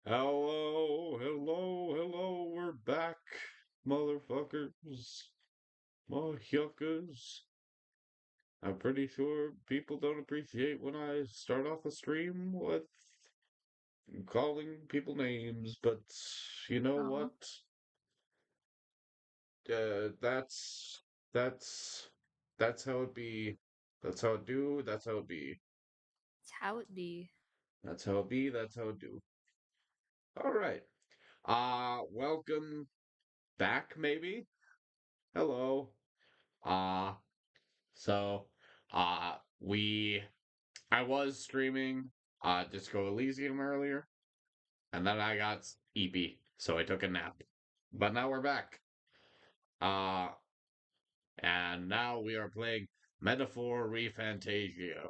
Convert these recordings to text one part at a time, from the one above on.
Hello, hello, hello, we're back, motherfuckers, yuckers. I'm pretty sure people don't appreciate when I start off a stream with calling people names, but you know Oh, what? That's that's that's how it be. That's how it do. That's how it be. it's how it be. That's how it be. That's how it do. All right. Welcome back, maybe. Hello. Uh, So, we I was streaming Disco Elysium earlier, and then I got EP, so I took a nap. But now we're back. Uh, and now we are playing Metaphor ReFantazio.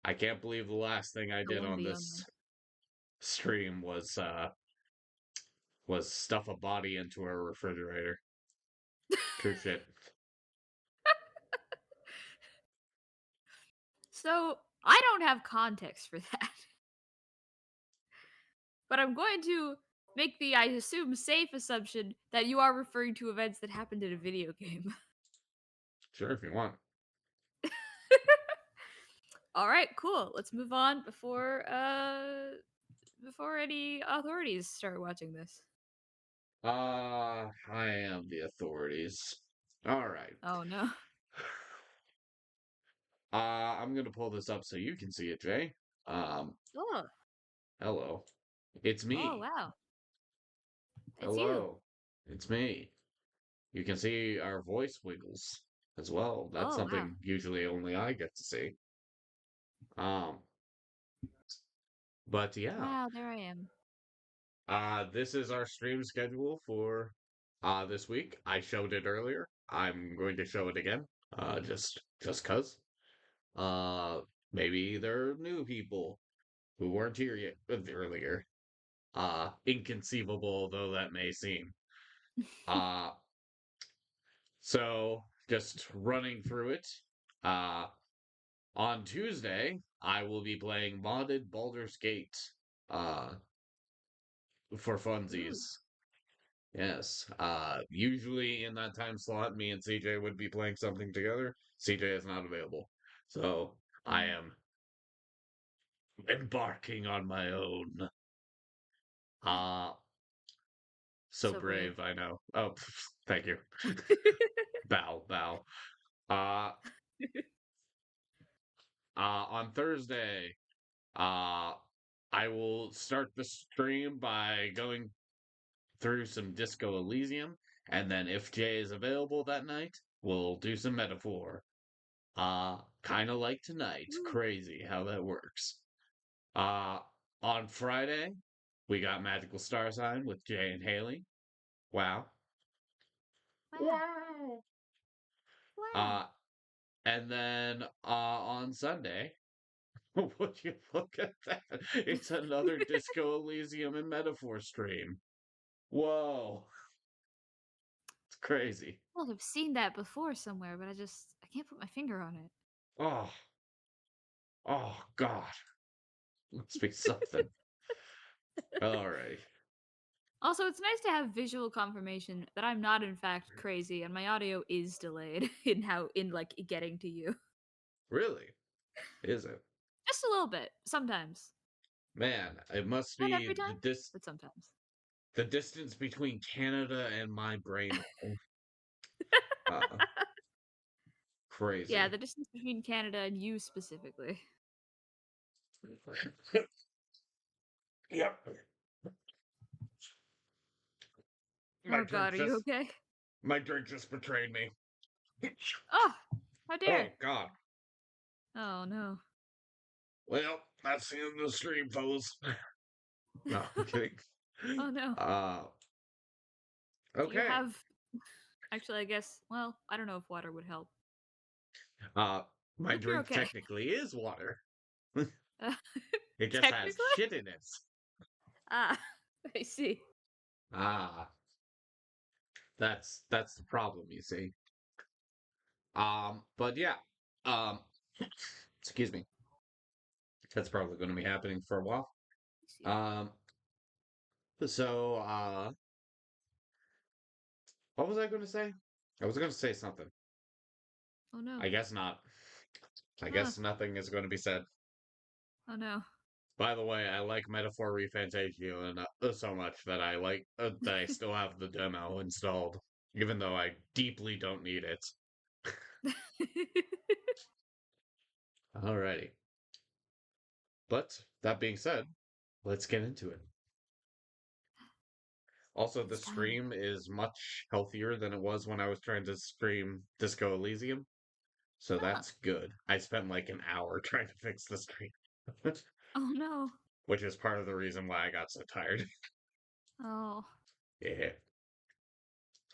I can't believe the last thing I The did one, on the this only. stream was stuff a body into a refrigerator. True shit. So, I don't have context for that. But I'm going to make the, I assume, safe assumption that you are referring to events that happened in a video game. Sure, if you want. Alright, cool. Let's move on before any authorities start watching this. I am the authorities. All right. Oh no. I'm gonna pull this up so you can see it, Jay. Um, Oh, hello. It's oh me. wow. It's you. Hello. It's me. You can see our voice wiggles as well. That's Oh wow. something usually only I get to see. Um, but yeah. Wow, there I am. This is our stream schedule for this week. I showed it earlier. I'm going to show it again. Just 'cause. Uh Maybe there are new people who weren't here yet earlier. Inconceivable though that may seem. Uh, so just running through it. Uh, on Tuesday, I will be playing modded Baldur's Gate. Uh, for Ooh. funsies. Yes. Usually in that time slot, me and CJ would be playing something together. CJ is not available, so I Mm. am embarking on my own. Uh, so So brave. brave, I know. Oh, thank you. Bow, bow. Uh, on Thursday, uh, I will start the stream by going through some Disco Elysium, and then if Jay is available that night, we'll do some Metaphor. Kind of like tonight. Ooh. Crazy how that works. Uh, on Friday, we got Magical Star Sign with Jay and Haley. Wow. Wow. Wow. Wow. Uh, and then on Sunday, would you look at that? It's another Disco Elysium and Metaphor stream. Whoa, it's crazy. Well, I've seen that before somewhere, but I can't put my finger on it. Oh, oh God, must be something. All right. Also, it's nice to have visual confirmation that I'm not in fact crazy and my audio is delayed in like getting to you. Really? Is it? Just a little bit sometimes. Man, it must Not be every time, but sometimes. the distance between Canada and my brain hole. Uh, Yeah, crazy. the distance between Canada and you specifically. Yep. My Oh drink god, are you just okay? my drink just betrayed me. Oh, how Oh dare. God. Oh no. Well, that's the end of the stream, fellas. No, I'm kidding. Oh no. Uh, Do you okay. have actually I guess well, I don't know if water would help. Uh, my Hope you're drink okay. technically is water. Uh, It just has technically? shit in it. Ah, I see. Ah, that's the problem, you see. But yeah. Um, excuse me. That's probably going to be happening for a while. I see. Um, So, what was I going to say? I was going to say something. Oh no. I guess not. I Huh. guess nothing is going to be said. Oh no. By the way, I like Metaphor ReFantazio and so much that I like that I still have the demo installed, even though I deeply don't need it. Alrighty. But that being said, let's get into it. Also, the It's time. stream is much healthier than it was when I was trying to stream Disco Elysium, so Huh. that's good. I spent like an hour trying to fix the stream, Oh no. which is part of the reason why I got so tired. Oh. Yeah.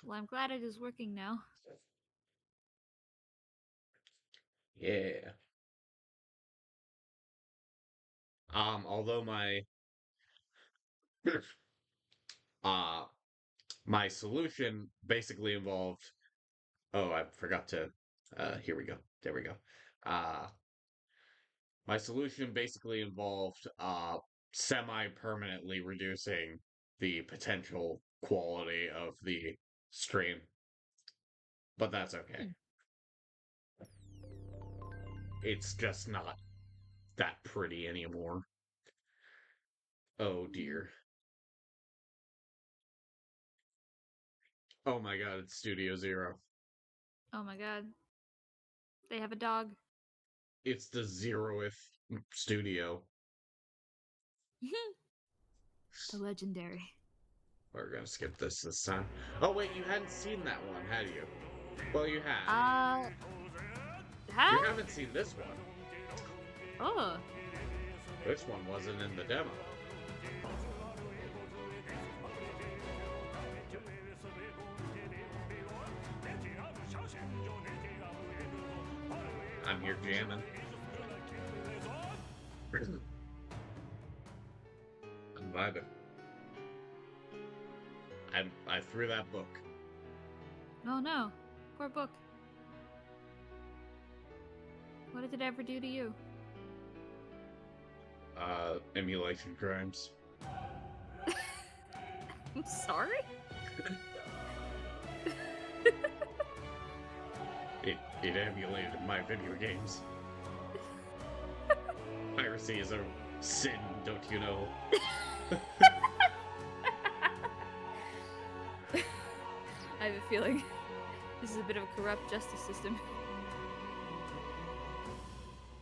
Well, I'm glad it is working now. Yeah. Although uh my solution basically involved oh, I forgot to here we go. There we go. Uh my solution basically involved semi-permanently reducing the potential quality of the stream, but that's okay. Hmm. It's just not that pretty anymore. Oh Hmm. dear. Oh my god, it's Studio Zero. Oh my god. They have a dog. It's the zeroth studio. The legendary. We're gonna skip this time. Oh wait, you hadn't seen that one, had you? Well, you had. Uh, You huh? haven't seen this one. Oh. This one wasn't in the demo. I'm here jamming. I'm vibing. I threw that book. Oh no. Poor book. What did it ever do to you? Emulation crimes. I'm sorry? It emulated my video games. Piracy is a sin, don't you know? I have a feeling this is a bit of a corrupt justice system.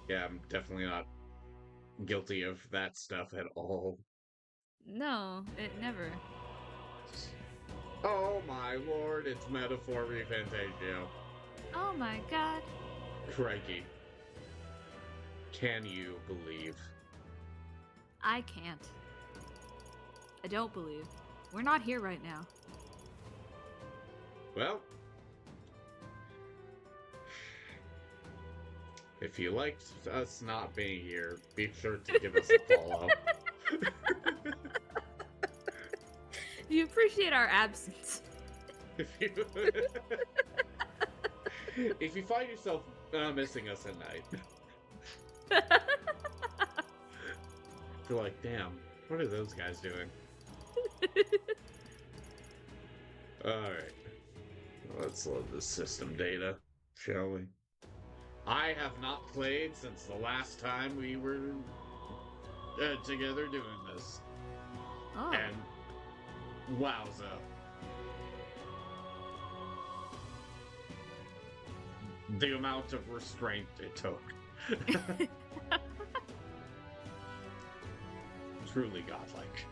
Yeah, I'm definitely not guilty of that stuff at all. No, it never. Oh my lord, it's Metaphor ReFantazio. Oh my god. Crikey. Can you believe? I can't. I don't believe. We're not here right now. Well, if you liked us not being here, be sure to give us a follow. You appreciate our absence. if you if you find yourself missing us at night, you're like, damn, what are those guys doing? Alright. Let's load the system data, shall we? I have not played since the last time we were together doing this. Oh. And wowza. The amount of restraint it took. Truly godlike.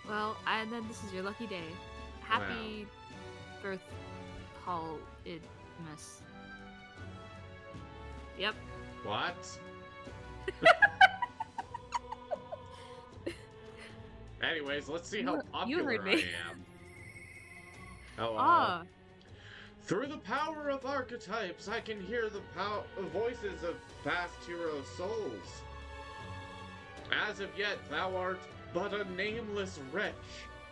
Well, and then this is your lucky day. Happy birth hall miss. Yep. What? Anyways, let's see how You popular heard me. I am. Hello. Ah. Through the power of archetypes, I can hear the voices of past hero souls. As of yet, thou art but a nameless wretch.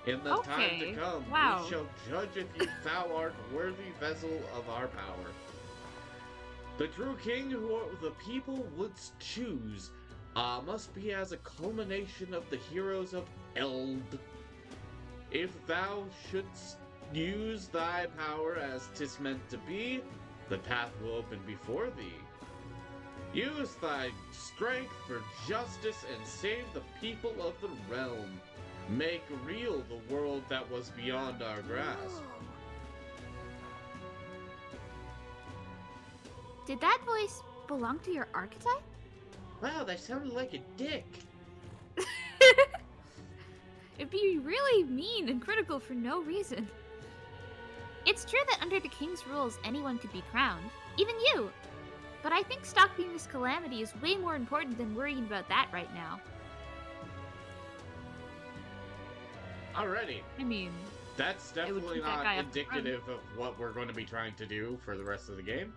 In the time to Okay. come, Wow. we shall judge if thou art worthy vessel of our power. The true king who the people would choose must be as a culmination of the heroes of Eld. If thou shouldst use thy power as 'tis meant to be, the path will open before thee. Use thy strength for justice and save the people of the realm. Make real the world that was beyond our grasp. Did that voice belong to your archetype? Wow, that sounded like a dick. It'd be really mean and critical for no reason. It's true that under the king's rules, anyone could be crowned, even you. But I think stopping this calamity is way more important than worrying about that right now. Alrighty. I mean, That's it would definitely keep that not guy off the front. indicative of what we're going to be trying to do for the rest of the game.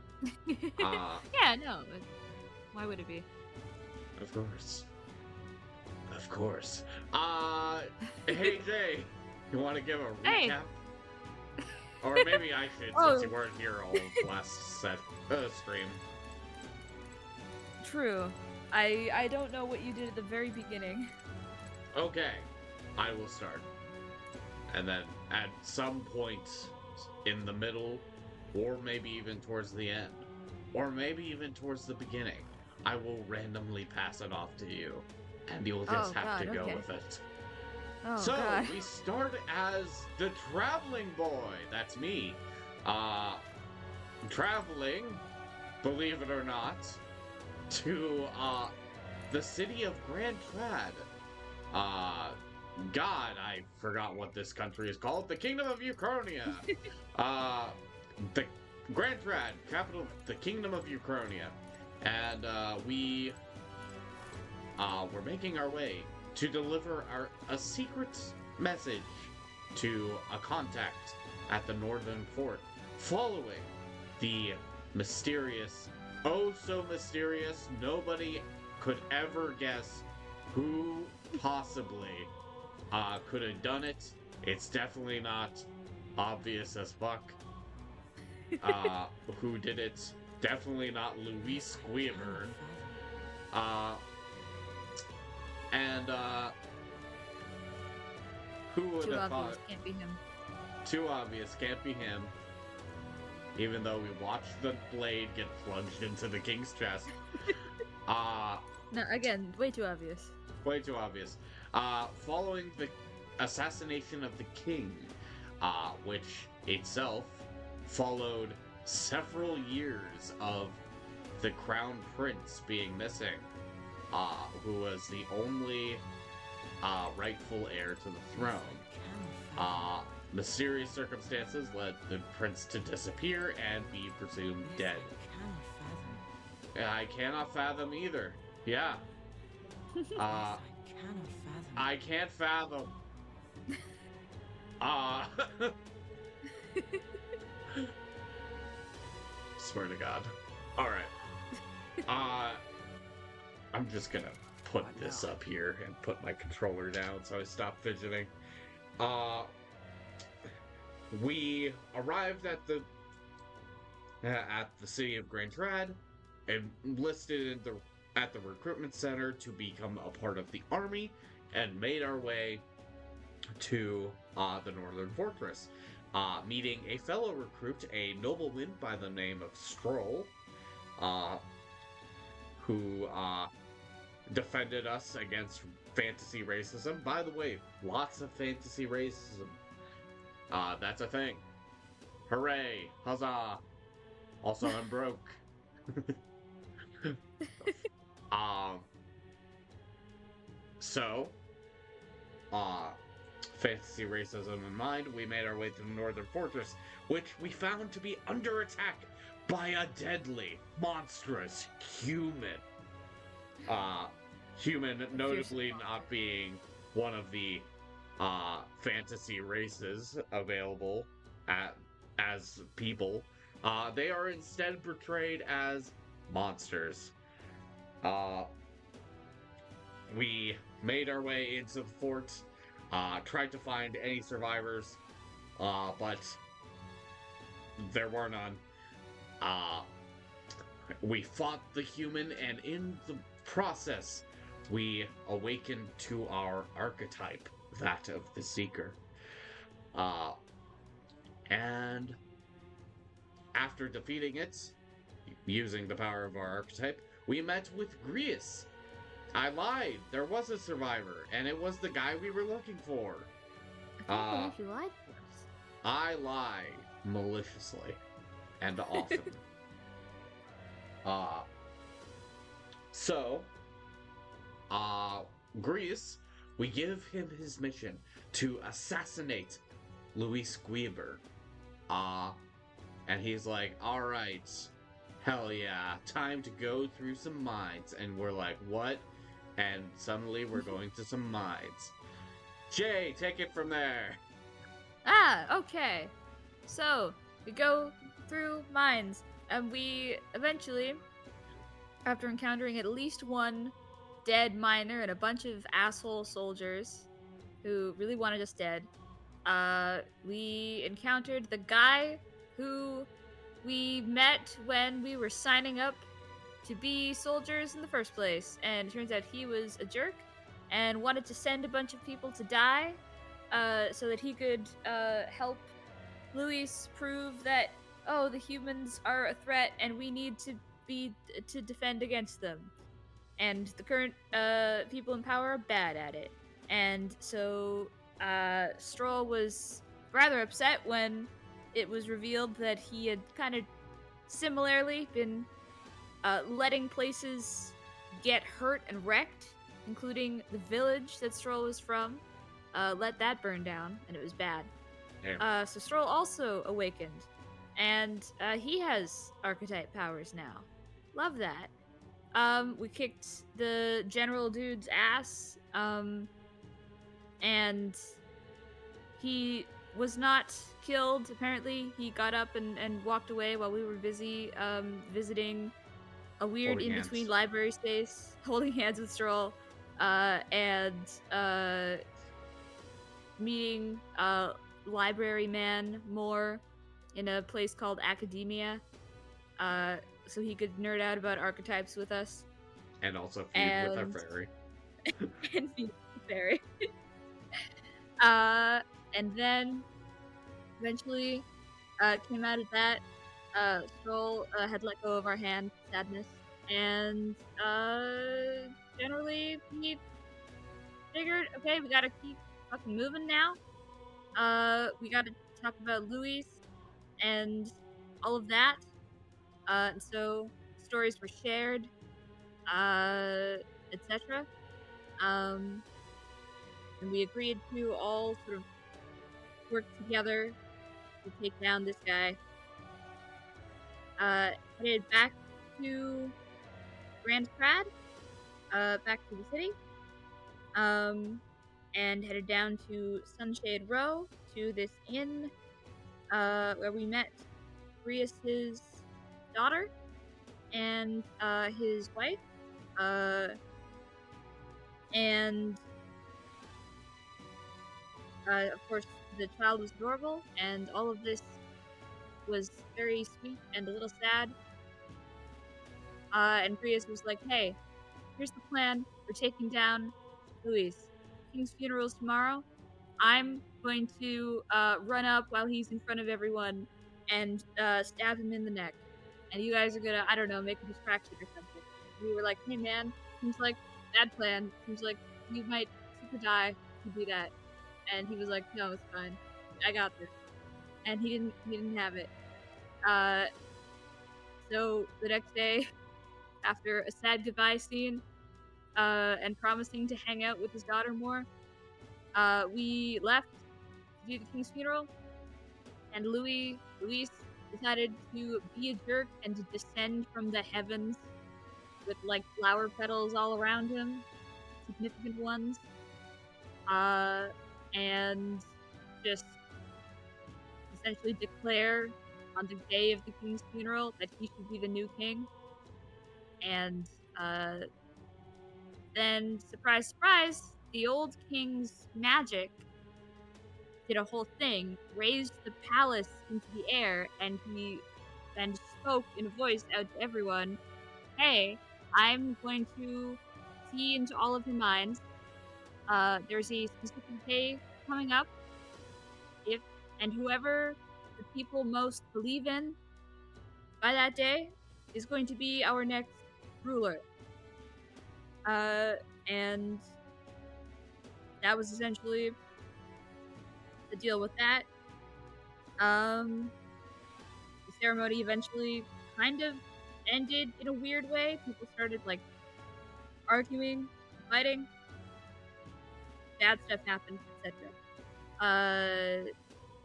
Uh, Yeah, no. Why would it be? of course. Of course. Hey Jay, you want to give a Hey. recap? Or maybe I should, Oh. since you weren't here all last stream. True. I don't know what you did at the very beginning. Okay, I will start. And then at some point in the middle, or maybe even towards the end, or maybe even towards the beginning, I will randomly pass it off to you. And you'll just have to go with it. Oh, So, God. we start as the traveling boy. That's me. Traveling, believe it or not, to, the city of Grand Trad. God, I forgot what this country is called. The Kingdom of Ukrainia. The Grand Trad, capital of the Kingdom of Ukrainia. And, we're making our way to deliver a secret message to a contact at the Northern Fort, following the mysterious, oh so mysterious, nobody could ever guess who possibly could have done it. It's definitely not obvious as fuck who did it. Definitely not Luis Guiver. And who would Too have obvious. thought? Can't be him. Too obvious, can't be him. Even though we watched the blade get plunged into the king's chest. No, again, way too obvious. Way too obvious. Following the assassination of the king, which itself followed several years of the crown prince being missing, who was the only rightful heir to the throne. Mysterious circumstances led the prince to disappear and be presumed dead. I cannot fathom either. Yeah. I can't fathom. Swear to God. Alright. I'm just gonna put this up here and put my controller down so I stop fidgeting. We arrived at the city of Grand Trad, enlisted at the recruitment center to become a part of the army, and made our way to the Northern Fortress, meeting a fellow recruit, a nobleman by the name of Stroll, who defended us against fantasy racism. By the way, lots of fantasy racism. That's a thing. Hooray! Huzzah! Also, I'm broke. So, fantasy racism in mind, we made our way to the Northern Fortress, which we found to be under attack by a deadly, monstrous human. Human notably not being one of the fantasy races available as people. They are instead portrayed as monsters. We made our way into the fort, tried to find any survivors, but there were none. We fought the human, and in the process, we awaken to our archetype, that of the Seeker. Uh, and after defeating it, using the power of our archetype, we met with Grius. I lied. There was a survivor, and it was the guy we were looking for. I can't Uh, believe you lied to us. I lie maliciously and often. Uh, so, uh, Grius, we give him his mission to assassinate Luis Guiber. Uh, and he's like, all right, hell yeah, time to go through some mines. And we're like, what? And suddenly we're going to some mines. Jay, take it from there. Ah, okay. So, we go through mines, and we eventually, after encountering at least one dead miner and a bunch of asshole soldiers who really wanted us dead, we encountered the guy who we met when we were signing up to be soldiers in the first place. And it turns out he was a jerk and wanted to send a bunch of people to die so that he could help Luis prove that, oh, the humans are a threat and we need to defend against them. And the current people in power are bad at it. And so Stroll was rather upset when it was revealed that he had kind of similarly been letting places get hurt and wrecked, including the village that Stroll was from. Let that burn down, and it was bad. Yeah. So Stroll also awakened, and he has archetype powers now. Love that. We kicked the general dude's ass, and he was not killed. Apparently, he got up and walked away while we were busy visiting a weird Holding in between hands. library space, holding hands with Stroll, and meeting library man more in a place called Academia, so he could nerd out about archetypes with us And also feud with our and fairy. and be fairy. Uh, and then eventually came out of that. Stroll had let go of our hand, sadness, and generally we figured, okay, we gotta keep fucking moving now. We gotta talk about Louis and all of that. And so stories were shared, etc. Um, and we agreed to all sort of work together to take down this guy. Headed back to Grand Prad, back to the city, and headed down to Sunshade Row to this inn, where we met Rias's daughter and his wife, uh, and of course the child was adorable, and all of this was very sweet and a little sad. And Rias was like, "Hey, here's the plan. We're taking down Louis. King's funeral's tomorrow. I'm going to run up while he's in front of everyone and stab him in the neck. And you guys are gonna, I don't know, make a distraction or something." We were like, "Hey man, seems like bad plan. Seems like you might super die if you do that." And he was like, "No, it's fine. I got this." And he didn't have it. Uh, so the next day, after a sad goodbye scene, and promising to hang out with his daughter more, we left to do the king's funeral, and Luis decided to be a jerk and to descend from the heavens with like flower petals all around him, significant ones, uh, and just essentially declare on the day of the king's funeral that he should be the new king. And then, surprise, surprise, the old king's magic did a whole thing, raised the palace into the air, and he then spoke in a voice out to everyone, "Hey, I'm going to key into all of your minds. There's a specific day coming up, if and whoever the people most believe in by that day is going to be our next ruler. And that was essentially the deal with that. The ceremony eventually kind of ended in a weird way. People started like arguing, fighting, bad stuff happened, etc.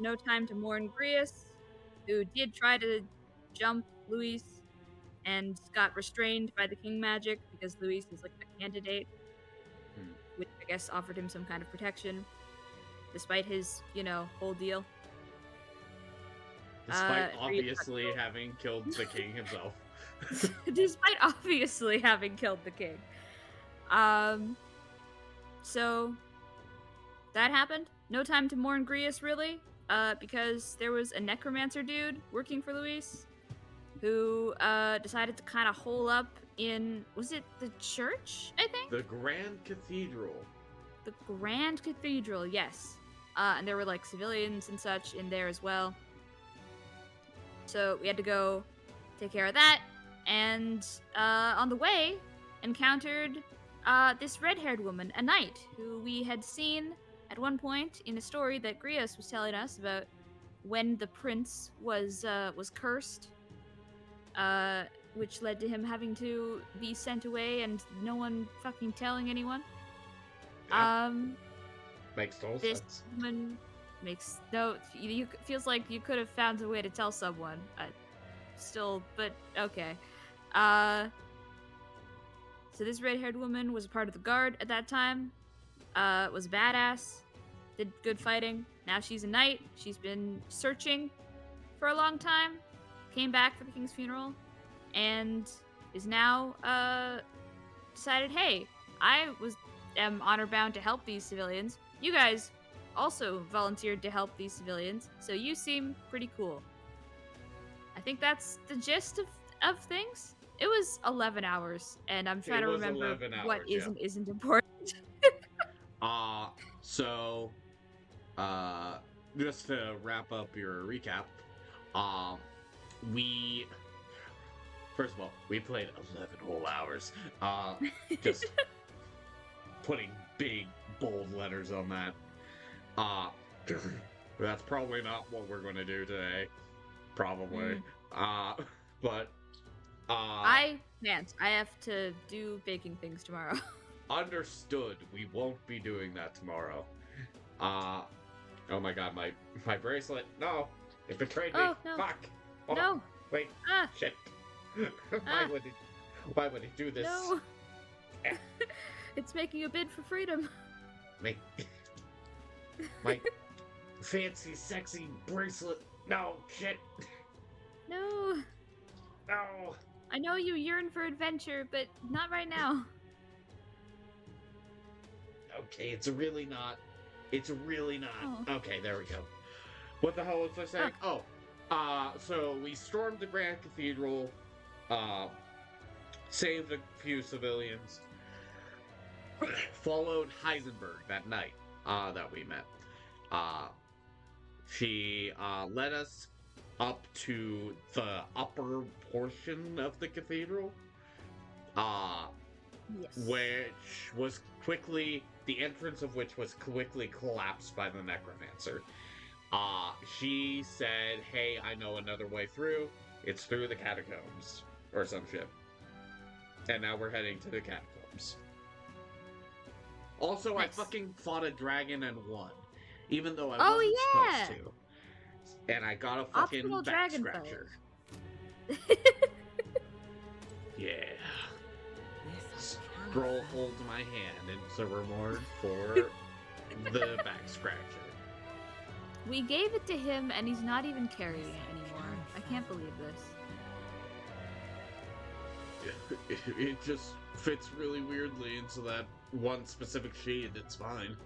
No time to mourn Grius, who did try to jump Luis and got restrained by the king magic because Luis is like a candidate, which I guess offered him some kind of protection, despite his, whole deal. Despite obviously having killed the king himself. Despite obviously having killed the king. So that happened. No time to mourn Grius, really, because there was a necromancer dude working for Luis who decided to kind of hole up in, was it the church, I think? The Grand Cathedral. The Grand Cathedral, yes. And there were like civilians and such in there as well. So we had to go take care of that, and on the way, encountered this red-haired woman, a knight, who we had seen at one point in a story that Grius was telling us about when the prince was cursed, which led to him having to be sent away and no one fucking telling anyone. Yeah. Makes total sense. Woman makes no. You feels like you could have found a way to tell someone. Still, but okay. So this red-haired woman was a part of the guard at that time. Was badass. Did good fighting. Now she's a knight. She's been searching for a long time. Came back for the king's funeral, and is now decided, hey, I am honor bound to help these civilians. You guys also volunteered to help these civilians, so you seem pretty cool. I think that's the gist of things. It was 11 hours, and I'm trying to remember what isn't important. So, just to wrap up your recap, first of all, we played 11 whole hours. Just putting big, bold letters on that. That's probably not what we're going to do today. Probably. But I can't. I have to do baking things tomorrow. Understood. We won't be doing that tomorrow. Oh my god, my bracelet. No, it betrayed me. Oh, no. Fuck. Oh, no. Wait. Shit. Why would he do this? No. It's making a bid for freedom. My fancy, sexy bracelet. No, shit. No. No. I know you yearn for adventure, but not right now. Okay, it's really not. Oh. Okay, there we go. What the hell was I saying? So we stormed the Grand Cathedral, saved a few civilians, followed Heisenberg that night that we met. She led us up to the upper portion of the cathedral, Yes. which was the entrance of which was quickly collapsed by the necromancer. She said, hey, I know another way through. It's through the catacombs, or some shit. And now we're heading to the catacombs. Also, nice. I fucking fought a dragon and won. Even though I wasn't supposed to. And I got a fucking back scratcher. Yeah. Scroll holds my hand, and it's a reward for the back scratcher. We gave it to him, and he's not even carrying it anymore. I can't believe this. It just fits really weirdly into that one specific shade. It's fine.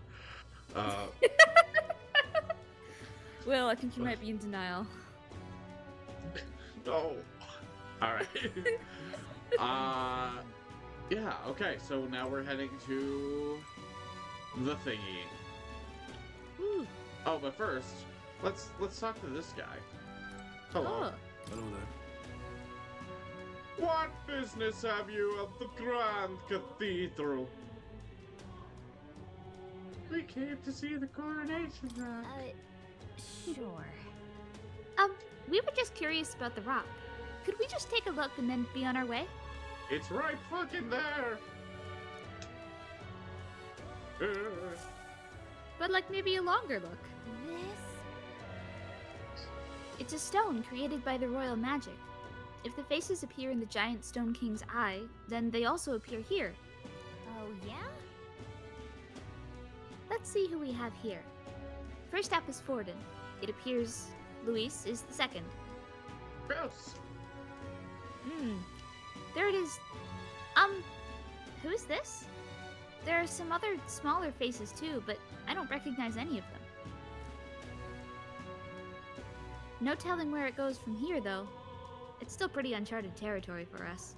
Will, I think you might be in denial. No. Alright. Yeah, okay, so now we're heading to the thingy. Ooh. Oh, but first, let's talk to this guy. Hello. Oh. Hello there. What business have you of the Grand Cathedral? We came to see the coronation rock. Sure. We were just curious about the rock. Could we just take a look and then be on our way? It's right fucking there. But like maybe a longer look. It's a stone created by the royal magic. If the faces appear in the giant stone king's eye, then they also appear here. Oh, yeah? Let's see who we have here. First up is Forden. It appears Luis is the second. Gross. There it is. Who is this? There are some other smaller faces too, but I don't recognize any of them. No telling where it goes from here, though. It's still pretty uncharted territory for us.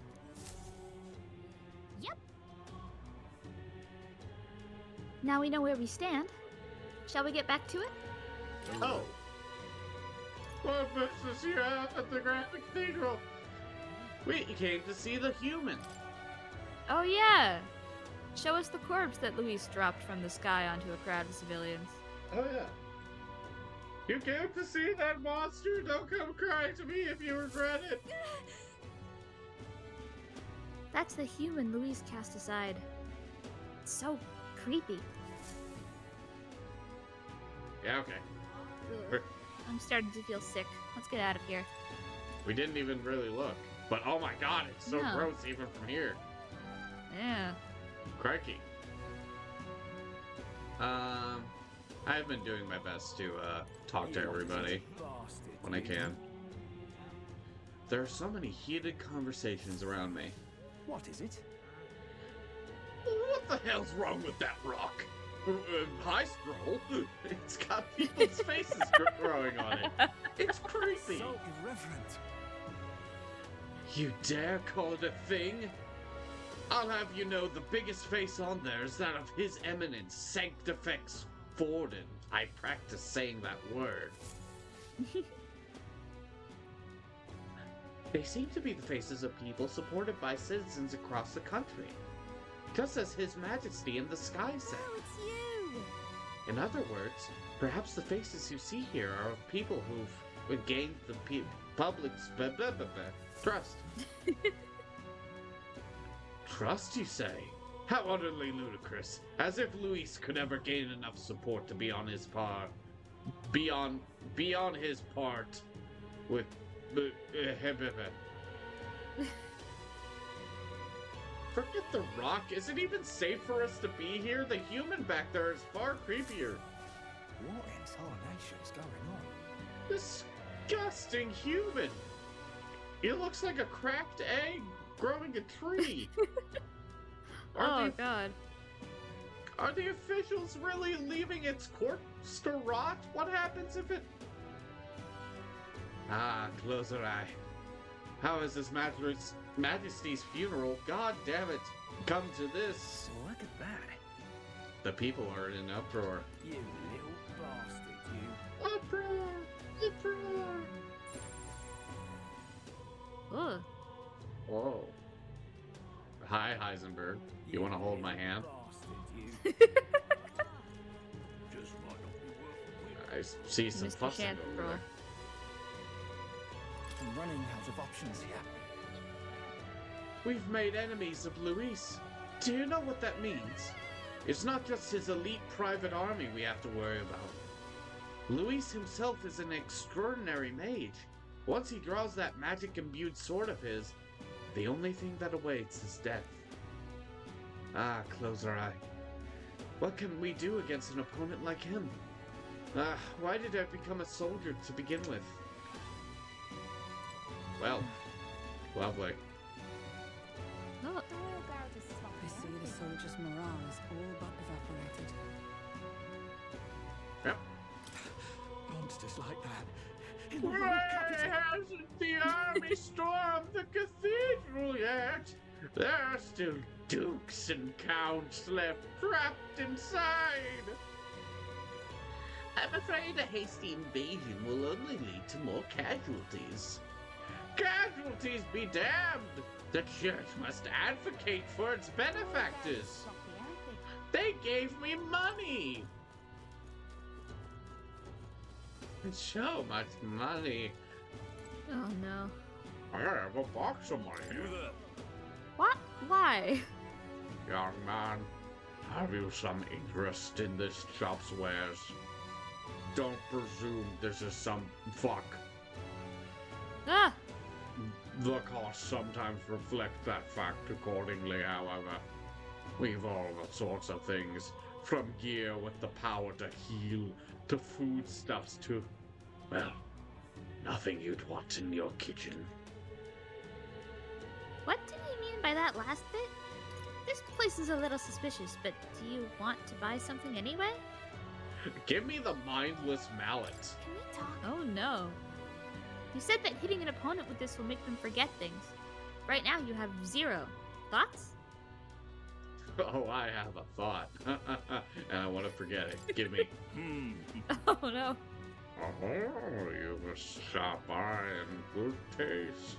Yep. Now we know where we stand. Shall we get back to it? Oh. What business you have at the Grand Cathedral? We came to see the human. Oh yeah! Show us the corpse that Luis dropped from the sky onto a crowd of civilians. Oh yeah. You came to see that monster? Don't come crying to me if you regret it. That's the human Luis cast aside. It's so creepy. Yeah, okay. Ugh. I'm starting to feel sick. Let's get out of here. We didn't even really look. But oh my god, it's so No. gross even from here. Yeah. Crikey. I've been doing my best to talk to everybody when I can. There are so many heated conversations around me. What is it? What the hell's wrong with that rock? Hi, Scroll. It's got people's faces growing on it. It's creepy. So irreverent. You dare call it a thing? I'll have you know the biggest face on there is that of His Eminence Sanctifex Forden. I practice saying that word. They seem to be the faces of people supported by citizens across the country. Just as His Majesty in the sky said. Oh, it's you! In other words, perhaps the faces you see here are of people who've gained the public's trust. Trust, you say? How utterly ludicrous. As if Luis could ever gain enough support to be on his par. Be on his part with... Forget the rock. Is it even safe for us to be here? The human back there is far creepier. What in tarnation's going on? Disgusting human. It looks like a cracked egg growing a tree. Oh god. Are the officials really leaving its corpse to rot? What happens if it... Ah, close your eye. How has His Majesty's funeral, god damn it, come to this? Look at that. The people are in an uproar. You little bastard, you. Uproar! Uproar! Ugh. Whoa. Hi, Heisenberg. You want to hold my hand? Bastard, you. Just might not be worth a win. I see some Mr. fussing over Shanfro. there. I'm running out of options here. We've made enemies of Luis. Do you know what that means? It's not just his elite private army we have to worry about. Luis himself is an extraordinary mage. Once he draws that magic-imbued sword of his, the only thing that awaits is death. Ah, close our eye. What can we do against an opponent like him? Why did I become a soldier to begin with? Well, lovely. Oh, The Royal Guard is I sloppy, see aren't the they? soldiers' morale is all but evaporated. Yep. Monsters like that. In the royal Why capital. hasn't the army stormed the cathedral yet? There are still Dukes and counts left trapped inside. I'm afraid a hasty invasion will only lead to more casualties. Casualties be damned! The church must advocate for its benefactors. Sloppy, aren't they? They gave me money! So much money. Oh no. I have a box of money You here. there? What? Why? Young man, have you some interest in this shop's wares? Don't presume this is some fuck. Ah! The costs sometimes reflect that fact accordingly, however. We've all sorts of things, from gear with the power to heal, to foodstuffs to, well, nothing you'd want in your kitchen. What did he mean by that last bit? This place is a little suspicious, but do you want to buy something anyway? Give me the mindless mallet. Can we talk? Oh no. You said that hitting an opponent with this will make them forget things. Right now you have 0. Thoughts? Oh, I have a thought. And I want to forget it. Give me. Oh no. Oh, you've a sharp eye and good taste.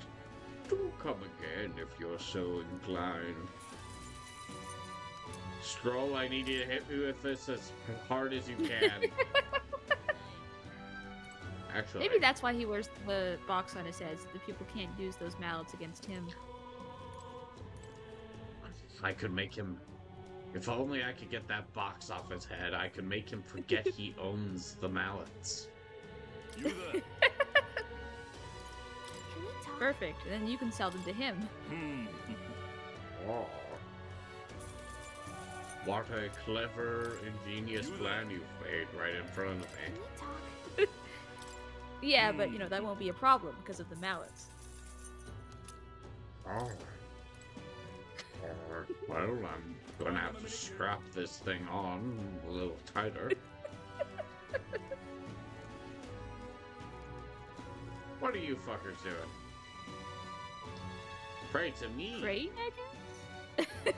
Do come again if you're so inclined. Stroll, I need you to hit me with this as hard as you can. Actually, Maybe that's why he wears the box on his head, so that people can't use those mallets against him. I could make him. If only I could get that box off his head, I could make him forget he owns the mallets. You there? Can we talk? Perfect. And then you can sell them to him. Oh. What a clever, ingenious plan you've made right in front of Can me. we talk? Yeah, but you know, that won't be a problem because of the mallets. Oh. Well, I'm gonna have to strap this thing on a little tighter. What are you fuckers doing? Pray to me. Great, I guess?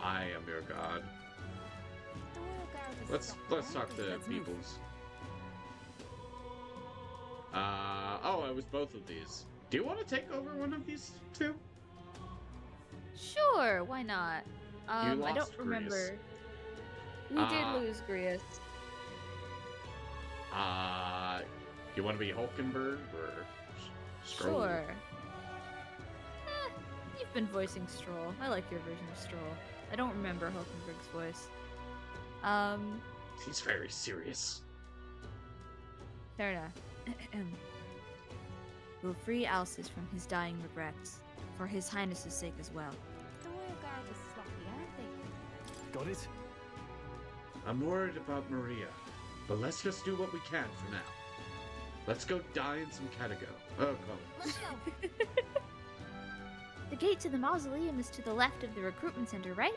I am your god. The royal guard is Let's sloppy, talk aren't they? to Let's move. peoples. Oh, it was both of these. Do you want to take over one of these two? Sure, why not? I lost don't remember. Grius. We did lose Grius. You want to be Hulkenberg or Stroll? Sure. You've been voicing Stroll. I like your version of Stroll. I don't remember Hulkenberg's voice. He's very serious. Fair enough. We'll free Alcis from his dying regrets, for his highness's sake as well. The royal guard is sloppy, aren't they? Got it? I'm worried about Maria, but let's just do what we can for now. Let's go die in some Catago. Oh, come. Let's go. The gate to the mausoleum is to the left of the recruitment center, right?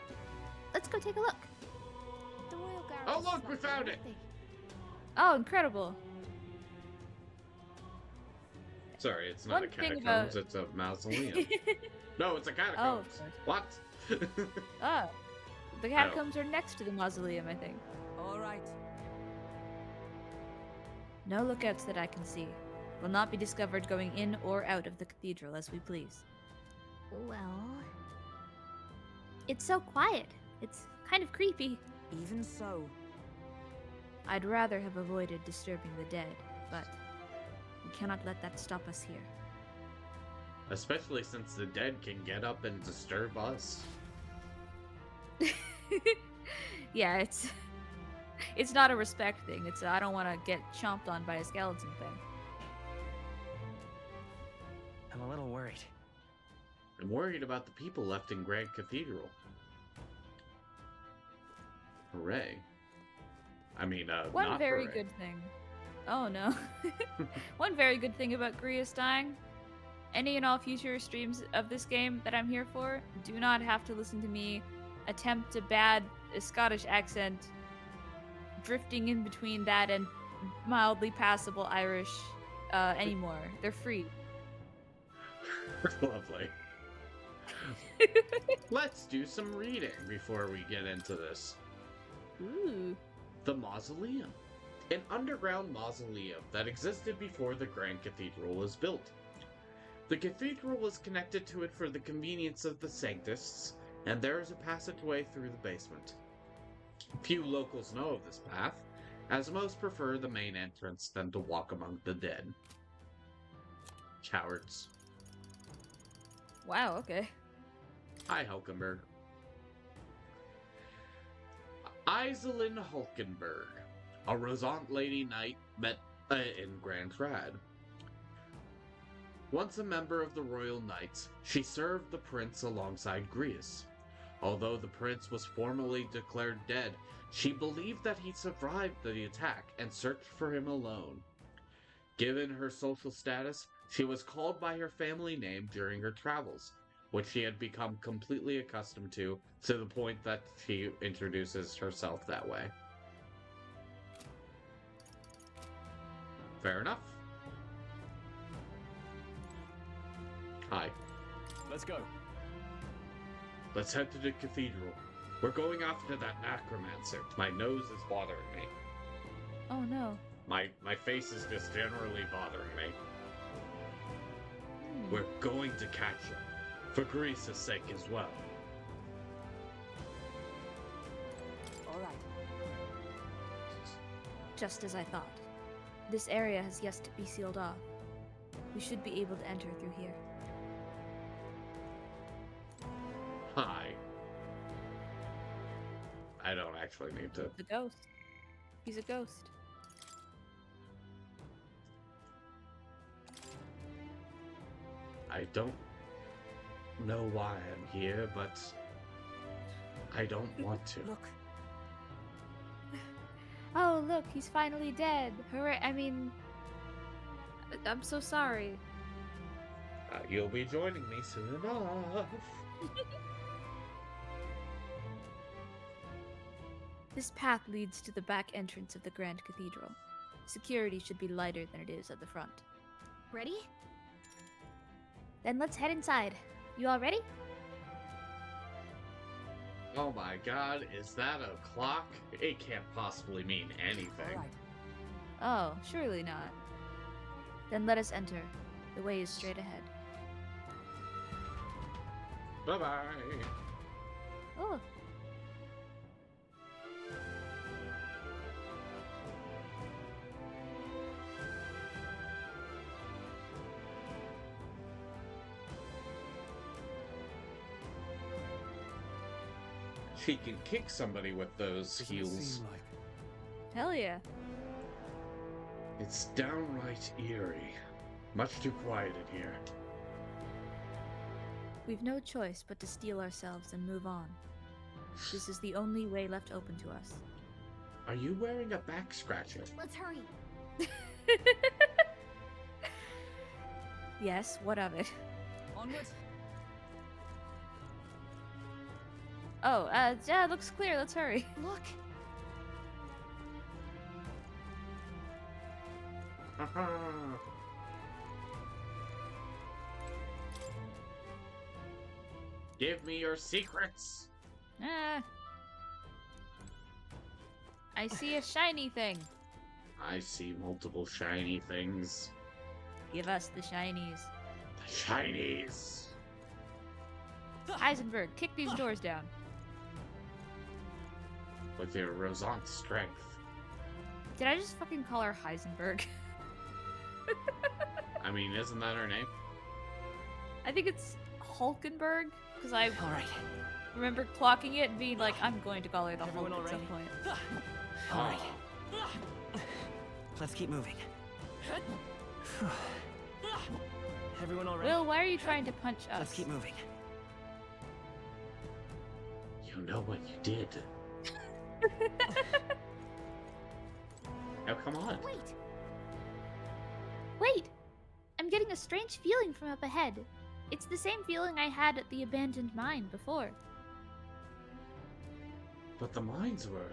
Let's go take a look. The royal guard Oh, is look, we sloppy, found aren't it. they? Oh, incredible. Sorry, it's not One a thing catacombs, about- it's a mausoleum. No, it's a Oh, catacombs. of course. What? Oh. The catacombs are next to the mausoleum, I think. All right. No lookouts that I can see. Will not be discovered going in or out of the cathedral as we please. Well, It's so quiet. It's kind of creepy. Even so, I'd rather have avoided disturbing the dead, but we cannot let that stop us here. Especially since the dead can get up and disturb us. Yeah, it's not a respect thing. It's I don't want to get chomped on by a skeleton thing. I'm a little worried. I'm worried about the people left in Grand Cathedral. Hooray. I mean, One not very hooray. good thing. Oh no. One very good thing about Grius dying. Any and all future streams of this game that I'm here for do not have to listen to me attempt to bad a Scottish accent, drifting in between that and mildly passable Irish anymore. They're free. Lovely. Let's do some reading before we get into this. Ooh. The Mausoleum. An underground mausoleum that existed before the Grand Cathedral was built. The cathedral was connected to it for the convenience of the Sanctists, and there is a passageway through the basement. Few locals know of this path, as most prefer the main entrance than to walk among the dead. Cowards. Wow, okay. Hi, Hulkenberg. Iselin Hulkenberg, a Rosant Lady Knight met in Grand Trad. Once a member of the Royal Knights, she served the prince alongside Grius. Although the prince was formally declared dead, she believed that he survived the attack and searched for him alone. Given her social status, she was called by her family name during her travels, which she had become completely accustomed to the point that she introduces herself that way. Fair enough. Hi. Let's go. Let's head to the cathedral. We're going after that necromancer. My nose is bothering me. Oh no. My face is just generally bothering me. Hmm. We're going to catch him. For Greece's sake as well. All right. Just as I thought. This area has yet to be sealed off. We should be able to enter through here. Hi. I don't actually need to. The ghost. He's a ghost. I don't know why I'm here, but I don't want to. Look, Oh, look, he's finally dead. Hooray! I mean, I'm so sorry. You'll be joining me soon enough. This path leads to the back entrance of the Grand Cathedral. Security should be lighter than it is at the front. Ready? Then let's head inside. You all ready? Oh my god, is that a clock? It can't possibly mean all anything. right. Oh, surely not. Then let us enter. The way is straight ahead. Bye-bye. Oh, She can kick somebody with those Doesn't heels. seem like hell yeah. It's downright eerie. Much too quiet in here. We've no choice but to steel ourselves and move on. This is the only way left open to us. Are you wearing a back scratcher? Let's hurry. Yes, what of it? Onward. Oh, yeah, looks clear. Let's hurry. Look. Give me your secrets. Ah. I see a shiny thing. I see multiple shiny things. Give us the shinies. The shinies. Heisenberg, kick these doors down. With your Rosant strength. Did I just fucking call her Heisenberg? I mean, isn't that her name? I think it's Hulkenberg, because I all right. remember clocking it and being like, I'm going to call her the Everyone Hulk all at some ready? point. All right. Oh. Let's keep moving. Everyone all right? Will, why are you trying to punch us? Let's keep moving. You know what you did. Now come on. Wait. Wait! I'm getting a strange feeling from up ahead. It's the same feeling I had at the abandoned mine before. But the mines were.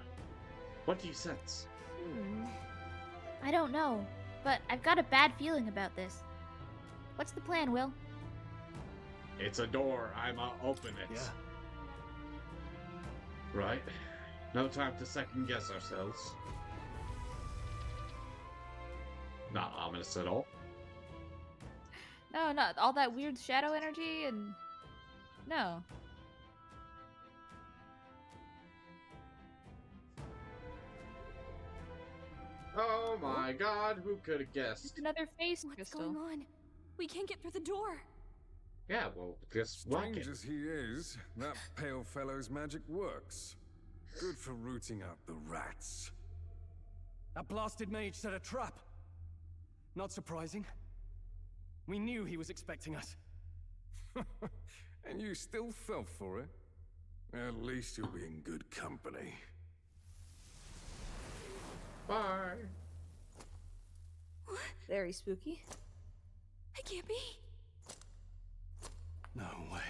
What do you sense? I don't know, but I've got a bad feeling about this. What's the plan, Will? It's a door. I'ma open it. Yeah. Right. No time to second guess ourselves. Not ominous at all. No, not all that weird shadow energy and no. Oh my god, who could have guessed? Just another face What's crystal. going on? We can't get through the door. Yeah, well, just walk Strange it. as he is, that pale fellow's magic works. Good for rooting out the rats. That blasted mage set a trap. Not surprising. We knew he was expecting us. And you still fell for it? At least you'll be in good company. Bye. Very spooky. It can't be. No way.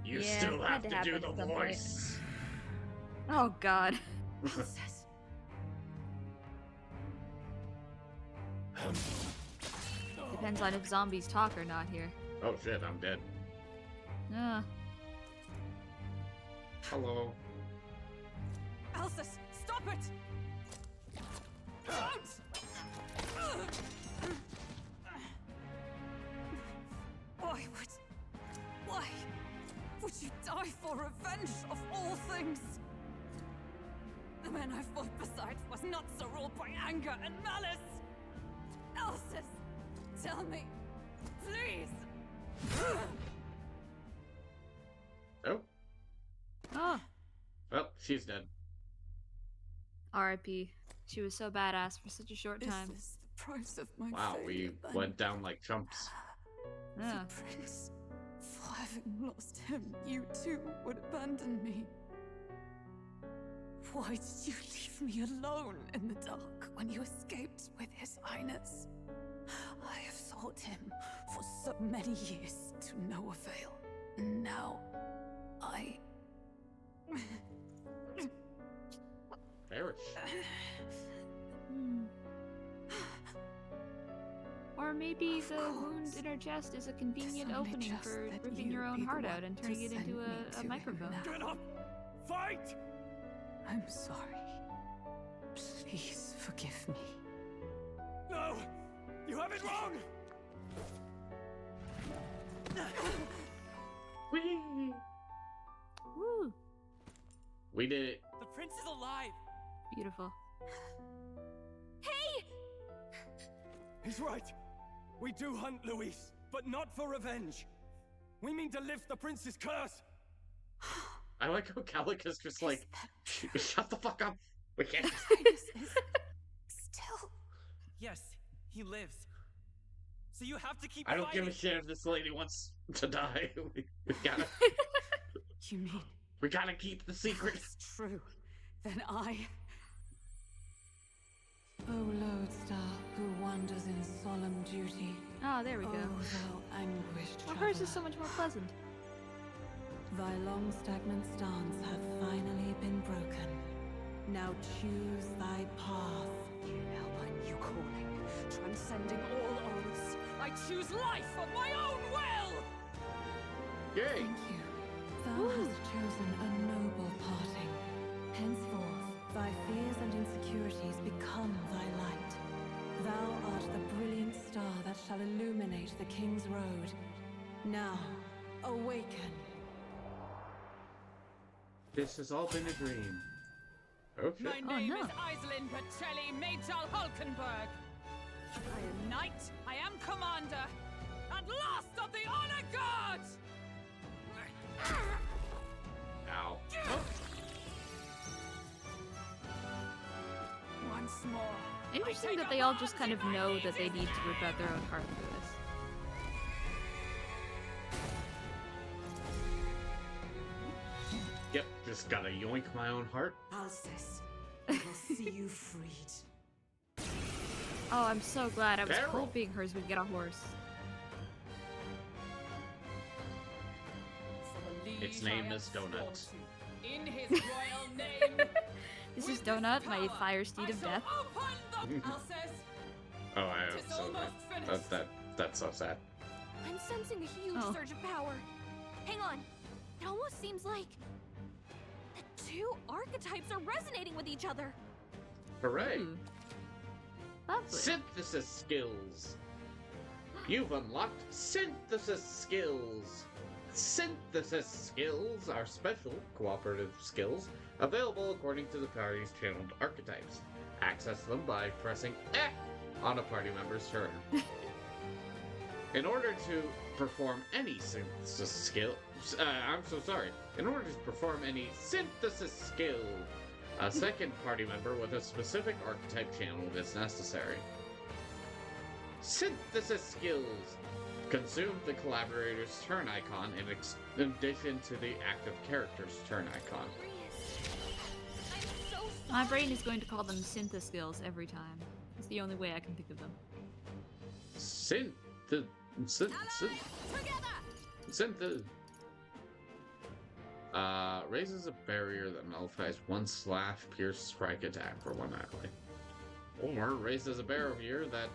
You Yeah, still had have to to do happen the at some point. voice. Oh god. Elsa's. Depends on if zombies talk or not here. Oh shit, I'm dead. Hello. Elsa's, stop it! Don't! Why would you die for revenge of all things? The man I fought beside was not so ruled by anger and malice. Elsa's, tell me, please. Oh, Oh. well, she's dead. R.I.P. She was so badass for such a short time. Is this the price of my Wow, we failure, then? went down like chumps. Yeah. The prince, for having lost him, you too would abandon me. Why did you leave me alone in the dark when you escaped with his highness? I have sought him for so many years to no avail. And now, I... Perish. Hmm. Or maybe Of the wound course. in her chest is a convenient It's only opening just for that ripping you your own be the heart out one and to turning it into send me a to him microphone. now. Get up! Fight! I'm sorry. Please forgive me. No! You have it wrong! Whee! Woo! We did it. The prince is alive! Beautiful. He's right. We do hunt Luis, but not for revenge. We mean to lift the prince's curse. I like how Calica's just like, shut the fuck up. We can't. Highness is still... Yes, he lives. So you have to keep I don't fighting. give a shit if this lady wants to die. We gotta, You mean we gotta keep the secret. it's true? Then I... O lodestar who wanders in solemn duty. Oh, there we Oh, go. thou anguished Well, hers is traveler. so much more pleasant. Thy long stagnant stance hath finally been broken. Now choose thy path. Now by new calling, transcending all oaths, I choose life of my own will! Yay! Thank you. Thou hast chosen a noble parting. Henceforth, thy fears and insecurities become thy light. Thou art the brilliant star that shall illuminate the King's Road. Now, awaken. This has all been a dream. Oh shit. My Oh, name no. is Iselin Pacelli Majal Hulkenberg. I am knight, I am commander, and last of the honor guards! Ow. Once more. Interesting that they all just kind of know that they need to rip out their own heart for this. Yep, just gotta yoink my own heart. Alcest, I will see you freed. Oh, I'm so glad. I was Carol. hoping hers would get a horse. For the liege Its name I is have Donut. sworn to, In his royal name. This with is Donut, my power, fire steed of I shall death. Open the Alcest. Oh, I am Tis so almost bad. finished. That's so sad. I'm sensing a huge surge of power. Hang on. It almost seems like the two archetypes are resonating with each other. Hooray! Lovely. Synthesis skills! You've unlocked synthesis skills! Synthesis skills are special cooperative skills available according to the party's channeled archetypes. Access them by pressing X on a party member's turn. In order to perform any synthesis skill, In order to perform any synthesis skill, a second party member with a specific archetype channeled is necessary. Synthesis skills. Consume the collaborator's turn icon in addition to the active character's turn icon. My brain is going to call them synth skills every time. It's the only way I can think of them. Raises a barrier that nullifies one slash pierce strike attack for one ally. Or raises a barrier that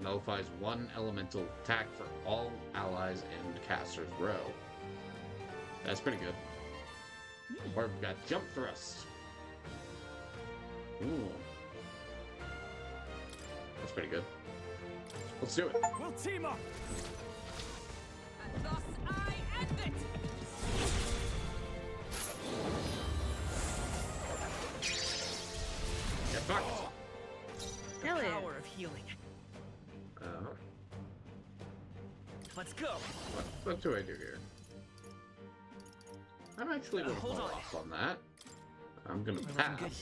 nullifies one elemental attack for all allies in caster's row. That's pretty good. Or we've got jump thrust. Ooh. That's pretty good. Let's do it. We'll team up! And thus I end it! Get fucked! Hell yeah. Power of healing. Let's go. What do I do here? I'm actually going to hold fall on. off on that. I'm going to We're looking good pass.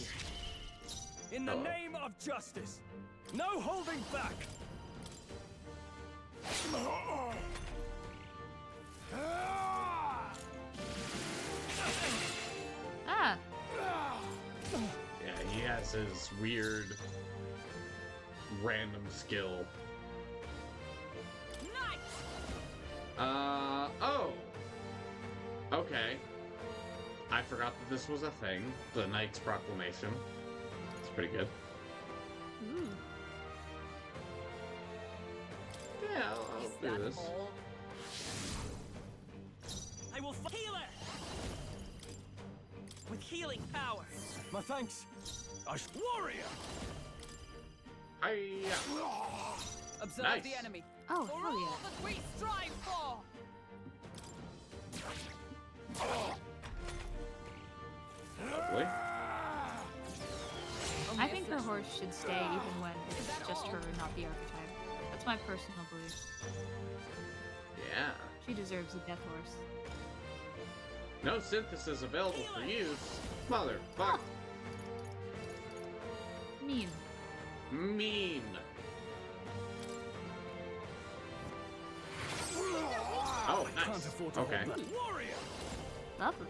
here. In the Hello. name of justice, no holding back! Ah, Yeah, he has his weird random skill. Oh! Okay. I forgot that this was a thing. The Knight's Proclamation. It's pretty good. ooh. Yeah, I'll do this. I will heal it with healing power. My thanks. Warrior! Hiya! Observe Nice. the enemy. Oh, For hell all yeah. that we strive for! Lovely. I think her horse should stay even when it's just her, not the archetype. That's my personal belief. Yeah. She deserves a death horse. No synthesis available for use. Motherfucker. Mean. Mean. Oh, Can't nice. afford to Okay. hold back. Warrior! Lovely.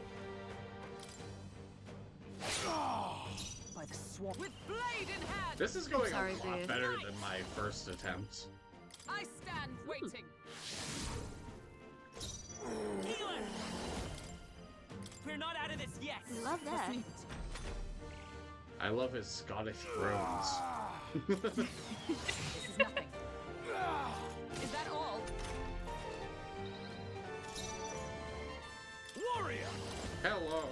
By the swamp. With blade in hand, This is going Sorry, a lot dude. better than my first attempt. I stand waiting. Healer! We're not out of this yet. Love that. I love his Scottish groans. This is nothing. Is that all? Warrior! Hello.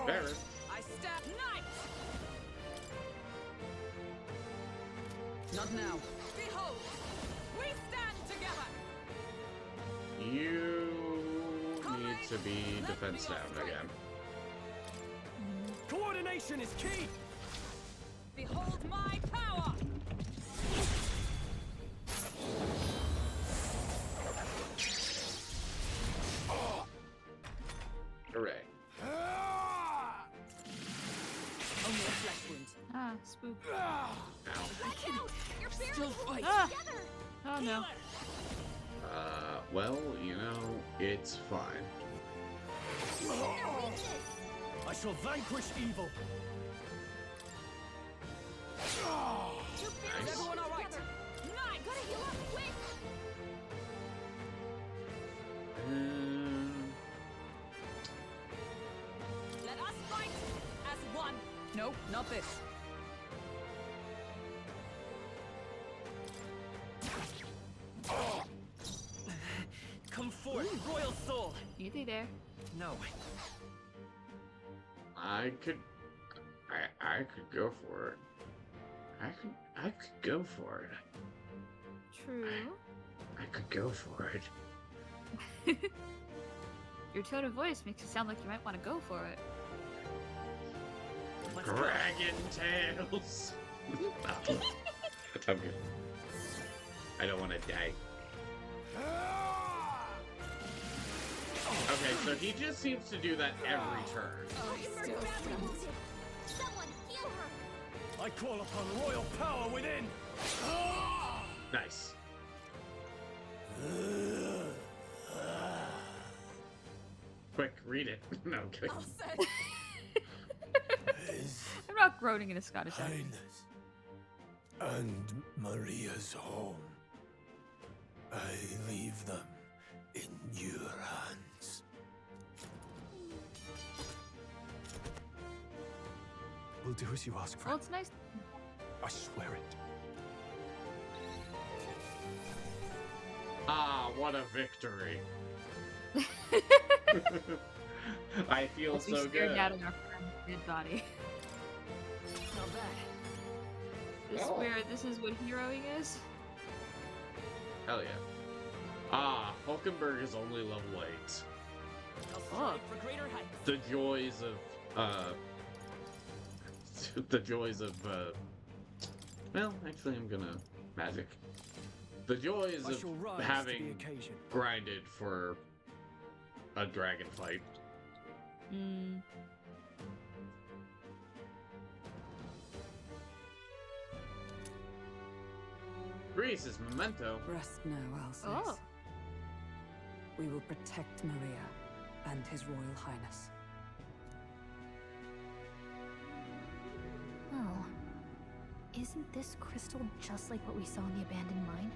Barret. I stand knight! Not now. Behold, we stand together! You need to be defense down again. Coordination is key! Behold my power! Hooray. Only a flesh wound. Ah, spook. Ow. Watch out! You're barely holding Ah. together! Oh no. Well, you know, it's fine. Their weakness! I shall vanquish evil! You're barely Nice. holding Everyone all right? together! Knight! Gotta heal up quick! Let us fight as one! No, not this. there. No. I could go for it. I could go for it. True. I could go for it. Your tone of voice makes it sound like you might want to go for it. Let's go. Dragon tails. I'm good. I don't want to die. Okay, so he just seems to do that every turn. Someone heal her! I call upon royal power within! Nice. Quick, read it. No, I'm kidding. I'm not groaning in a Scottish accent. And Maria's home. I leave them in your hands. We'll do as you ask, Well, friend. it's nice. I swear it. Ah, what a victory. I feel As we so stare good. down on our friend's dead body. Not bad. I swear, this is what heroing is? Hell yeah. Ah, Hulkenberg is only level 8. I'll strive for greater heights. The joys of, well, actually I'm gonna magic. The joys I shall of rise to having the occasion. grinded for a dragon fight. Hmm. Greece's memento. Rest now, Alsace. Oh. We will protect Maria and His Royal Highness. Oh. Isn't this crystal just like what we saw in the abandoned mine?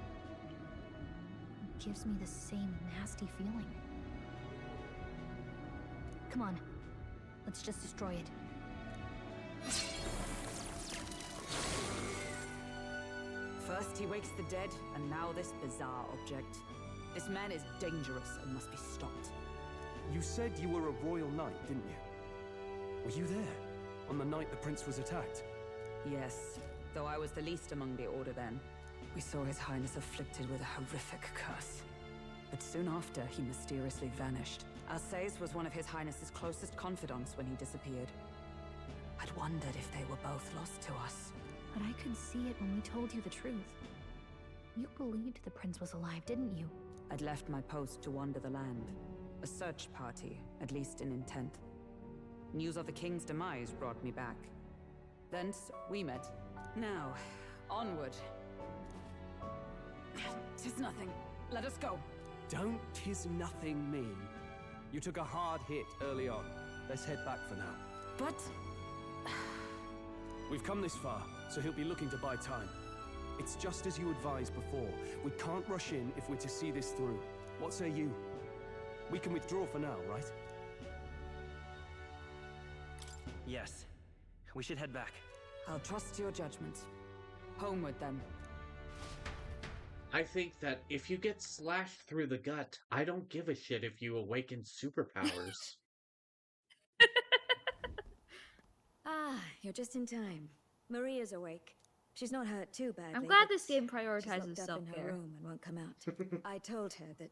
It gives me the same nasty feeling. Come on. Let's just destroy it. First he wakes the dead, and now this bizarre object. This man is dangerous and must be stopped. You said you were a royal knight, didn't you? Were you there on the night the prince was attacked? Yes, though I was the least among the Order then. We saw His Highness afflicted with a horrific curse. But soon after, he mysteriously vanished. Alsace was one of His Highness's closest confidants when he disappeared. I'd wondered if they were both lost to us. But I could see it when we told you the truth. You believed the prince was alive, didn't you? I'd left my post to wander the land. A search party, at least in intent. News of the king's demise brought me back. Thence, we met. Now, onward. Tis nothing. Let us go. Don't "tis nothing" mean? You took a hard hit early on. Let's head back for now. But... We've come this far, so he'll be looking to buy time. It's just as you advised before. We can't rush in if we're to see this through. What say you? We can withdraw for now, right? Yes. We should head back. I'll trust your judgment. Homeward, then. I think that if you get slashed through the gut, I don't give a shit if you awaken superpowers. Ah, you're just in time. Maria's awake. She's not hurt too badly. I'm glad but this game she's prioritizes locked up in her self-care. room and won't come out. I told her that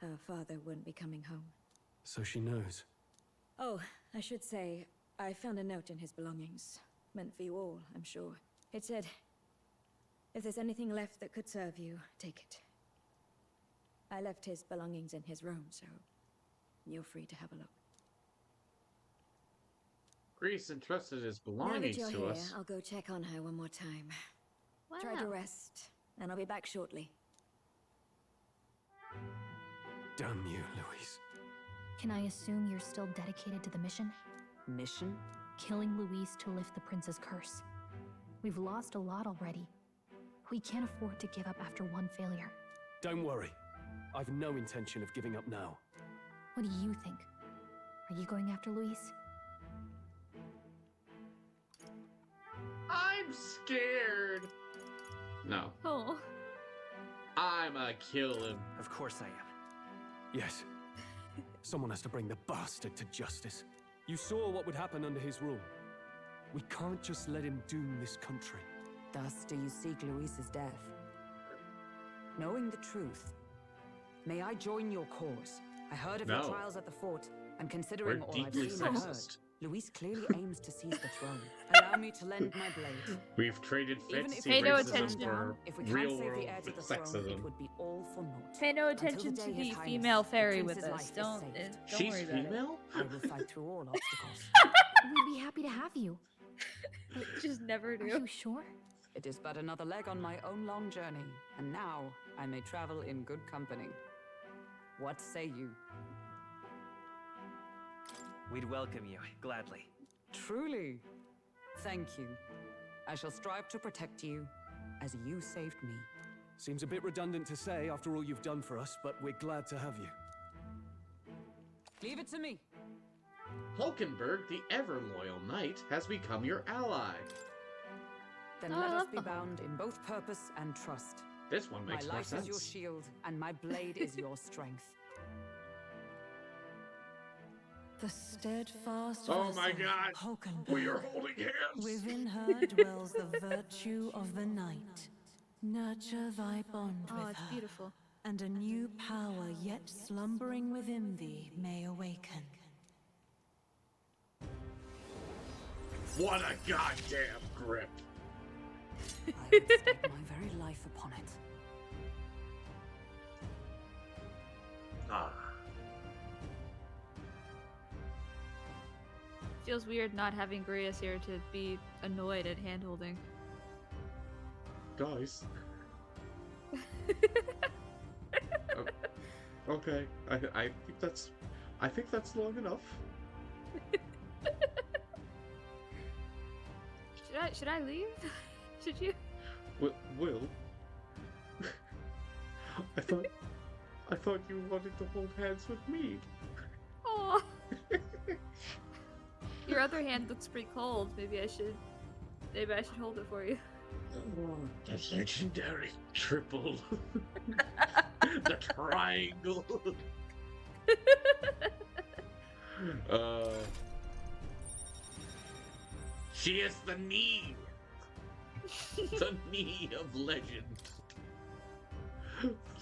her father wouldn't be coming home. So she knows. Oh, I should say, I found a note in his belongings. Meant for you all, I'm sure. It said, if there's anything left that could serve you, take it. I left his belongings in his room, so you're free to have a look. Greece entrusted his Now that belongings you're to here, us. I'll go check on her one more time. Wow. Try to rest, and I'll be back shortly. Damn you, Louise. Can I assume you're still dedicated to the mission? Mission? Killing Louise to lift the prince's curse. We've lost a lot already. We can't afford to give up after one failure. Don't worry. I've no intention of giving up now. What do you think? Are you going after Louise? I'm scared. No. Oh. I'ma kill him. Of course I am. Yes. Someone has to bring the bastard to justice. You saw what would happen under his rule. We can't just let him doom this country. Thus do you seek Luis's death? Knowing the truth, may I join your cause? I heard of your No. trials at the fort, and considering We're all I've deeply seen and heard, sexist. Luis clearly aims to seize the throne. Allow me to lend my blade. We've traded Even if fantasy Pay no racism attention. for if we can't real save world the heir to the throne, it sexism. would be all for naught. Pay no Until attention the to day the His Highness, female the fairy with prince's us. life is Don't saved. don't worry about female? I will fight through all obstacles. We'd be happy to have you. it. Just never Are do. you sure? It is but another leg on my own long journey, and now I may travel in good company. What say you? We'd welcome you, gladly. Truly. Thank you. I shall strive to protect you as you saved me. Seems a bit redundant to say after all you've done for us, but we're glad to have you. Leave it to me. Hulkenberg, the ever-loyal knight, has become your ally. Then Oh, let I us love be the Hulk. bound in both purpose and trust. This one makes my more life sense. is your shield, and my blade is your strength. The steadfast Oh my vessel, God. Hulkenberg. We are holding hands! Within her dwells the virtue of the night. Nurture thy bond Oh, with it's her, beautiful. and a new power yet slumbering within thee may awaken. What a goddamn grip! I would stake my very life upon it. Ah. Feels weird not having Grius here to be annoyed at handholding. Guys. Okay, I think that's long enough. Should I leave? Should you? Will? I thought you wanted to hold hands with me. Oh. Your other hand looks pretty cold. Maybe I should hold it for you. The legendary triple. The triangle. She is the knee. The knee of legend.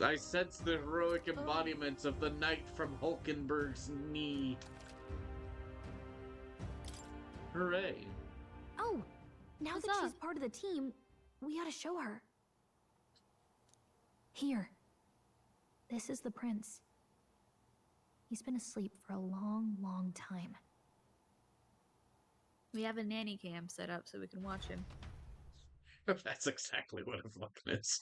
I sense the heroic embodiments of the knight from Hulkenberg's knee. Hooray. Oh, now What's that up? she's part of the team, we gotta show her. Here. This is the prince. He's been asleep for a long, long time. We have a nanny cam set up so we can watch him. That's exactly what a fucking is.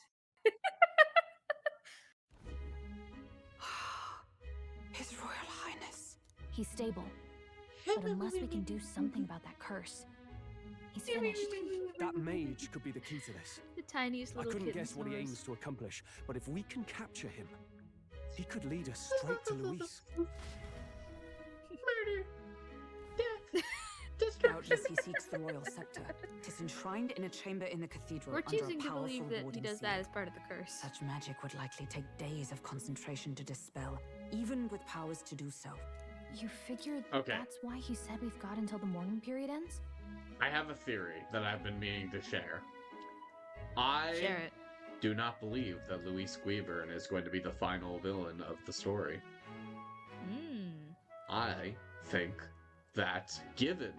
His Royal Highness. He's stable. But unless we can do something about that curse, he's finished. That mage could be the key to this. The tiniest I little couldn't kitten guess what he snores. aims to accomplish, but if we can capture him, he could lead us straight to Luis. Murder. Death. Doubtless he seeks the royal scepter. Tis enshrined in a chamber in the cathedral We're under a choosing to powerful believe that he warding does seal. that as part of the curse. Such magic would likely take days of concentration to dispel, even with powers to do so. You figure Okay. that's why he said we've got until the mourning period ends? I have a theory that I've been meaning to share. Share it. do not believe that Luis Guibern is going to be the final villain of the story. I think that given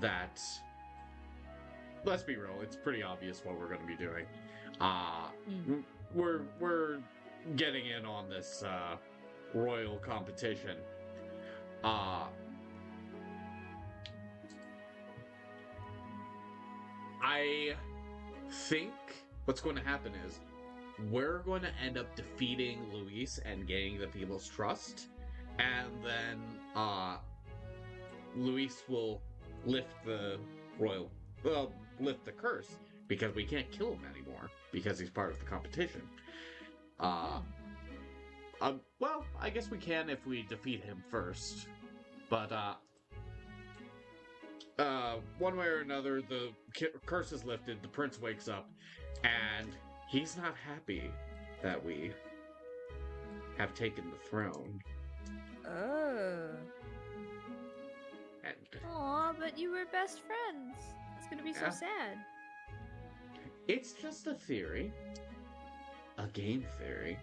that, let's be real, it's pretty obvious what we're going to be doing. We're getting in on this royal competition. I think what's going to happen is we're going to end up defeating Luis and gaining the people's trust, and then Luis will lift the lift the curse, because we can't kill him anymore because he's part of the competition. Well, I guess we can if we defeat him first, but one way or another, the curse is lifted, the prince wakes up, and he's not happy that we have taken the throne. Oh. And, Aw, but you were best friends. It's gonna be so Yeah. sad. it's just a theory. A game theory.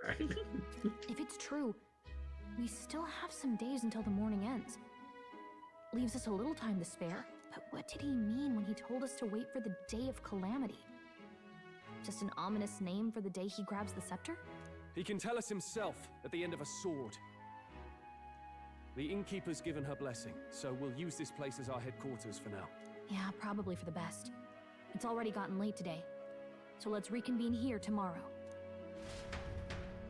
Right? If it's true, we still have some days until the morning ends. Leaves us a little time to spare. But what did he mean when he told us to wait for the Day of Calamity? Just an ominous name for the day he grabs the scepter? He can tell us himself at the end of a sword. The innkeeper's given her blessing, so we'll use this place as our headquarters for now. Yeah, probably for the best. It's already gotten late today, so let's reconvene here tomorrow.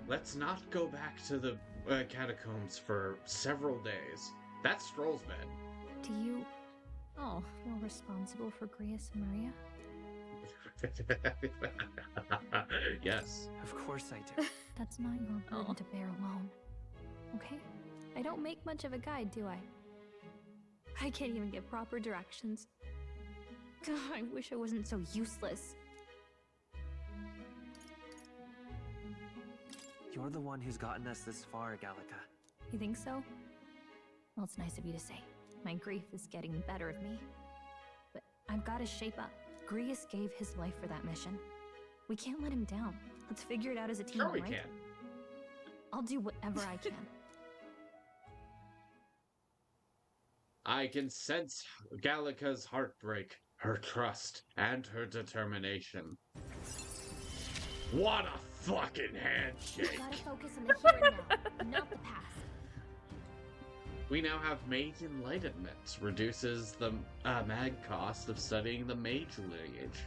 Let's not go back to the catacombs for several days. That's Stroll's bed. Do you Oh. feel responsible for Grius and Maria? Yes. Of course I do. That's not your burden Oh. to bear alone. Okay? I don't make much of a guide, do I? I can't even give proper directions. God, I wish I wasn't so useless. You're the one who's gotten us this far, Gallica. You think so? Well, it's nice of you to say. My grief is getting the better of me. But I've got to shape up. Grius gave his life for that mission. We can't let him down. Let's figure it out as a team, Sure we right? can. I'll do whatever I can. I can sense Gallica's heartbreak, her trust, and her determination. What a fucking handshake! Gotta focus on the here and now, not the past. We now have Mage Enlightenment, reduces the mag cost of studying the mage lineage.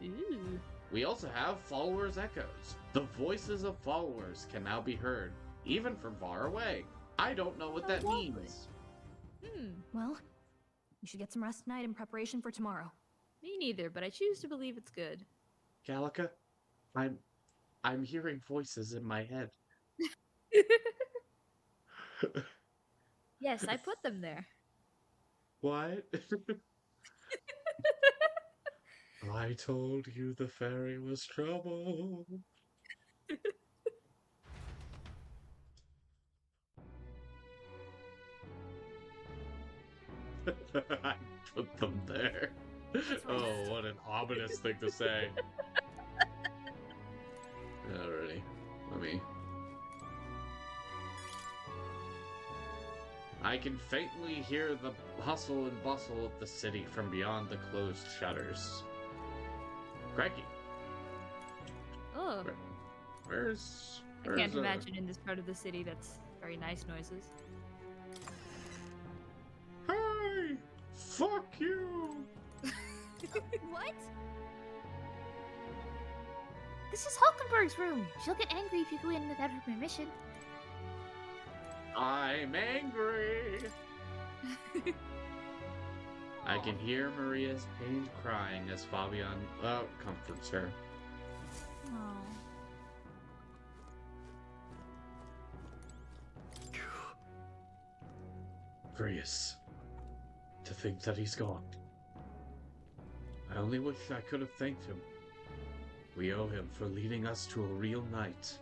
Ooh. We also have Followers' Echoes. The voices of followers can now be heard, even from far away. I don't know what Oh, that lovely. means. Well, you should get some rest tonight in preparation for tomorrow. Me neither, but I choose to believe it's good. Gallica, I'm hearing voices in my head. Yes, I put them there. What? I told you the fairy was trouble. I put them there. Oh, what an ominous thing to say. Alrighty, let me. I can faintly hear the hustle and bustle of the city from beyond the closed shutters. Crikey, Oh, where's I can't imagine in this part of the city that's very nice noises. Hey! Fuck you! What? This is Hulkenberg's room. She'll get angry if you go in without her permission. I'm angry! I can hear Maria's pained crying as Fabian comforts her. Oh. Grius. To think that he's gone. I only wish I could have thanked him. We owe him for leading us to a real night.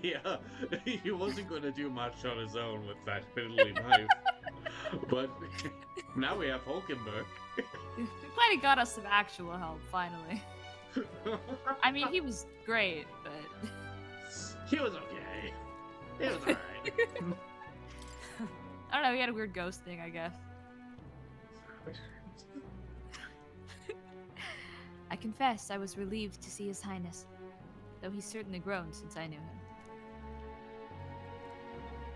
Yeah, he wasn't going to do much on his own with that fiddly knife. But now we have Hulkenberg. Glad he got us some actual help, finally. I mean, he was great, but... He was okay. He was alright. I don't know, he had a weird ghost thing, I guess. I confess I was relieved to see His Highness, though he's certainly grown since I knew him.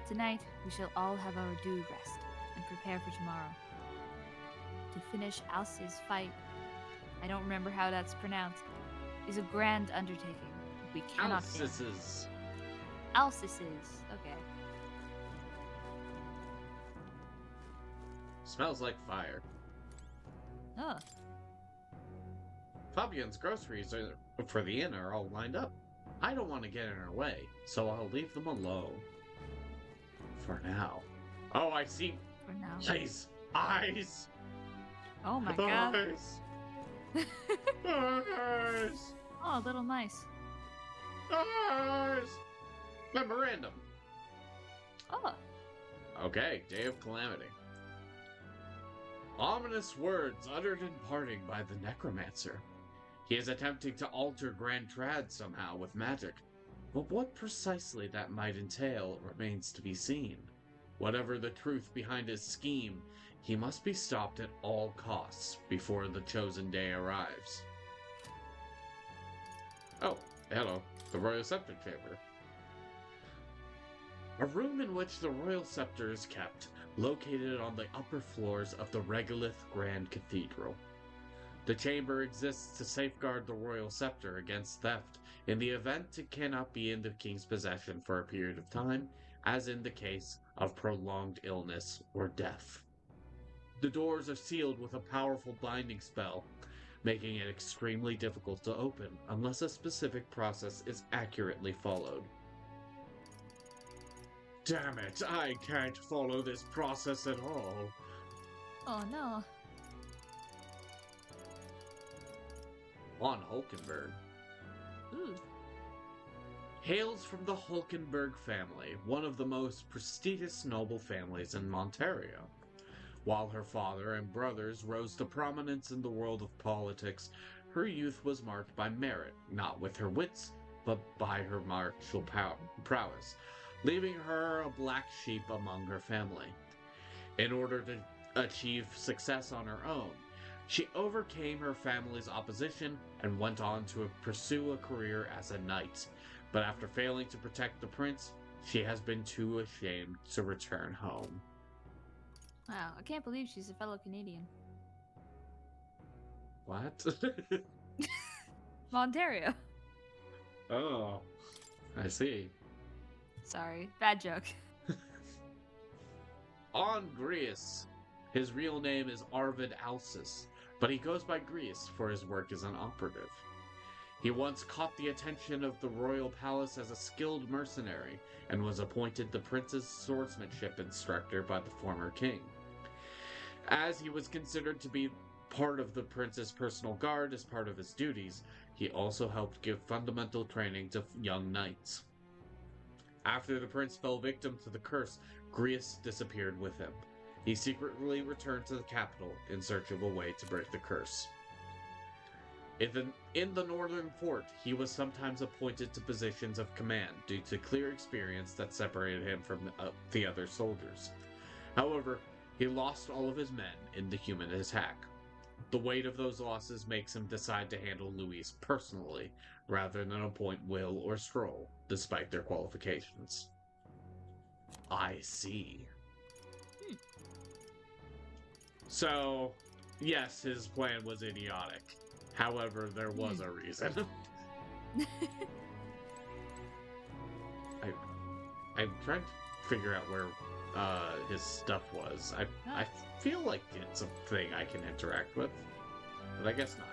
Tonight, we shall all have our due rest and prepare for tomorrow. To finish Alce's fight, I don't remember how that's pronounced, is a grand undertaking. We cannot fail. Alcis's. Alcis's, okay. Smells like fire. Oh, Fabian's groceries for the inn are all lined up. I don't want to get in her way, so I'll leave them alone. For now. Oh, I see. for now. Eyes! Eyes! Oh my god. Eyes! Eyes! Oh, little mice. Eyes! Memorandum. Oh. Okay, Day of Calamity. Ominous words uttered in parting by the Necromancer. He is attempting to alter Grand Trad somehow with magic, but what precisely that might entail remains to be seen. Whatever the truth behind his scheme, he must be stopped at all costs before the chosen day arrives. Oh, hello, the Royal Scepter Chamber. A room in which the Royal Scepter is kept, located on the upper floors of the Regolith Grand Cathedral. The chamber exists to safeguard the Royal Scepter against theft in the event it cannot be in the King's possession for a period of time, as in the case of prolonged illness or death. The doors are sealed with a powerful binding spell, making it extremely difficult to open unless a specific process is accurately followed. Damn it, I can't follow this process at all. Oh no. Von Hulkenberg. Ooh. Hails from the Hulkenberg family, one of the most prestigious noble families in Ontario. While her father and brothers rose to prominence in the world of politics, her youth was marked by merit, not with her wits, but by her martial prowess, leaving her a black sheep among her family. In order to achieve success on her own, she overcame her family's opposition and went on to pursue a career as a knight. But after failing to protect the prince, she has been too ashamed to return home. Wow, I can't believe she's a fellow Canadian. What? Ontario. Oh, I see. Sorry, bad joke. On Grius. His real name is Arvid Alsis, but he goes by Grius for his work as an operative. He once caught the attention of the royal palace as a skilled mercenary and was appointed the prince's swordsmanship instructor by the former king. As he was considered to be part of the prince's personal guard as part of his duties, he also helped give fundamental training to young knights. After the prince fell victim to the curse, Grius disappeared with him. He secretly returned to the capital in search of a way to break the curse. In the northern fort, he was sometimes appointed to positions of command due to clear experience that separated him from the other soldiers. However, he lost all of his men in the human attack. The weight of those losses makes him decide to handle Louise personally, rather than appoint Will or Stroll, despite their qualifications. I see. So, yes, his plan was idiotic. However, there was a reason. I'm trying to figure out where his stuff was. I feel like it's a thing I can interact with, but I guess not.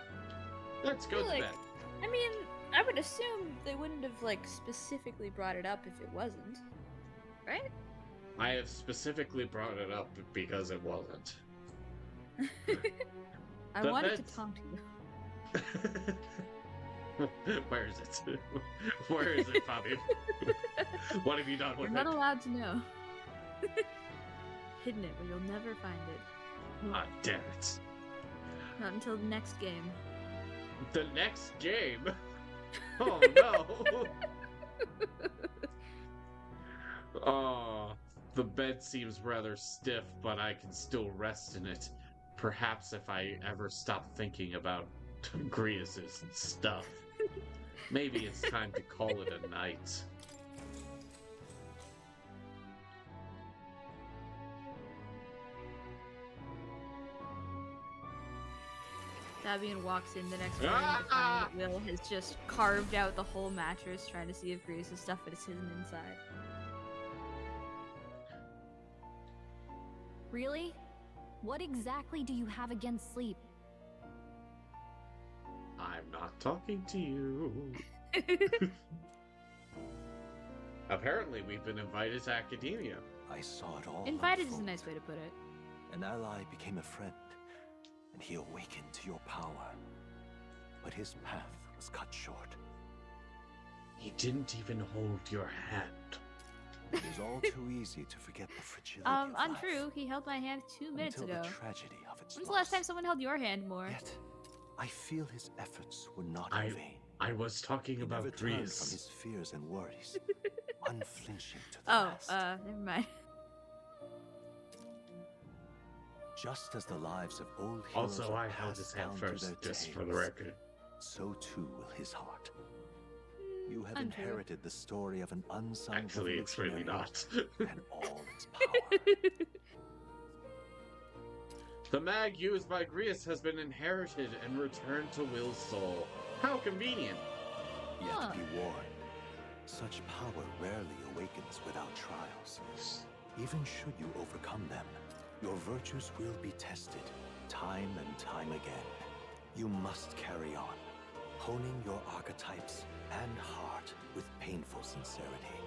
Let's go to bed. I mean, I would assume they wouldn't have, like, specifically brought it up if it wasn't. Right? I have specifically brought it up because it wasn't. I wanted to taunt you. Where is it? Where is it, Fabi? What have you done with it? You're not allowed to know. Hidden it where you'll never find it. Ah, damn it. Not until the next game. The next game? Oh, no! Oh, the bed seems rather stiff, but I can still rest in it. Perhaps if I ever stop thinking about Grius's stuff. Maybe it's time to call it a night. Fabian walks in the next morning to find that Will has just carved out the whole mattress, trying to see if Grius' stuff is hidden inside. Really? What exactly do you have against sleep? I'm not talking to you. Apparently, we've been invited to academia. I saw it all. Invited is a nice way to put it. An ally became a friend, and he awakened to your power. But his path was cut short. He didn't even hold your hand. It is all too easy to forget the fragility of untrue. life He held my hand 2 minutes until ago. the tragedy of its When's the last time loss. someone held your hand more? Yet, I feel his efforts were not in vain. I was talking He about never turned from Greece. his fears and worries, unflinching to the Oh, last. never mind. Just as the lives of old heroes Also, are I held his passed hand down through first, their just for the tales, record. so too will his heart. You have Untrue. inherited the story of an unsung Actually, it's really revolutionary not. and all its power. The mag used by Greece has been inherited and returned to Will's soul. How convenient! Yet be warned, such power rarely awakens without trials. Even should you overcome them, your virtues will be tested, time and time again. You must carry on, honing your archetypes and heart with painful sincerity.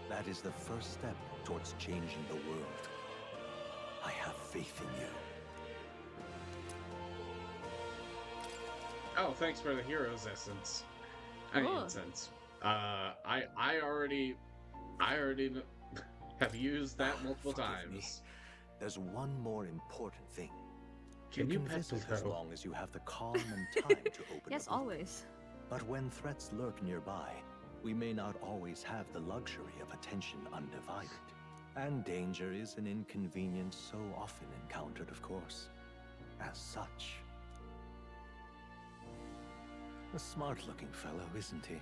That is the first step towards changing the world. I have faith in you. Oh, thanks for the hero's essence. Cool. Incense. I already have used that multiple Forgive me. times. There's one more important thing. Can you can pet the visit as toe? long as you have the calm and time to open Yes, a book. always. But when threats lurk nearby, we may not always have the luxury of attention undivided. And danger is an inconvenience so often encountered, of course. As such. A smart-looking fellow, isn't he?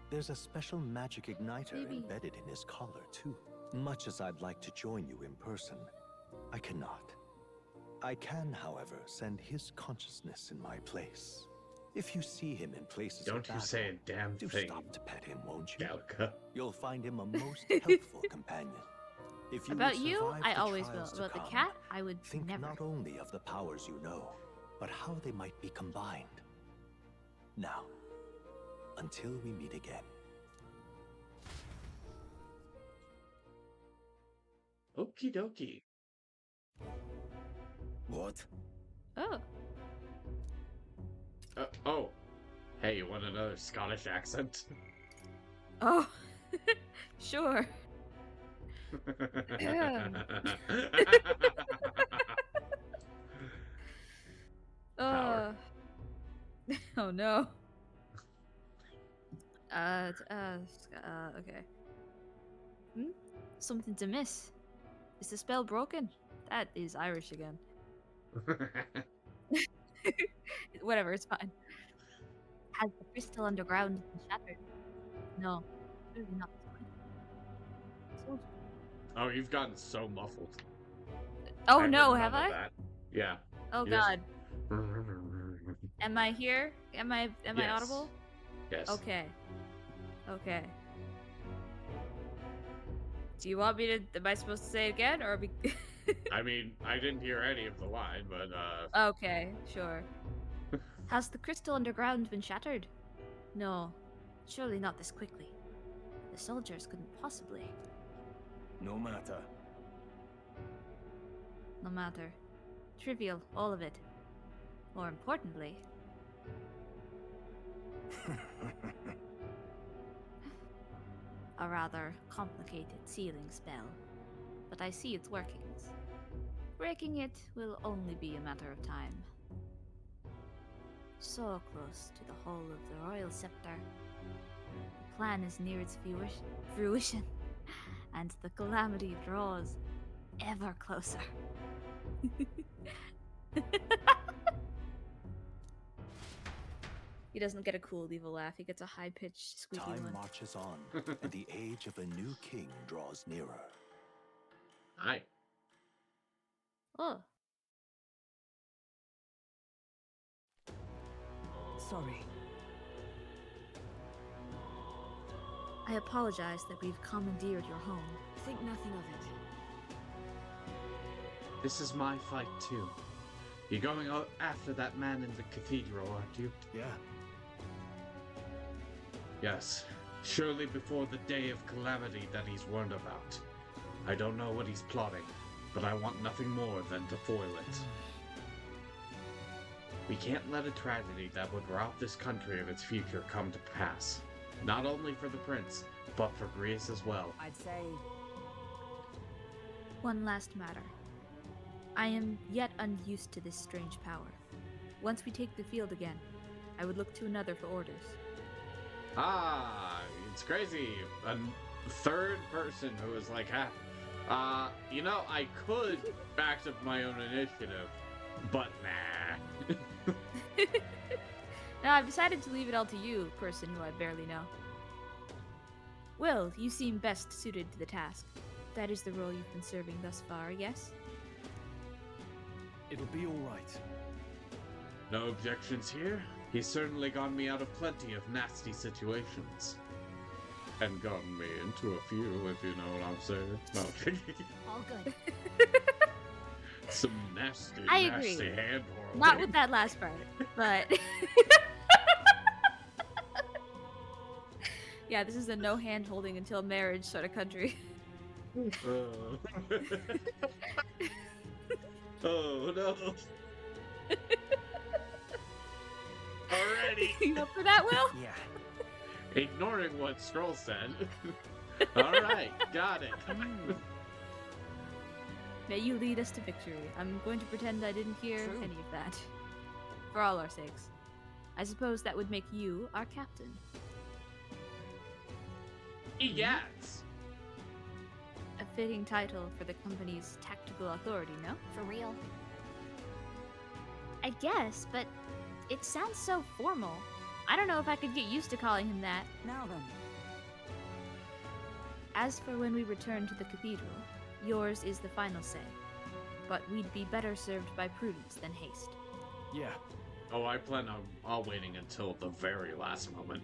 There's a special magic igniter Maybe. embedded in his collar, too. Much as I'd like to join you in person, I cannot. I can, however, send his consciousness in my place. If you see him in places Don't of you battle, say a damn do thing, stop to pet him, won't you? Galka. You'll find him a most helpful companion. If you About will you, survive I the always will. trials to About the come, cat, I would think never. not only of the powers you know, but how they might be combined. Now, until we meet again. Okie dokie. What? Oh. Oh. Hey, you want another Scottish accent? Oh. Sure. Power. Oh no. Okay. Something's amiss. Is the spell broken? That is Irish again. Whatever, it's fine. Has the crystal underground been shattered? No, clearly not. So- Oh, you've gotten so muffled. Oh I've no, heard have none I? of that. Yeah. Oh You just- god. Am I here? Am I Yes. audible? Yes. Okay. Okay. Do you want me to? Am I supposed to say it again, or be? I mean, I didn't hear any of the line, but Okay, sure. Has the crystal underground been shattered? No, surely not this quickly. The soldiers couldn't possibly. No matter. No matter. Trivial, all of it. More importantly, a rather complicated sealing spell. But I see its workings. Breaking it will only be a matter of time. So close to the hull of the royal scepter. The plan is near its fruition, and the calamity draws ever closer. He doesn't get a cool evil laugh, he gets a high-pitched squeaky Time one. marches on, and the age of a new king draws nearer. hi. Oh. Sorry. I apologize that we've commandeered your home. Think nothing of it. This is my fight too. You're going out after that man in the cathedral, aren't you? Yeah. Yes. Surely before the day of calamity that he's warned about. I don't know what he's plotting, but I want nothing more than to foil it. We can't let a tragedy that would rob this country of its future come to pass. not only for the prince, but for Grius as well. I'd say One last matter. I am yet unused to this strange power. Once we take the field again, I would look to another for orders. Ah, it's crazy. A third person who is like, you know, I could act of my own initiative, but nah. Now I've decided to leave it all to you, person who I barely know. Will, you seem best suited to the task. That is the role you've been serving thus far, yes? It'll be all right. No objections here. He's certainly gotten me out of plenty of nasty situations. And gotten me into a few, if you know what I'm saying. No. All good. Some nasty, I nasty agree. hand holding. Not with that last part, but... Yeah, this is a no hand holding until marriage sort of country. Oh no. Already. You up for that, Will? Yeah. Ignoring what Scroll said. Alright, got it. May you lead us to victory. I'm going to pretend I didn't hear True. any of that. For all our sakes. I suppose that would make you our captain. Yes. A fitting title for the company's tactical authority, no? For real. I guess, but it sounds so formal. I don't know if I could get used to calling him that. now then. As for when we return to the cathedral, yours is the final say. But we'd be better served by prudence than haste. Yeah. Oh, I plan on waiting until the very last moment.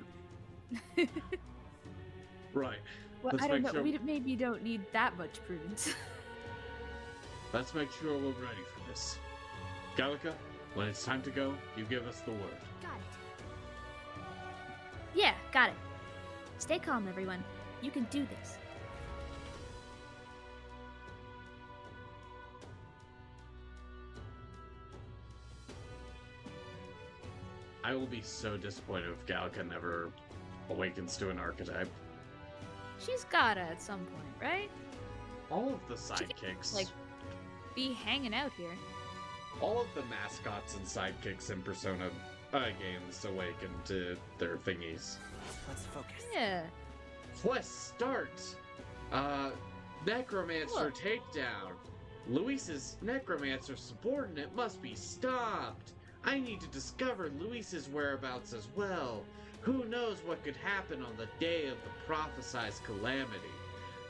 Right. Well, Let's I don't make know. sure- We maybe don't need that much prudence. Let's make sure we're ready for this. Gallica, when it's time to go, you give us the word. Got it. Yeah, got it. Stay calm, everyone. You can do this. I will be so disappointed if Gallica never awakens to an archetype. She's gotta at some point, right? All of the She could, sidekicks, like, be hanging out here. all of the mascots and sidekicks in Persona games awaken to their thingies. Let's focus. Yeah. Quest start! Necromancer takedown. Luis's Necromancer subordinate must be stopped. I need to discover Luis's whereabouts as well. Who knows what could happen on the day of the prophesized calamity?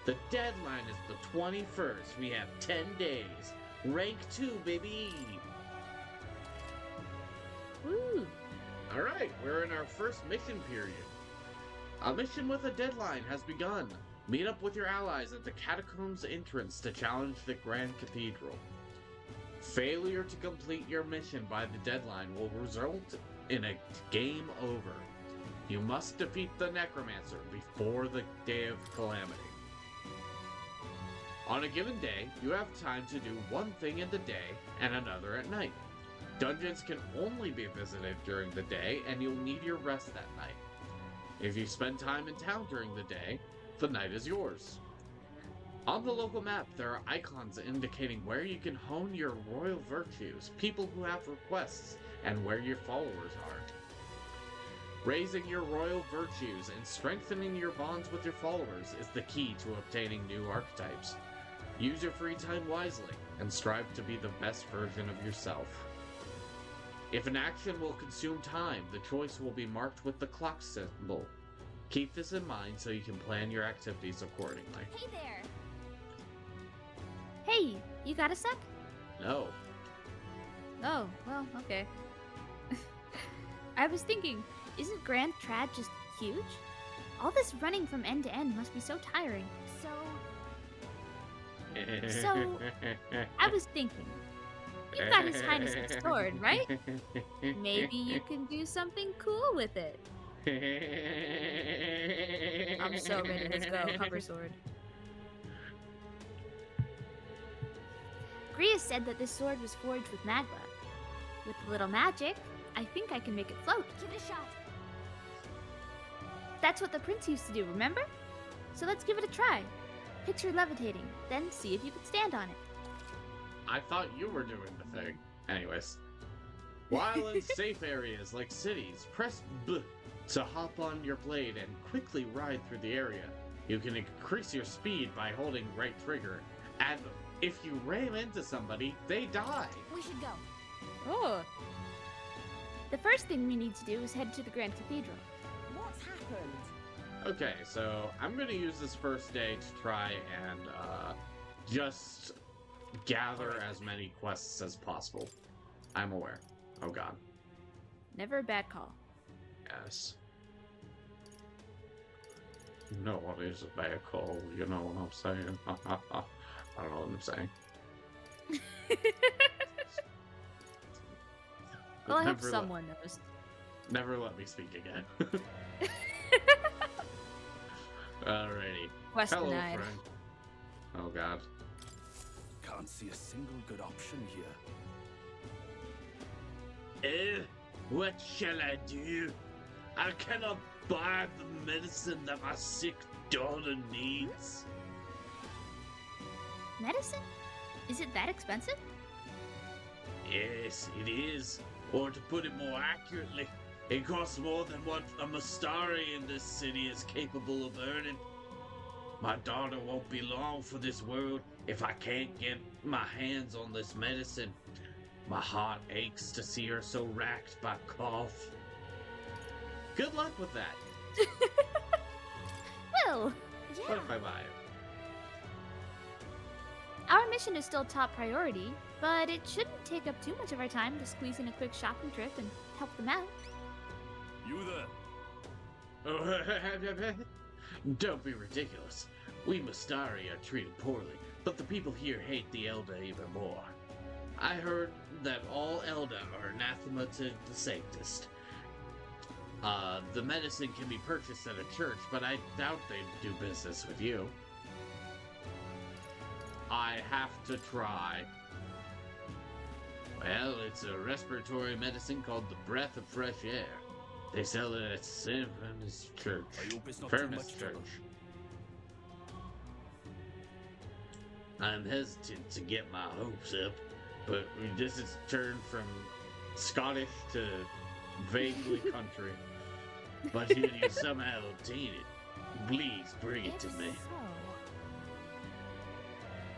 The deadline is the 21st. We have 10 days. Rank 2, baby! Woo! Alright, we're in our first mission period. A mission with a deadline has begun. Meet up with your allies at the Catacombs entrance to challenge the Grand Cathedral. Failure to complete your mission by the deadline will result in a game over. You must defeat the Necromancer before the day of calamity. On a given day, you have time to do one thing in the day and another at night. Dungeons can only be visited during the day, and you'll need your rest that night. If you spend time in town during the day, the night is yours. On the local map, there are icons indicating where you can hone your royal virtues, people who have requests, and where your followers are. Raising your royal virtues and strengthening your bonds with your followers is the key to obtaining new archetypes. Use your free time wisely, and strive to be the best version of yourself. If an action will consume time, the choice will be marked with the clock symbol. Keep this in mind so you can plan your activities accordingly. Hey there. Hey, you got a sec? No. Oh, well, okay. I was thinking, isn't Grand Trad just huge? All this running from end to end must be so tiring. So, I was thinking, you've got His Highness's sword, right? Maybe you can do something cool with it. I'm so ready, let's go, hover sword. Grius said that this sword was forged with magma. With a little magic, I think I can make it float. Give it a shot. That's what the prince used to do, remember? So let's give it a try. Picture levitating, then see if you can stand on it. I thought you were doing the thing. Anyways. While in safe areas like cities, press B to hop on your blade and quickly ride through the area. You can increase your speed by holding right trigger, and if you ram into somebody, they die. We should go. Oh. The first thing we need to do is head to the Grand Cathedral. What's happened? Okay, so I'm going to use this first day to try and just gather as many quests as possible. I'm aware. Oh god. Never a bad call. Yes. No one is a bad call, you know what I'm saying? I don't know what I'm saying. Well, I hope Never someone knows. Never let me speak again. Alrighty. Quest Hello, denied. friend. Oh god. Can't see a single good option here. What shall I do? I cannot buy the medicine that my sick daughter needs. Medicine? Is it that expensive? Yes, it is. Or to put it more accurately, it costs more than what a Mastari in this city is capable of earning. My daughter won't be long for this world if I can't get my hands on this medicine. My heart aches to see her so racked by cough. Good luck with that. Well, What if I buy it? our mission is still top priority, but it shouldn't take up too much of our time to squeeze in a quick shopping trip and help them out. You there? Don't be ridiculous. We Mastari are treated poorly, but the people here hate the Elder even more. I heard that all Elder are anathema to the Sanctist. The medicine can be purchased at a church, but I doubt they'd do business with you. I have to try. Well, it's a respiratory medicine called the Breath of Fresh Air. They sell it at St. Firmus Church. I hope it's not too Firmus much Church. trouble. I'm hesitant to get my hopes up, but this is turned from Scottish to vaguely country. But if you somehow obtain it, please bring it to me.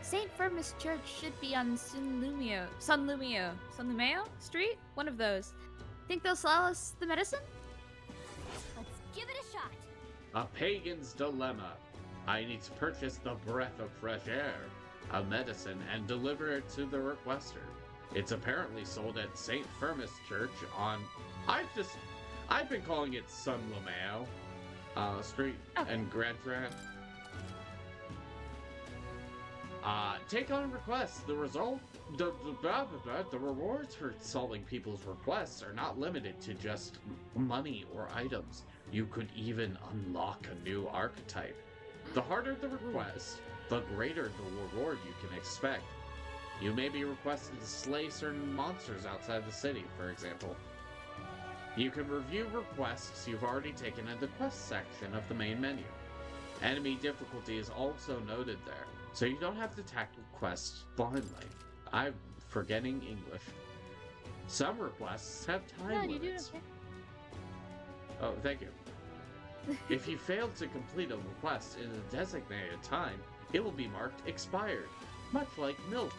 St. Firmus Church should be on Sunlumeo Street? One of those. Think they'll sell us the medicine? Let's give it a shot. A pagan's dilemma. I need to purchase the Breath of Fresh Air, a medicine, and deliver it to the requester. It's apparently sold at St. Firmus Church on... I've been calling it Sunlumeo Street and Grandrat. Take on requests. The rewards for solving people's requests are not limited to just money or items. You could even unlock a new archetype. The harder the request, the greater the reward you can expect. You may be requested to slay certain monsters outside the city, for example. You can review requests you've already taken in the quest section of the main menu. Enemy difficulty is also noted there, so you don't have to tackle quests blindly. I'm forgetting English. Some requests have time limits. Okay. Oh, thank you. If you fail to complete a request in a designated time, it will be marked expired, much like milk.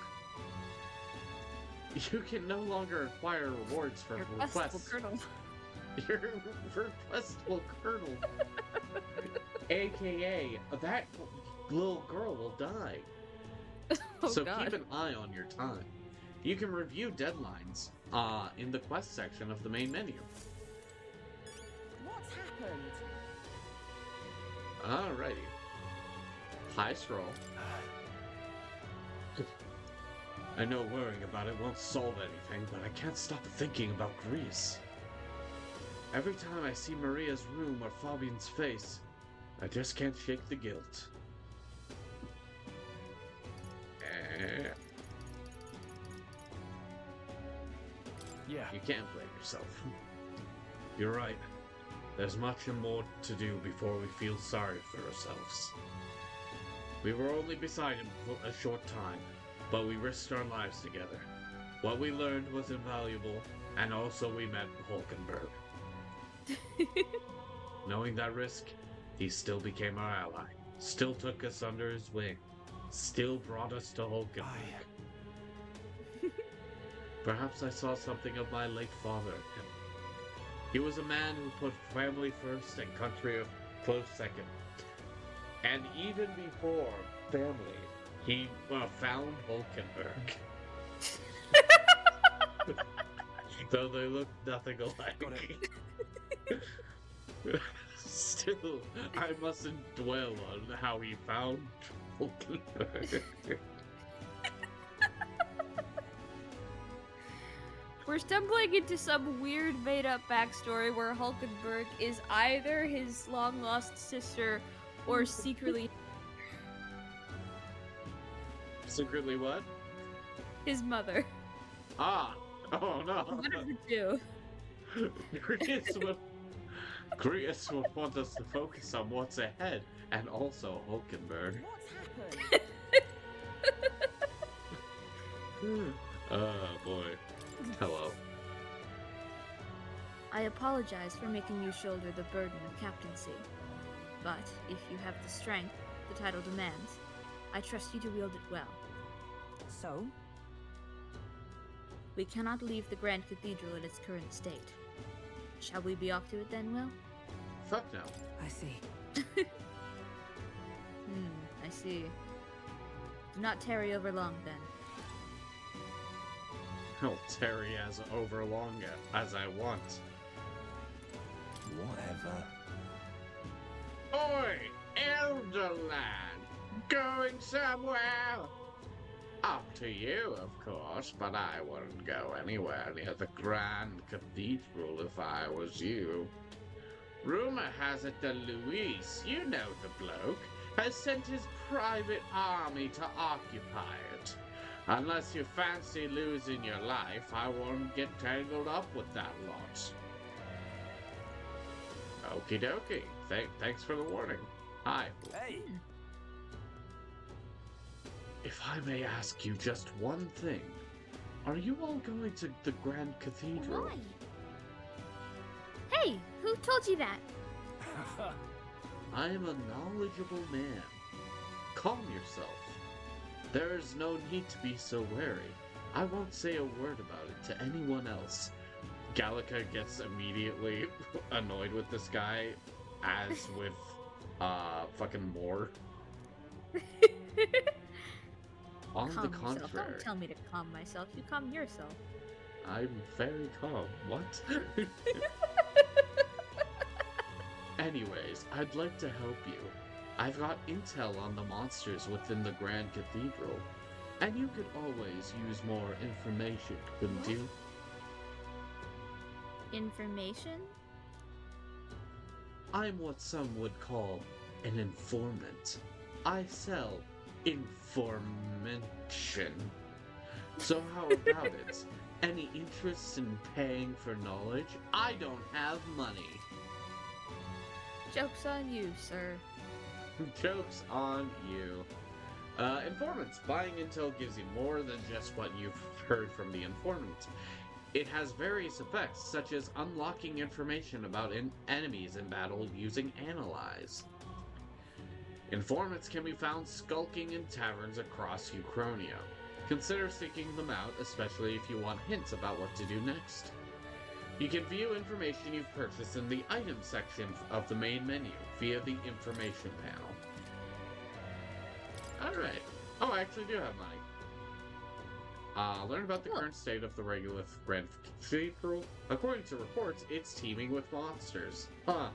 You can no longer acquire rewards for requests. Your request will curdle. AKA, that little girl will die. So keep an eye on your time. You can review deadlines in the quest section of the main menu. What's happened? Alrighty. High scroll. I know worrying about it won't solve anything, but I can't stop thinking about Greece. Every time I see Maria's room or Fabian's face, I just can't shake the guilt. Yeah. You can't blame yourself. You're right. there's much more to do before we feel sorry for ourselves. We were only beside him for a short time, but we risked our lives together. What we learned was invaluable, and also we met Hulkenberg. Knowing that risk, he still became our ally, still took us under his wing, still brought us to Hulkenberg. Perhaps I saw something of my late father in him. He was a man who put family first and country a close second. And even before family, he found Hulkenberg. Though they look nothing alike. Still, I mustn't dwell on how he found Hulkenberg. We're stumbling into some weird made-up backstory where Hulkenberg is either his long-lost sister or secretly... Secretly what? his mother. Ah! Oh no! One of the two. Grius would want us to focus on what's ahead, and also Hulkenberg. What's happened? Oh boy. Hello. I apologize for making you shoulder the burden of captaincy. But if you have the strength the title demands, I trust you to wield it well. So? We cannot leave the Grand Cathedral in its current state. Shall we be off to it then, Will? Fuck no. I see. I see. Do not tarry over long, then. I'll tarry as over long as I want. Whatever. Oi, elder lad! Going somewhere? Up to you, of course, but I wouldn't go anywhere near the Grand Cathedral if I was you. Rumor has it that Luis, you know the bloke, has sent his private army to occupy it. Unless you fancy losing your life, I won't get tangled up with that lot. Okie dokie. Thanks for the warning. Hi. Hey! If I may ask you just one thing, are you all going to the Grand Cathedral? Why? Hey, who told you that? I am a knowledgeable man. Calm yourself. There is no need to be so wary. I won't say a word about it to anyone else. Gallica gets immediately annoyed with this guy, as with, fucking Moore. On Calm the yourself. contrary. Don't tell me to calm myself. You calm yourself. I'm very calm. What? Anyways, I'd like to help you. I've got intel on the monsters within the Grand Cathedral, and you could always use more information, couldn't you? Information? I'm what some would call an informant. I sell information. So how about it? Any interest in paying for knowledge? I don't have money. Joke's on you, sir. Joke's on you. Informants. Buying intel gives you more than just what you've heard from the informant. It has various effects, such as unlocking information about enemies in battle using Analyze. Informants can be found skulking in taverns across Uchronia. Consider seeking them out, especially if you want hints about what to do next. You can view information you've purchased in the items section of the main menu via the information panel. Alright. Oh, I actually do have money. Learn about the current state of the regular Grand Cathedral. According to reports, it's teeming with monsters. Huh.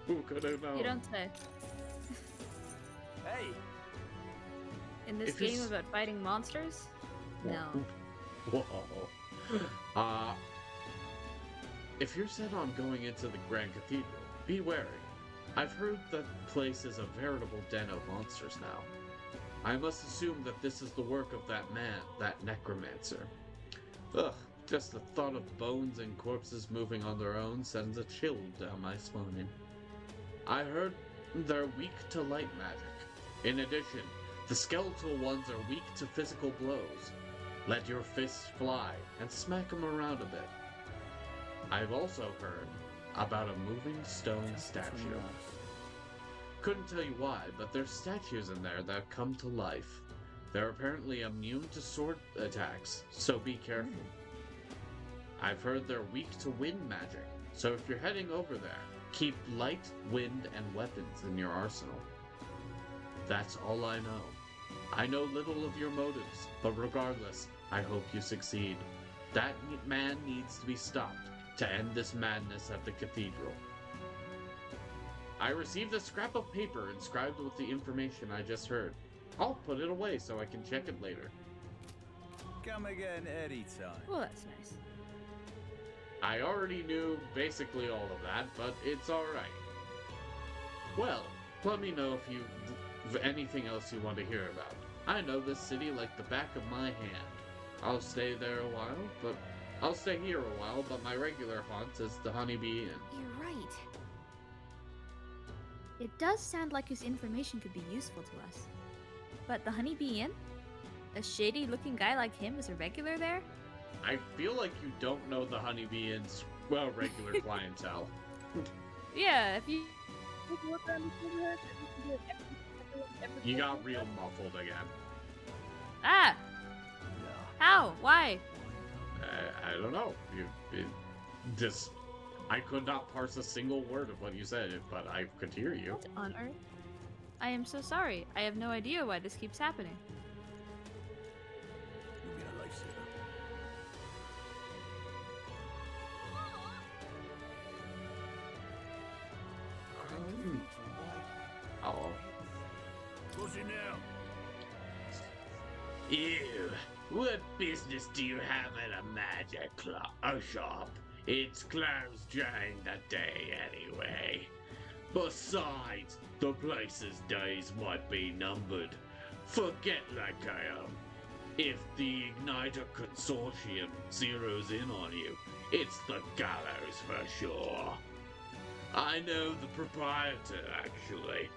Who could have known? You don't say. Hey! In this game about fighting monsters? No. Whoa. If you're set on going into the Grand Cathedral, be wary. I've heard that place is a veritable den of monsters now. I must assume that this is the work of that man, that necromancer. Ugh, Just the thought of bones and corpses moving on their own sends a chill down my spine. I heard they're weak to light magic. In addition, the skeletal ones are weak to physical blows. Let your fists fly and smack them around a bit. I've also heard about a moving stone statue. Couldn't tell you why, but there's statues in there that come to life. They're apparently immune to sword attacks, so be careful. I've heard they're weak to wind magic, so if you're heading over there, keep light, wind, and weapons in your arsenal. That's all I know. I know little of your motives, but regardless, I hope you succeed. That man needs to be stopped to end this madness at the cathedral. I received a scrap of paper inscribed with the information I just heard. I'll put it away so I can check it later. Come again anytime. Well, that's nice. I already knew basically all of that, but it's alright. Well, let me know if you anything else you want to hear about. I know this city like the back of my hand. I'll stay here a while, but my regular haunt is the Honeybee Inn. You're right. It does sound like his information could be useful to us. But the Honeybee Inn? A shady-looking guy like him is a regular there? I feel like you don't know the Honeybee Inn's, well, regular clientele. Yeah, if you... You got real muffled again. Ah! How? Why? I don't know. I could not parse a single word of what you said, but I could hear you. What on earth? I am so sorry. I have no idea why this keeps happening. You'll be a lifesaver. Oh. What's it now? Ew, what business do you have at a magic shop? It's closed during the day anyway. Besides, the place's days might be numbered. Forget like I am. If the Igniter Consortium zeroes in on you, it's the gallows for sure. I know the proprietor, actually.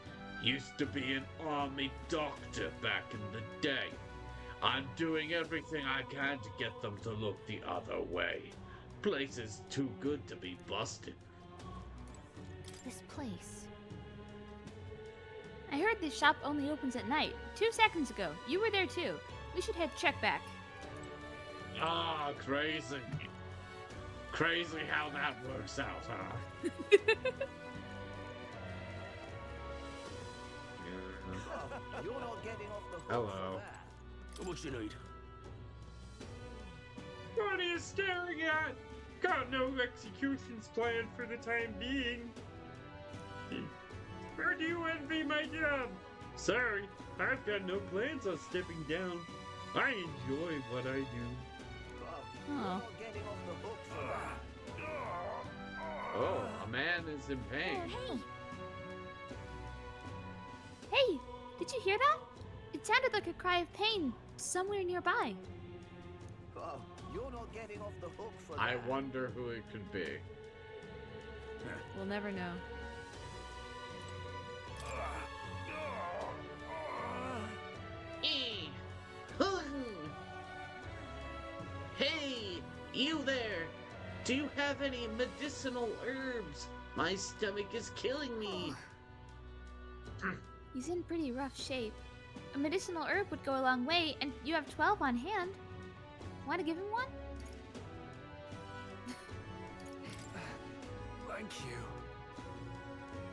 Used to be an army doctor back in the day. I'm doing everything I can to get them to look the other way. Place is too good to be busted. This place. I heard this shop only opens at night. 2 seconds ago. You were there too. We should head check back. Ah, crazy. Crazy how that works out, huh? You're not getting off the hook. Hello. What you need? What are you staring at? Got no executions planned for the time being. Or do you envy my job? Sorry, I've got no plans on stepping down. I enjoy what I do. Oh. Oh, a man is in pain. Oh, hey! Hey! Did you hear that? It sounded like a cry of pain somewhere nearby. Oh, you're not getting off the hook for I that. wonder who it could be. We'll never know. Hey, you there! Do you have any medicinal herbs? My stomach is killing me. He's in pretty rough shape. A medicinal herb would go a long way, and you have 12 on hand. Want to give him one? Thank you.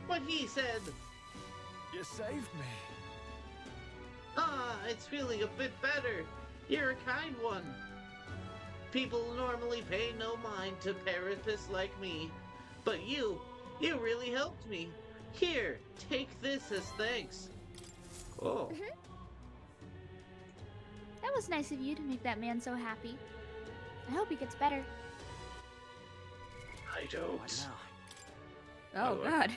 What he said. You saved me. Ah, it's feeling a bit better. You're a kind one. People normally pay no mind to therapists like me. But you really helped me. Here, take this as thanks. Oh. That was nice of you to make that man so happy. I hope he gets better. I don't. Oh, look. God.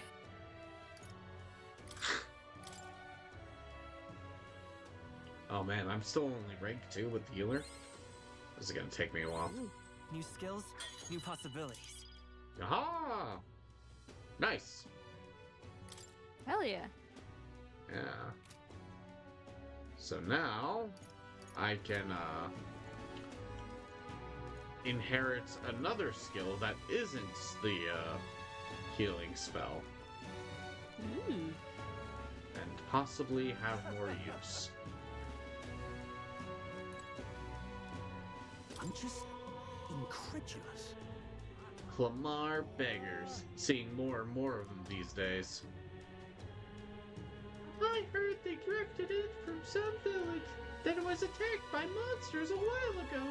Oh man, I'm still only rank 2 with the healer. This is gonna take me a while. New skills, new possibilities. Aha! Nice. Hell yeah. Yeah. So now I can inherit another skill that isn't the healing spell. Ooh. And possibly have more use. I'm just incredulous. Clamar beggars. Seeing more and more of them these days. I heard they drifted in from some village that was attacked by monsters a while ago.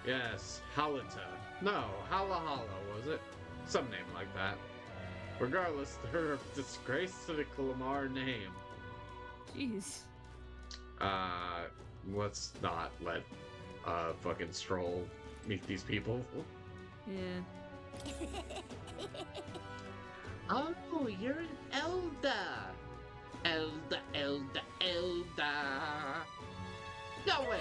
Yes, Halita. No, Hala was it? Some name like that. Regardless, they're a disgrace to the Clamar name. Jeez. Let's not let fucking Stroll meet these people. Yeah. Oh, you're an Elder. Elder. Go away.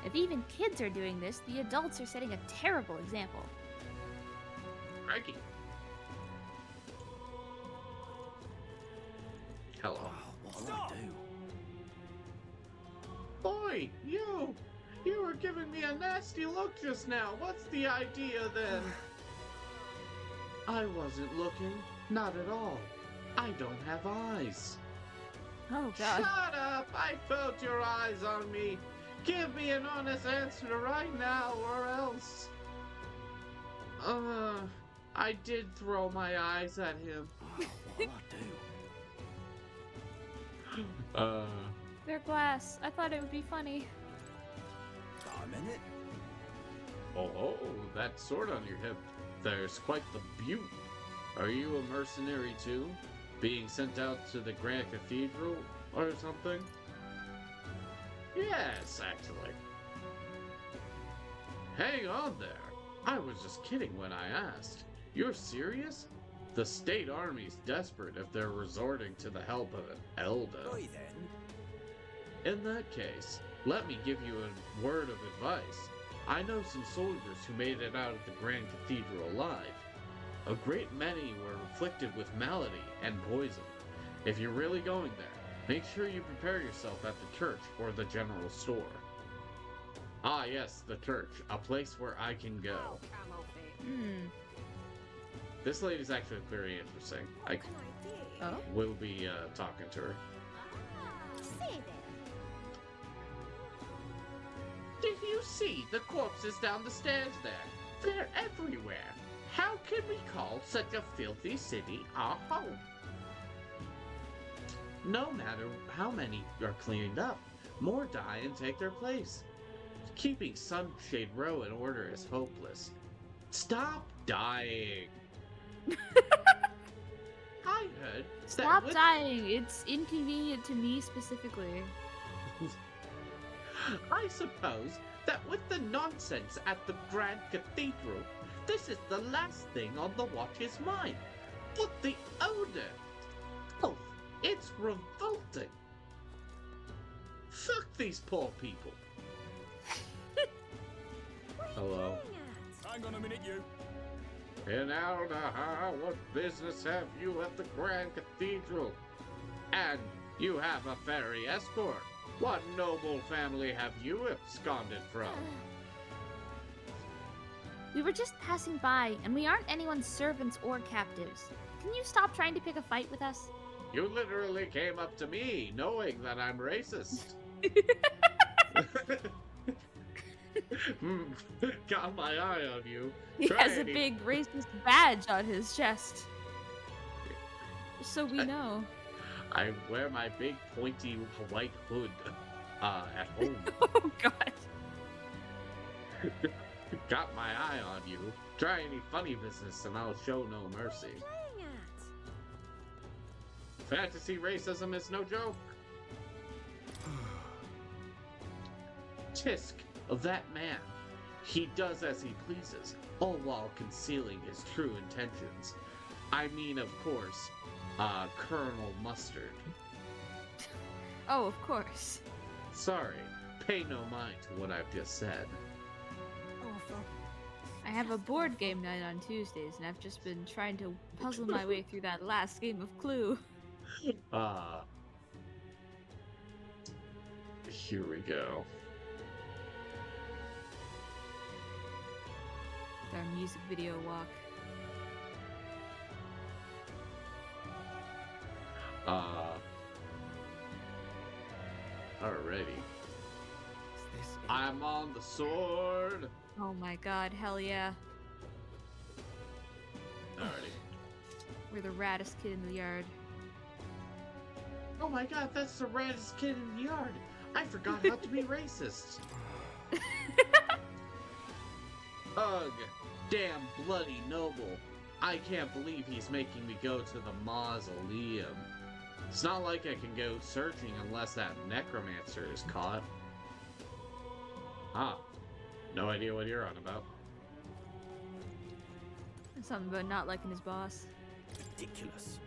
If even kids are doing this, the adults are setting a terrible example. Crikey. Hello. What'll I do? Boy, you! You were giving me a nasty look just now. What's the idea then? I wasn't looking. Not at all. I don't have eyes. Oh, God. Shut up! I felt your eyes on me. Give me an honest answer right now, or else. I did throw my eyes at him. What'll I do? They're glass. I thought it would be funny. Got a minute? Oh, that sword on your hip. There's quite the beaut. Are you a mercenary too? Being sent out to the Grand Cathedral or something? Yes, actually. Hang on there. I was just kidding when I asked. You're serious? The state army's desperate if they're resorting to the help of an elder. Right then. In that case, let me give you a word of advice. I know some soldiers who made it out of the Grand Cathedral alive. A great many were afflicted with malady and poison. If you're really going there, make sure you prepare yourself at the church or the general store. Ah yes, the church, a place where I can go. This lady's actually very interesting. I will be talking to her. Did you see the corpses down the stairs there? They're everywhere. How can we call such a filthy city our home? No matter how many are cleaned up, more die and take their place. Keeping Sunshade Row in order is hopeless. Stop dying. I heard Stop dying. It's inconvenient to me specifically. I suppose that with the nonsense at the Grand Cathedral, this is the last thing on the Watch's mind. But the odor! Oh, it's revolting. Fuck these poor people. Hello. Hang on a minute, you. In Aldaha, what business have you at the Grand Cathedral? And you have a fairy escort. What noble family have you absconded from? We were just passing by, and we aren't anyone's servants or captives. Can you stop trying to pick a fight with us? You literally came up to me, knowing that I'm racist. Got my eye on you. He has a big racist badge on his chest. So we know. I wear my big pointy white hood at home. Oh, God. Got my eye on you. Try any funny business and I'll show no mercy. Fantasy racism is no joke. Tisk, that man. He does as he pleases, all while concealing his true intentions. I mean, of course, Colonel Mustard. Oh, of course. Sorry, pay no mind to what I've just said. I have a board game night on Tuesdays, and I've just been trying to puzzle my way through that last game of Clue. Here we go. With our music video walk. Alrighty. I'm on the sword! Oh my god, hell yeah. Alrighty. We're the raddest kid in the yard. Oh my god, that's the raddest kid in the yard! I forgot how to be racist! Ugh! Damn bloody noble! I can't believe he's making me go to the mausoleum. It's not like I can go searching unless that necromancer is caught. Ah. No idea what you're on about. Something about not liking his boss. Ridiculous.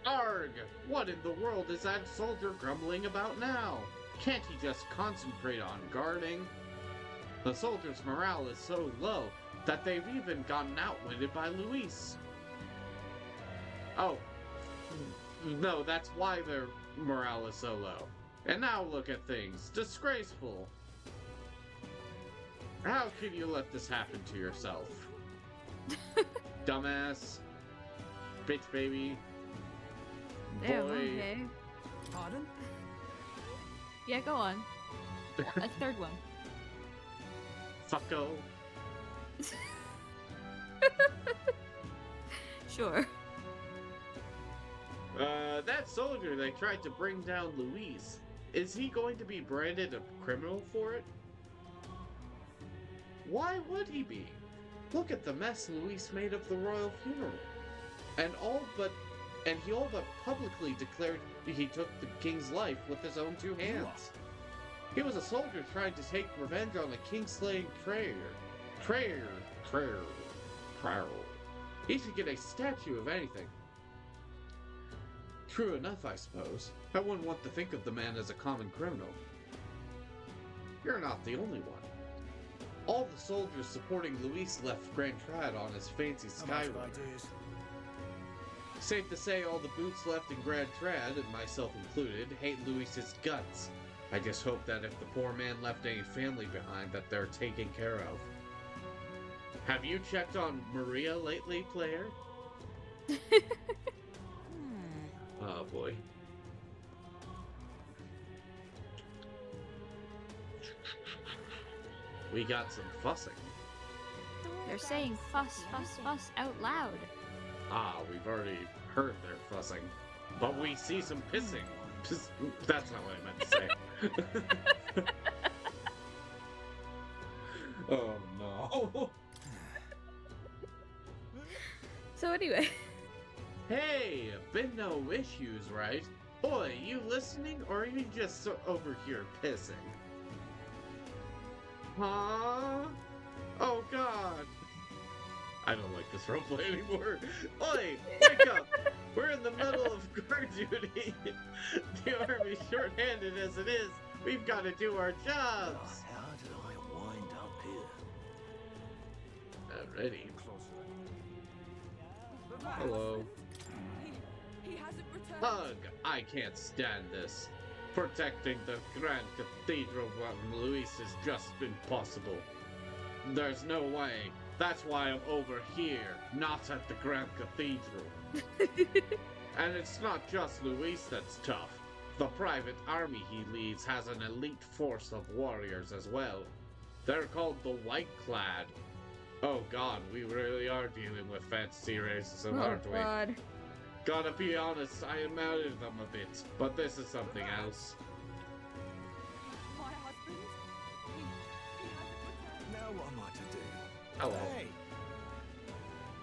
Arg! What in the world is that soldier grumbling about now? Can't he just concentrate on guarding? The soldiers' morale is so low that they've even gotten outwitted by Luis. Oh. No, that's why their morale is so low. And now look at things. Disgraceful. How can you let this happen to yourself? Dumbass. Bitch baby. Damn, Boy. okay. Pardon? Yeah, go on. A third one. Fucko. Sure. That soldier they tried to bring down Luis. Is he going to be branded a criminal for it? Why would he be? Look at the mess Luis made of the royal funeral. And he all but publicly declared he took the king's life with his own two hands. He was a soldier trying to take revenge on a king-slaying traitor. He should get a statue of anything. True enough, I suppose. I wouldn't want to think of the man as a common criminal. You're not the only one. All the soldiers supporting Luis left Grand Trad on his fancy Skyrunner. Safe to say all the boots left in Grand Trad, and myself included, hate Luis's guts. I just hope that if the poor man left any family behind that they're taken care of. Have you checked on Maria lately, player? Oh boy. We got some fussing. They're saying fuss, fuss, fuss out loud. Ah, we've already heard their fussing. But we see some pissing. That's not what I meant to say. Oh no. So anyway. Hey, been no issues, right? Boy, you listening or are you just over here pissing? Huh? Oh god. I don't like this roleplay anymore. Oi, wake up! We're in the middle of guard duty. The army's short-handed as it is. We've got to do our jobs. How did I wind up here? Alrighty. Hello. He hasn't returned. Hug! I can't stand this. Protecting the Grand Cathedral from Luis is just impossible. There's no way. That's why I'm over here, not at the Grand Cathedral. And it's not just Luis that's tough. The private army he leads has an elite force of warriors as well. They're called the White Clad. Oh god, we really are dealing with fantasy racism, aren't we? God. Gotta be honest, I admired them a bit, but this is something else. My husband? He hasn't returned. Now what am I to do? Hello. Hey,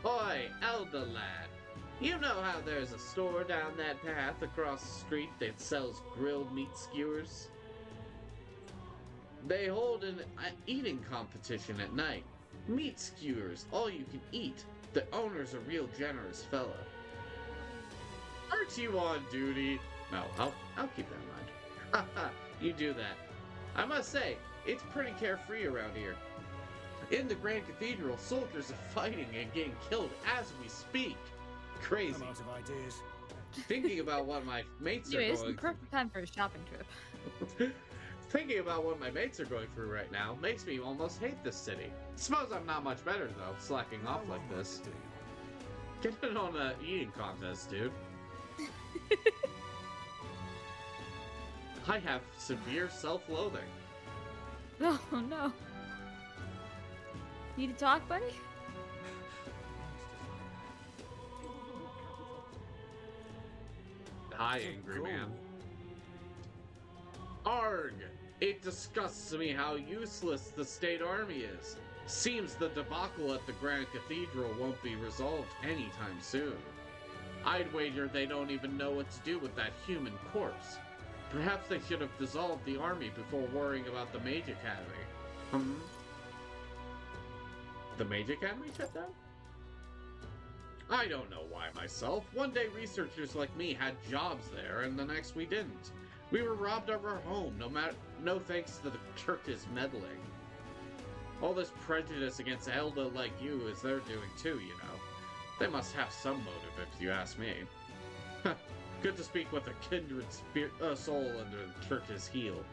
Oi, elder lad. You know how there's a store down that path across the street that sells grilled meat skewers? They hold an eating competition at night. Meat skewers, all you can eat. The owner's a real generous fella. Aren't you on duty? No, I'll keep that in mind. You do that. I must say, it's pretty carefree around here. In the Grand Cathedral, soldiers are fighting and getting killed as we speak. Crazy. I'm out of ideas. Thinking about what my mates are Anyway, it's the going perfect time for a shopping trip. Thinking about what my mates are going through right now makes me almost hate this city. Suppose I'm not much better though, slacking off like this. Get in on a eating contest, dude. I have severe self-loathing. Oh no. Need to talk, buddy? Hi, angry man. Arg! It disgusts me how useless the state army is. Seems the debacle at the Grand Cathedral won't be resolved anytime soon. I'd wager they don't even know what to do with that human corpse. Perhaps they should have dissolved the army before worrying about the Mage Academy. The Mage Academy shut down? I don't know why myself. One day researchers like me had jobs there, and the next we didn't. We were robbed of our home, no thanks to the church's meddling. All this prejudice against Elda like you is their doing too, you know. They must have some motive, if you ask me. Good to speak with a kindred soul under the church's heel.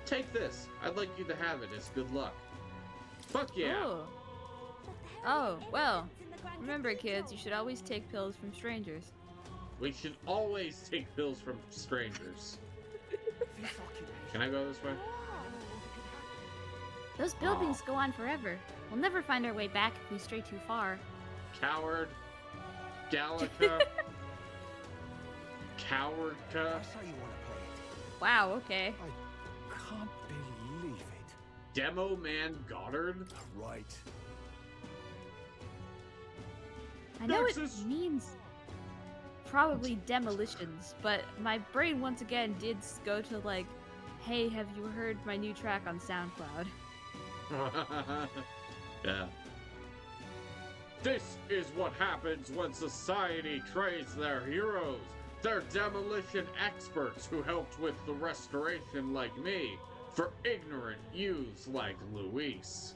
Take this. I'd like you to have it as good luck. Fuck yeah! Ooh. Oh, well. Remember, kids, you should always take pills from strangers. We should always take pills from strangers. Can I go this way? Those buildings go on forever. We'll never find our way back if we stray too far. Coward. Gallica. Cowardka. Wow, okay. I can't believe it. Demo Man Goddard? Right. I know it means probably demolitions, but my brain once again did go to like, hey, have you heard my new track on SoundCloud? Yeah. This is what happens when society trades their heroes, their demolition experts who helped with the restoration like me, for ignorant youths like Luis.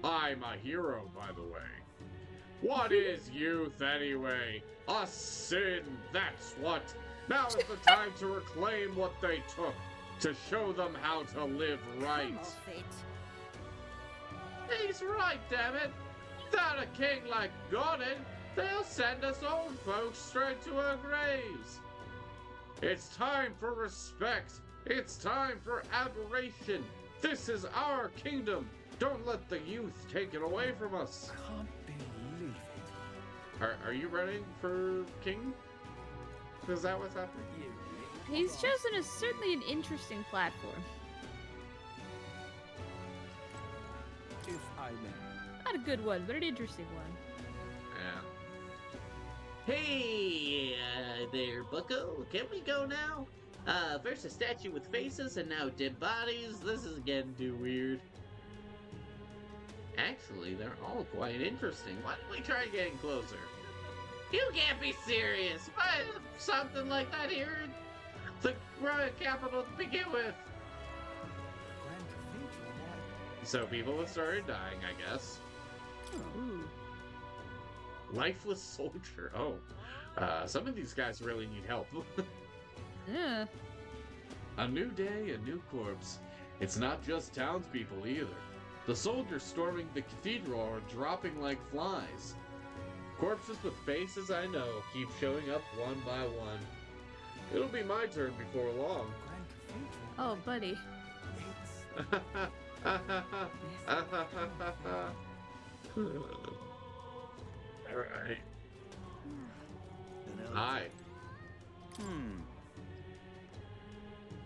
I'm a hero, by the way. What is youth, anyway? A sin, that's what. Now is the time to reclaim what they took, to show them how to live right. He's right, damn it. Without a king like Gordon, they'll send us old folks straight to our graves. It's time for respect. It's time for adoration. This is our kingdom. Don't let the youth take it away from us. Can't believe it. Are you ready for king? Is that what's happening? He's chosen certainly an interesting platform. If I may. Not a good one, but an interesting one. Yeah. Hey there, bucko. Can we go now? First a statue with faces and now dead bodies. This is getting too weird. Actually, they're all quite interesting. Why don't we try getting closer? You can't be serious. Why something like that here in the Royal capital to begin with? So people have started dying, I guess. Ooh. Lifeless soldier. Oh. Some of these guys really need help. Yeah. A new day, a new corpse. It's not just townspeople either. The soldiers storming the cathedral are dropping like flies. Corpses with faces I know keep showing up one by one. It'll be my turn before long. Oh, buddy. Alright. Hi.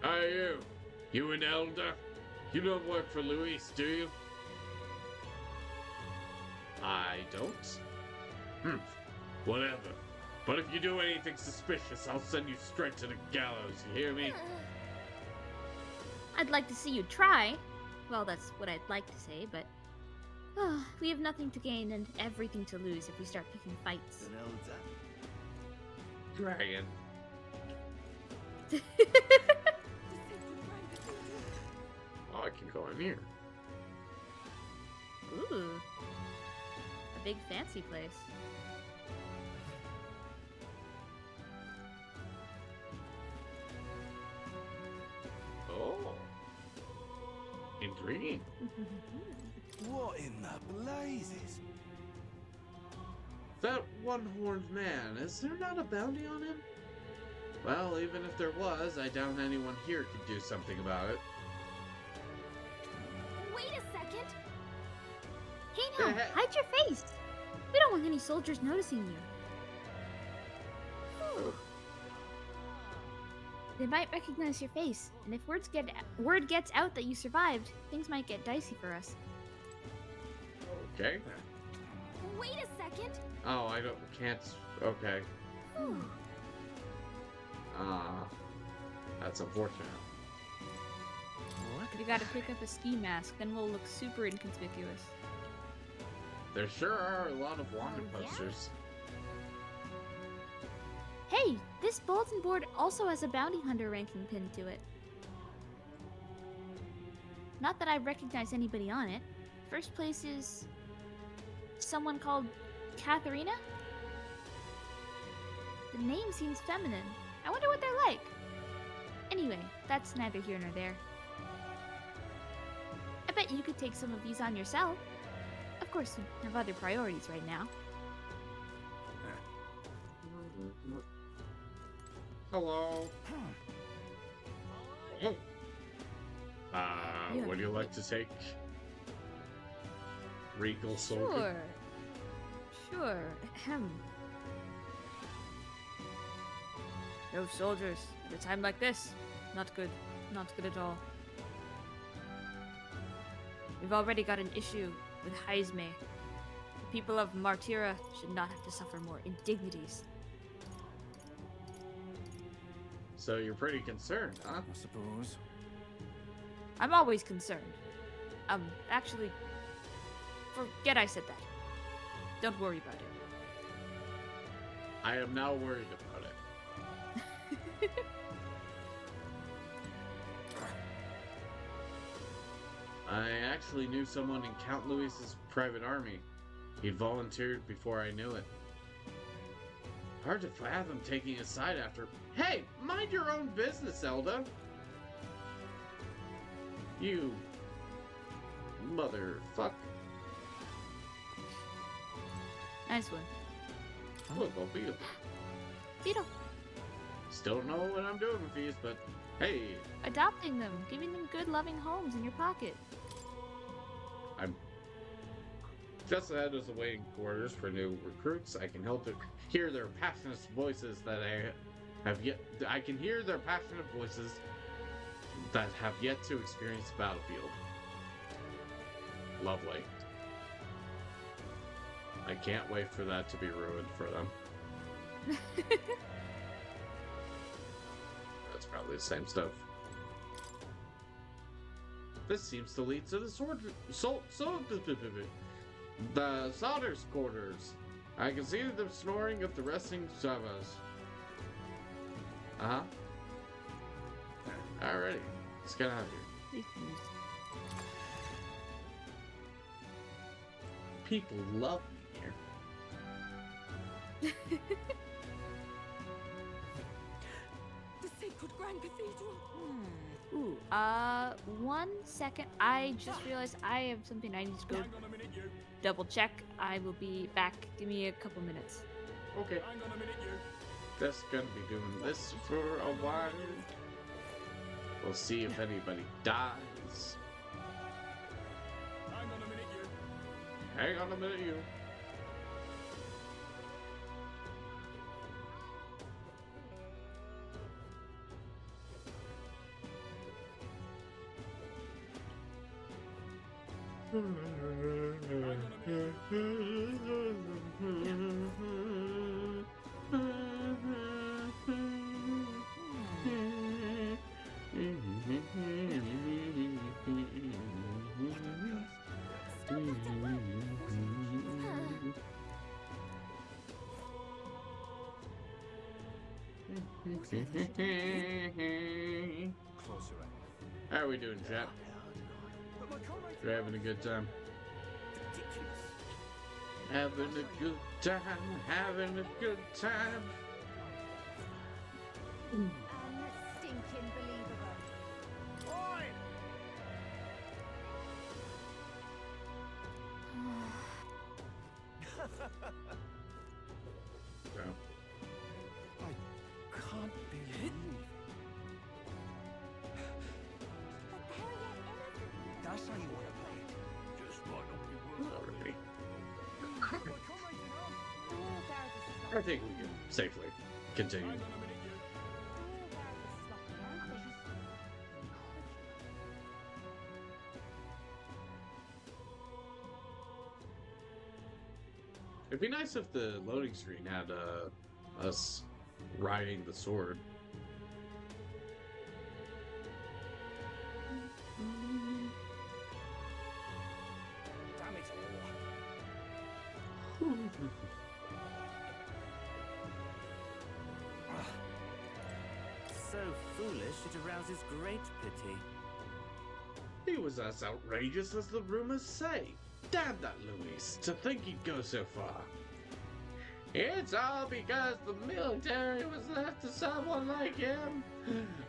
Are you? You an elder? You don't work for Luis, do you? I don't? Whatever. But if you do anything suspicious, I'll send you straight to the gallows, you hear me? I'd like to see you try. Well, that's what I'd like to say, but we have nothing to gain and everything to lose if we start picking fights. Dragon. can go in here. Ooh. A big fancy place. Oh. Intriguing. What in the blazes? That one-horned man, is there not a bounty on him? Well, even if there was, I doubt anyone here could do something about it. Wait a second! Hey now, hide your face! We don't want any soldiers noticing you. They might recognize your face, and if word gets out that you survived, things might get dicey for us. Okay. Wait a second! Oh, can't. Okay. That's unfortunate. You gotta pick up a ski mask, then we'll look super inconspicuous. There sure are a lot of wanted posters. Hey, this bulletin board also has a bounty hunter ranking pinned to it. Not that I recognize anybody on it. First place is someone called Katharina? The name seems feminine. I wonder what they're like. Anyway, that's neither here nor there. I bet you could take some of these on yourself. Of course, we have other priorities right now. Hello. Would you like to take Regal Soldier? Sure. Ahem. No soldiers at a time like this. Not good. Not good at all. We've already got an issue with Heisme. The people of Martira should not have to suffer more indignities. So you're pretty concerned, huh? I suppose. I'm always concerned. Actually, forget I said that. Don't worry about it. I am now worried about it. I actually knew someone in Count Louis's private army. He'd volunteered before I knew it. Hard to fathom taking a side after. Hey, mind your own business, Zelda. You motherfuck. Nice one. Look, oh, Beetle. Beetle. Still don't know what I'm doing with these, but hey. Adopting them, giving them good, loving homes in your pocket. I'm just ahead as the waiting quarters for new recruits. I can help to hear their passionate voices that I can hear their passionate voices that have yet to experience the battlefield. Lovely. I can't wait for that to be ruined for them. That's probably the same stuff. This seems to lead to the the solder's quarters. I can see them snoring at the resting Savas. Uh-huh. Alrighty. Let's get out of here. People love me here. The Sacred Grand Cathedral. Ooh, 1 second. I just realized I have something I need to go double check. I will be back. Give me a couple minutes. Okay. Just gonna be doing this for a while. We'll see if anybody dies. Hang on a minute, you. How are we doing, chat? You're having a good time. Ridiculous. Having a good time, having a good time. Stinking believable. Oi! So, I can't believe. That's how you want to play it. Just might not be worth not really. The I think we can safely continue. It'd be nice if the loading screen had us riding the sword. Damn it all. So foolish it arouses great pity. He was as outrageous as the rumors say. Damn that Luis, to think he'd go so far. It's all because the military was left to someone like him.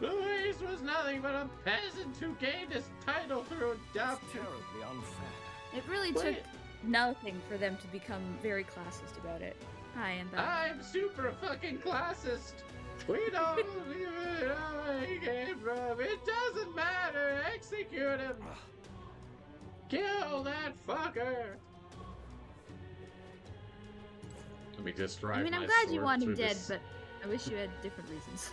Luis was nothing but a peasant who gained his title through adoption. Terribly unfair. It really took nothing for them to become very classist about it. Hi, I'm back. I'm super fucking classist. We don't even know where he came from. It doesn't matter. Execute him. Kill that fucker. Let me just drive I mean, I'm my glad you sword want him through dead, this. but I wish you had different reasons.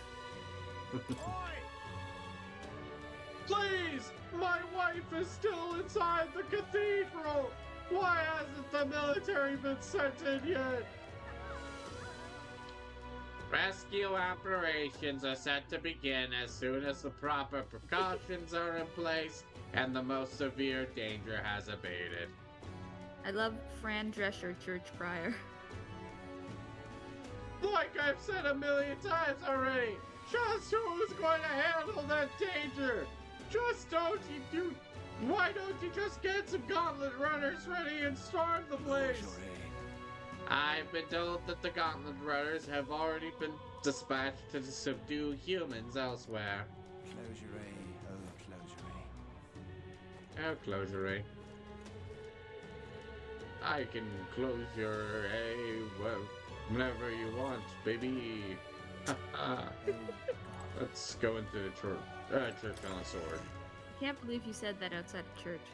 Please! My wife is still inside the cathedral! Why hasn't the military been sent in yet? Rescue operations are set to begin as soon as the proper precautions are in place and the most severe danger has abated. I love Fran Drescher, church prior. Like I've said a million times already, just who's going to handle that danger? Just don't you do... Why don't you just get some gauntlet runners ready and storm the place? I've been told that the gauntlet runners have already been dispatched to subdue humans elsewhere. Oh, closure. I can close your well, whenever you want, baby. Let's go into the church on a sword. I can't believe you said that outside of church.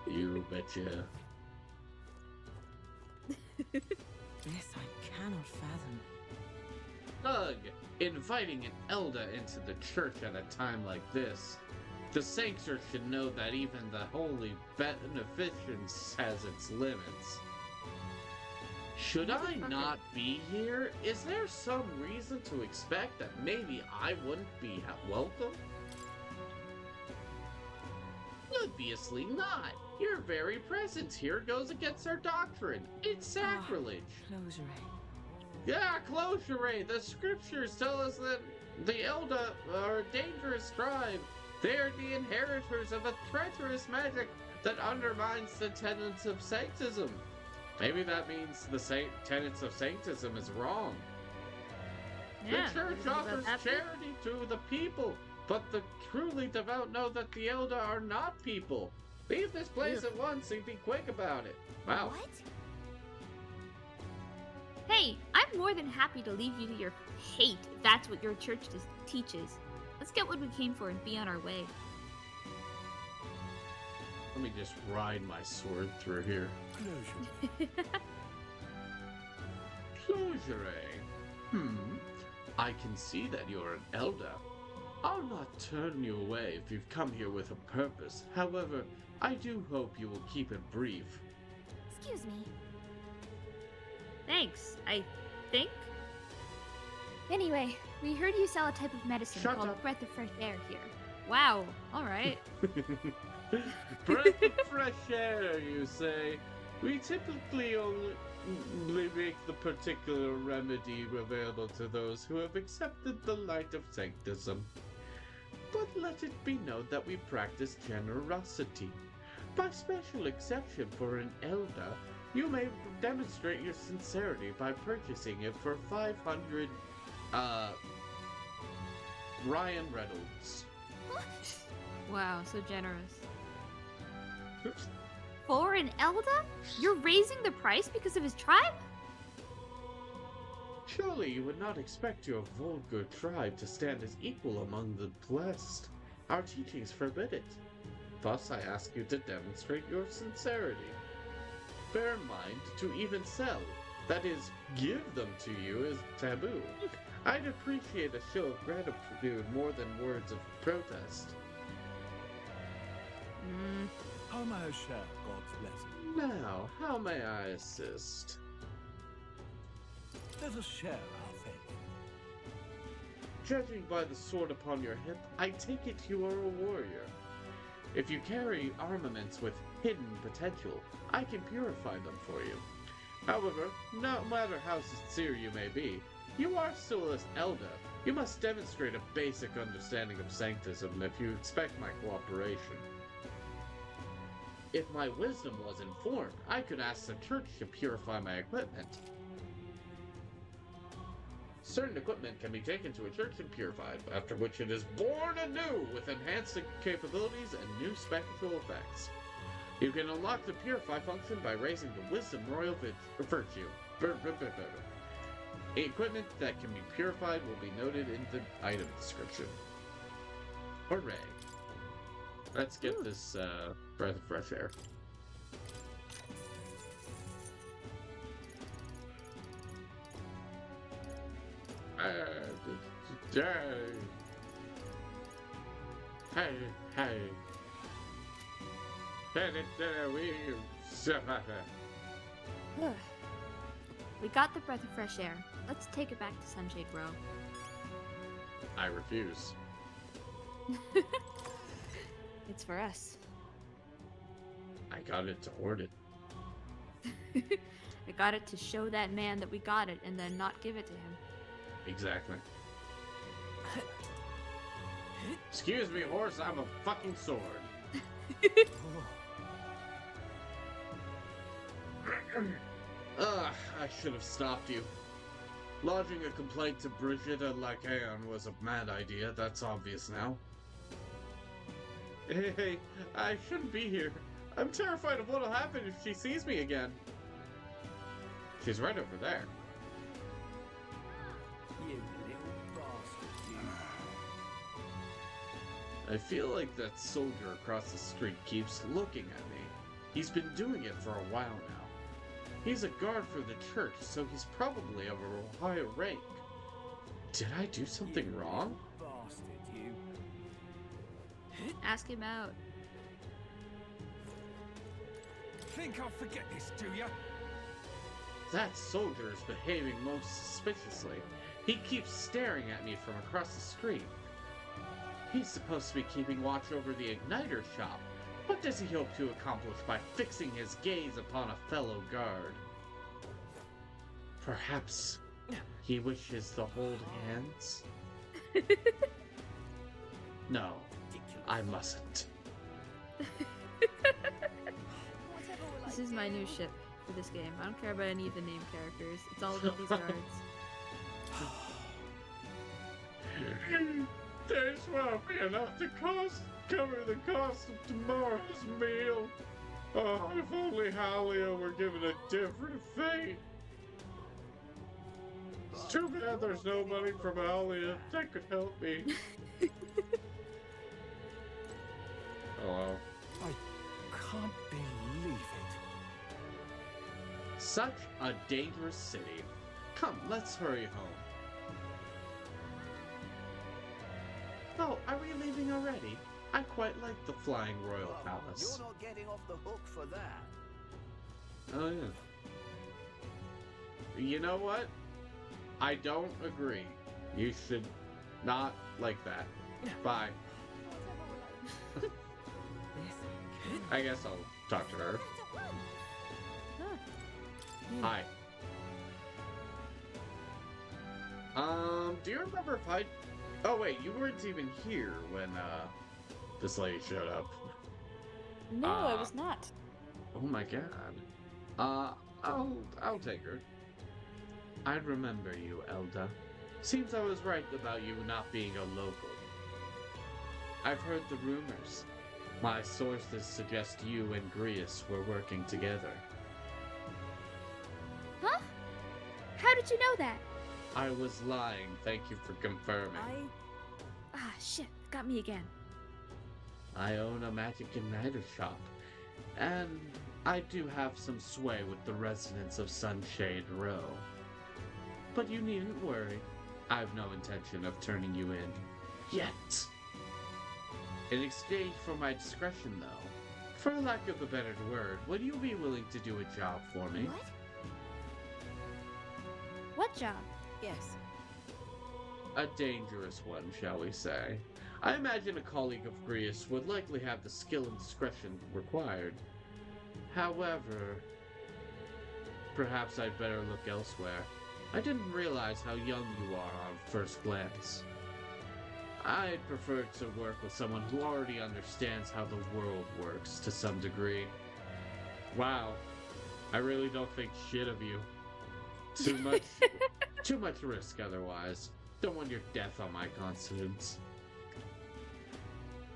You betcha. This I cannot fathom. Ugh! Inviting an elder into the church at a time like this. The sanctuary should know that even the holy beneficence has its limits. Should I not be here? Is there some reason to expect that maybe I wouldn't be welcome? Obviously not. Your very presence here goes against our doctrine. It's sacrilege. Closure. Yeah, closure. The scriptures tell us that the Elder are a dangerous tribe. They are the inheritors of a treacherous magic that undermines the tenets of sanctism. Maybe that means the tenets of sanctism is wrong. Yeah, the church offers charity to the people, but the truly devout know that the Elder are not people. Leave this place at once and be quick about it. Wow. What? Hey, I'm more than happy to leave you to your hate if that's what your church teaches. Let's get what we came for and be on our way. Let me just ride my sword through here. Closure. I can see that you're an elder. I'll not turn you away if you've come here with a purpose. However, I do hope you will keep it brief. Excuse me. Thanks, I think. Anyway, we heard you sell a type of medicine called breath of fresh air here. Wow, alright. Breath of fresh air, you say? We typically only make the particular remedy available to those who have accepted the light of sanctism. but let it be known that we practice generosity. By special exception for an elder, you may demonstrate your sincerity by purchasing it for 500, Ryan Reynolds. Wow, so generous. For an elder? You're raising the price because of his tribe? Surely you would not expect your vulgar tribe to stand as equal among the blessed. Our teachings forbid it. Thus I ask you to demonstrate your sincerity. Bear in mind, to even sell, that is, give them to you, is taboo. I'd appreciate a show of gratitude more than words of protest. How may I share God's blessing? Now, how may I assist? Let us share our faith. Judging by the sword upon your hip, I take it you are a warrior. If you carry armaments with hidden potential, I can purify them for you. However, no matter how sincere you may be, you are still an elder. You must demonstrate a basic understanding of sanctism if you expect my cooperation. If my wisdom was informed, I could ask the church to purify my equipment. Certain equipment can be taken to a church and purified, after which it is born anew with enhanced capabilities and new spectral effects. You can unlock the purify function by raising the wisdom royal virtue. Equipment that can be purified will be noted in the item description. Hooray! Let's get this breath of fresh air. Hey. We got the breath of fresh air. Let's take it back to Sunshade Row. I refuse. It's for us. I got it to hoard it. I got it to show that man that we got it and then not give it to him. Exactly. Excuse me, horse, I'm a fucking sword. I should have stopped you. Lodging a complaint to Brigitte Lacaon was a mad idea, that's obvious now. Hey, I shouldn't be here. I'm terrified of what'll happen if she sees me again. She's right over there. You little bastard, you. I feel like that soldier across the street keeps looking at me. He's been doing it for a while now. He's a guard for the church, so he's probably of a higher rank. Did I do something wrong? Bastard, you. Ask him out. Think I'll forget this, do ya? That soldier is behaving most suspiciously. He keeps staring at me from across the street. He's supposed to be keeping watch over the igniter shop. What does he hope to accomplish by fixing his gaze upon a fellow guard? Perhaps he wishes to hold hands? No, I mustn't. This is my new ship for this game. I don't care about any of the name characters. It's all about these guards. This won't be enough to cover the cost of tomorrow's meal. Oh, if only Halia were given a different fate. It's too bad there's nobody from Halia that could help me. Hello. I can't believe it. Such a dangerous city. Come, let's hurry home. Oh, are we leaving already? I quite like the Flying Royal Palace. You're not getting off the hook for that. Oh, yeah. You know what? I don't agree. You should not like that. Bye. I guess I'll talk to her. Hi. Do you remember Oh wait, you weren't even here when this lady showed up. No, I was not. Oh my god. I'll take her. I remember you, Elda. Seems I was right about you not being a local. I've heard the rumors. My sources suggest you and Grius were working together. Huh? How did you know that? I was lying. Thank you for confirming. Ah, shit. Got me again. I own a magic igniter shop, and I do have some sway with the residents of Sunshade Row. But you needn't worry. I've no intention of turning you in. Yet. In exchange for my discretion, though, for lack of a better word, would you be willing to do a job for me? What? What job? Yes. A dangerous one, shall we say. I imagine a colleague of Grius would likely have the skill and discretion required. However, perhaps I'd better look elsewhere. I didn't realize how young you are on first glance. I'd prefer to work with someone who already understands how the world works to some degree. Wow, I really don't think shit of you. Too much risk otherwise. Don't want your death on my conscience.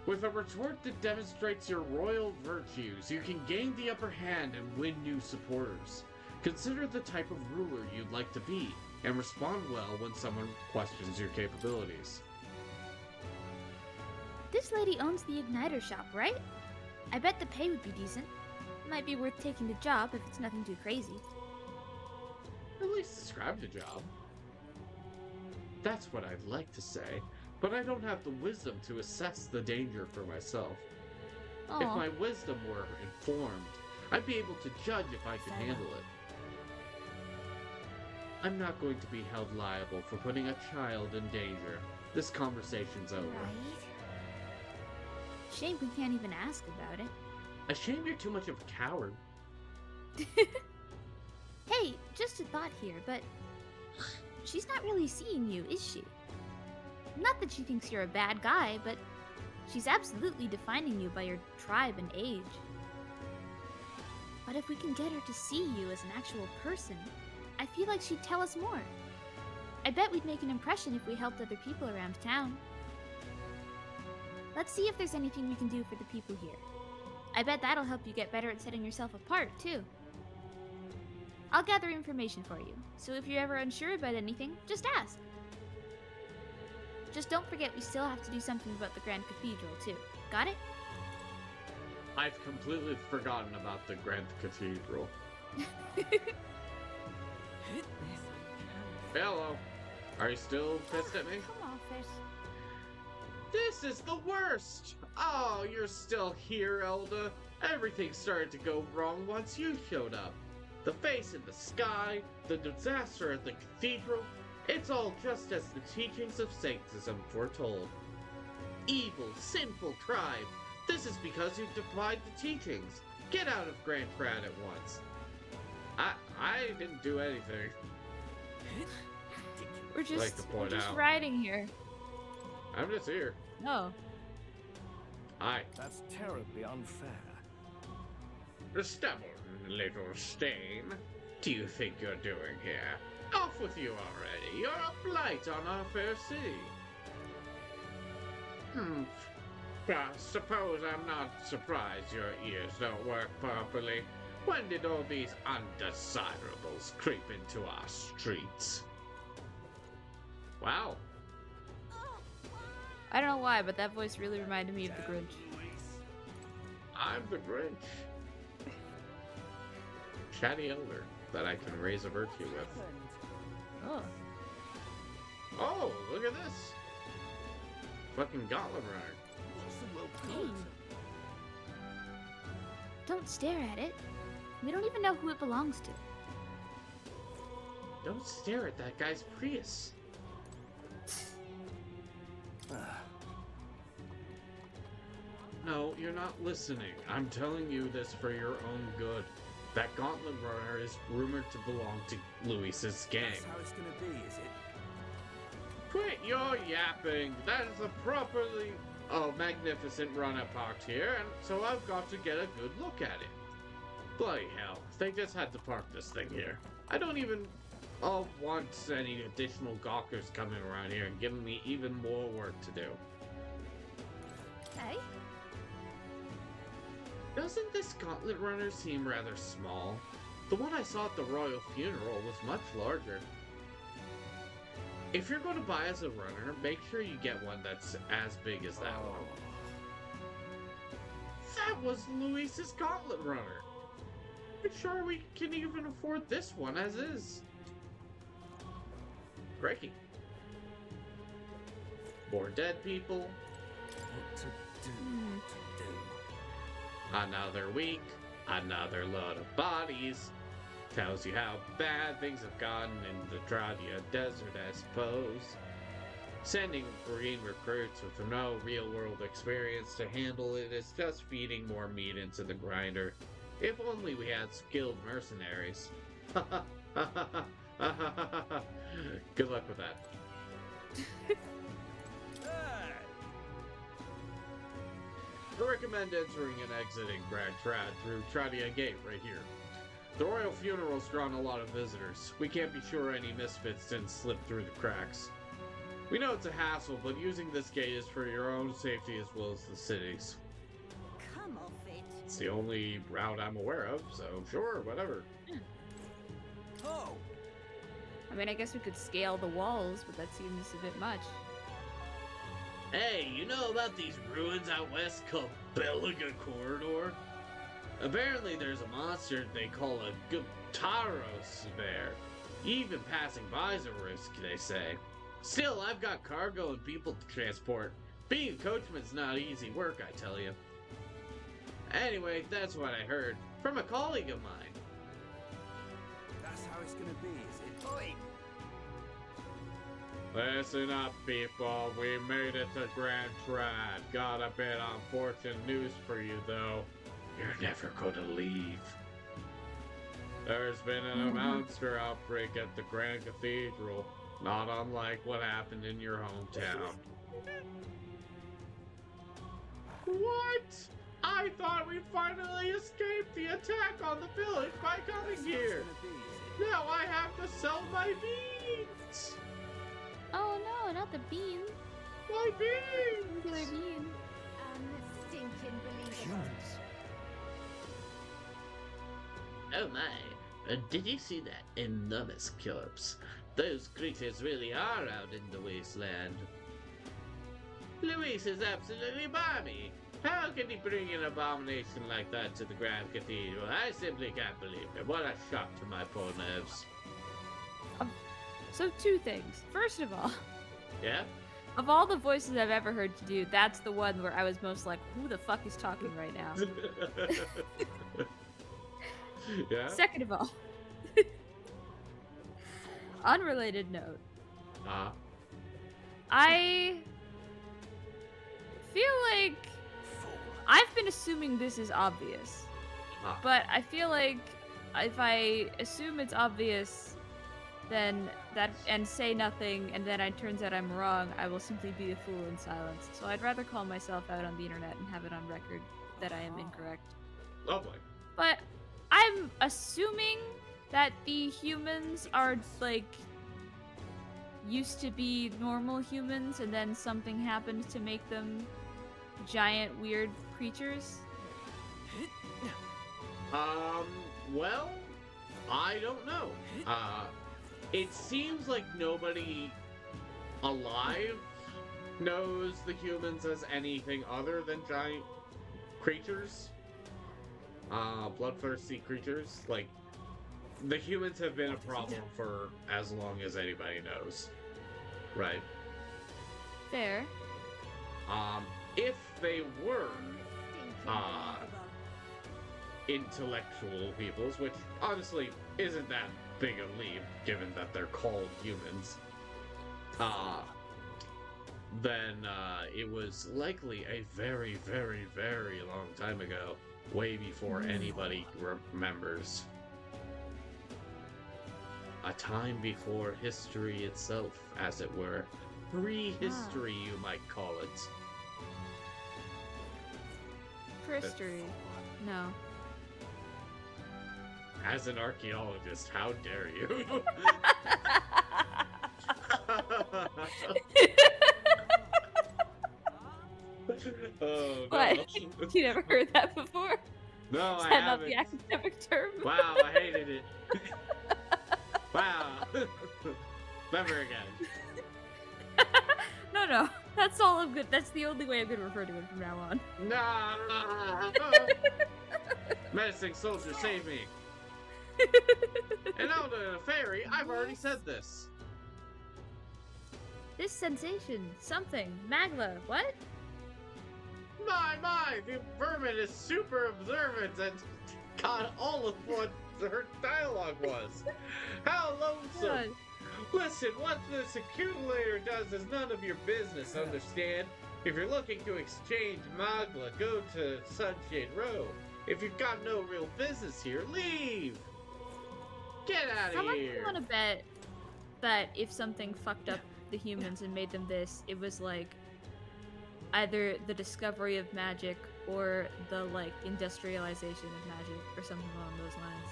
With a retort that demonstrates your royal virtues, you can gain the upper hand and win new supporters. Consider the type of ruler you'd like to be, and respond well when someone questions your capabilities. This lady owns the Igniter shop, right? I bet the pay would be decent. Might be worth taking the job if it's nothing too crazy. At least describe the job. That's what I'd like to say, but I don't have the wisdom to assess the danger for myself. Aww. If my wisdom were informed, I'd be able to judge if I could handle it. I'm not going to be held liable for putting a child in danger. This conversation's over. Right? Shame we can't even ask about it. A shame you're too much of a coward. Hey, just a thought here, but she's not really seeing you, is she? Not that she thinks you're a bad guy, but she's absolutely defining you by your tribe and age. But if we can get her to see you as an actual person, I feel like she'd tell us more. I bet we'd make an impression if we helped other people around town. Let's see if there's anything we can do for the people here. I bet that'll help you get better at setting yourself apart, too. I'll gather information for you, so if you're ever unsure about anything, just ask. Just don't forget we still have to do something about the Grand Cathedral, too. Got it? I've completely forgotten about the Grand Cathedral. Hello. Are you still pissed at me? Come off it. This is the worst! Oh, you're still here, Elda. Everything started to go wrong once you showed up. The face in the sky, the disaster at the cathedral, it's all just as the teachings of Sanctism foretold. Evil, sinful tribe, this is because you defied the teachings. Get out of Grand Crowd at once. I didn't do anything. We're just, like to point out. riding here. I'm just here. No. Aye. That's terribly unfair. The stubborn little stain. Do you think you're doing here? Off with you already. You're a blight on our fair city. I suppose I'm not surprised your ears don't work properly. When did all these undesirables creep into our streets? Wow. I don't know why, but that voice really reminded me of the Grinch. I'm the Grinch. Chatty elder that I can raise a virtue with. Oh. Oh, look at this. Fucking Gollum Runner. Don't stare at it. We don't even know who it belongs to. Don't stare at that guy's Prius. No, you're not listening. I'm telling you this for your own good. That Gauntlet Runner is rumored to belong to Luis's gang. That's how it's gonna be, is it? Quit your yapping! That is a properly magnificent run-up parked here, and so I've got to get a good look at it. Bloody hell, they just had to park this thing here. I don't even want any additional gawkers coming around here and giving me even more work to do. Hey? Doesn't this gauntlet runner seem rather small? The one I saw at the royal funeral was much larger. If you're going to buy as a runner, make sure you get one that's as big as that one. That was Luis's gauntlet runner. I'm sure we can even afford this one as is. Breaking. More dead people. What to do? Another week. Another load of bodies. Tells you how bad things have gotten in the Tradia Desert, I suppose. Sending green recruits with no real-world experience to handle it is just feeding more meat into the grinder. If only we had skilled mercenaries. Good luck with that. I recommend entering and exiting Grand Trad through Tradia Gate right here. The royal funeral's drawn a lot of visitors. We can't be sure any misfits didn't slip through the cracks. We know it's a hassle, but using this gate is for your own safety as well as the city's. Come off it. It's the only route I'm aware of, so sure, whatever. Oh! I mean, I guess we could scale the walls, but that seems a bit much. Hey, you know about these ruins out west called Belaga Corridor? Apparently there's a monster they call a Gutaros there. Even passing by is a risk, they say. Still, I've got cargo and people to transport. Being a coachman's not easy work, I tell you. Anyway, that's what I heard from a colleague of mine. That's how it's gonna be, is it? Oi! Listen up, people. We made it to Grand Trad. Got a bit unfortunate news for you, though. You're never gonna leave. There's been a monster outbreak at the Grand Cathedral, not unlike what happened in your hometown. What? I thought we finally escaped the attack on the village by coming here. Now I have to sell my beans. Oh no, not the bean. My beans! Regular bean. Stinking believer. Oh my, did you see that enormous corpse? Those creatures really are out in the wasteland. Luis is absolutely balmy. How can he bring an abomination like that to the Grand Cathedral? I simply can't believe it. What a shock to my poor nerves. So two things. First of all, Yeah? of all the voices I've ever heard you do, that's the one where I was most like, who the fuck is talking right now? Yeah? Second of all, unrelated note. I feel like I've been assuming this is obvious, but I feel like if I assume it's obvious, then that and say nothing, and then it turns out I'm wrong, I will simply be a fool in silence. So I'd rather call myself out on the internet and have it on record that I am incorrect. Lovely. But I'm assuming that the humans are, like, used to be normal humans, and then something happened to make them giant, weird creatures. Well, I don't know. It seems like nobody alive knows the humans as anything other than giant creatures. Bloodthirsty creatures. Like, the humans have been a problem for as long as anybody knows. Right. Fair. If they were, intellectual peoples, which honestly isn't that big a leap, given that they're called humans, then it was likely a very, very, very long time ago, way before anybody remembers. a time before history itself, as it were. Prehistory, you might call it. History. No. As an archaeologist, how dare you? Oh, no. What? You never heard that before? No, Is I that not haven't. the academic term? Wow, I hated it. Wow. Never again. No. That's all I'm good. That's the only way I'm gonna refer to it from now on. No. Menacing soldier, save me. And now the fairy, I've already said this. This sensation, something, Magla, what? My, the vermin is super observant and got all of what her dialogue was. How lonesome. God. Listen, what this accumulator does is none of your business, understand? If you're looking to exchange Magla, go to Sunshade Row. If you've got no real business here, leave! Get out of here! Someone want to bet that if something fucked up the humans and made them this, it was like either the discovery of magic or the like industrialization of magic or something along those lines.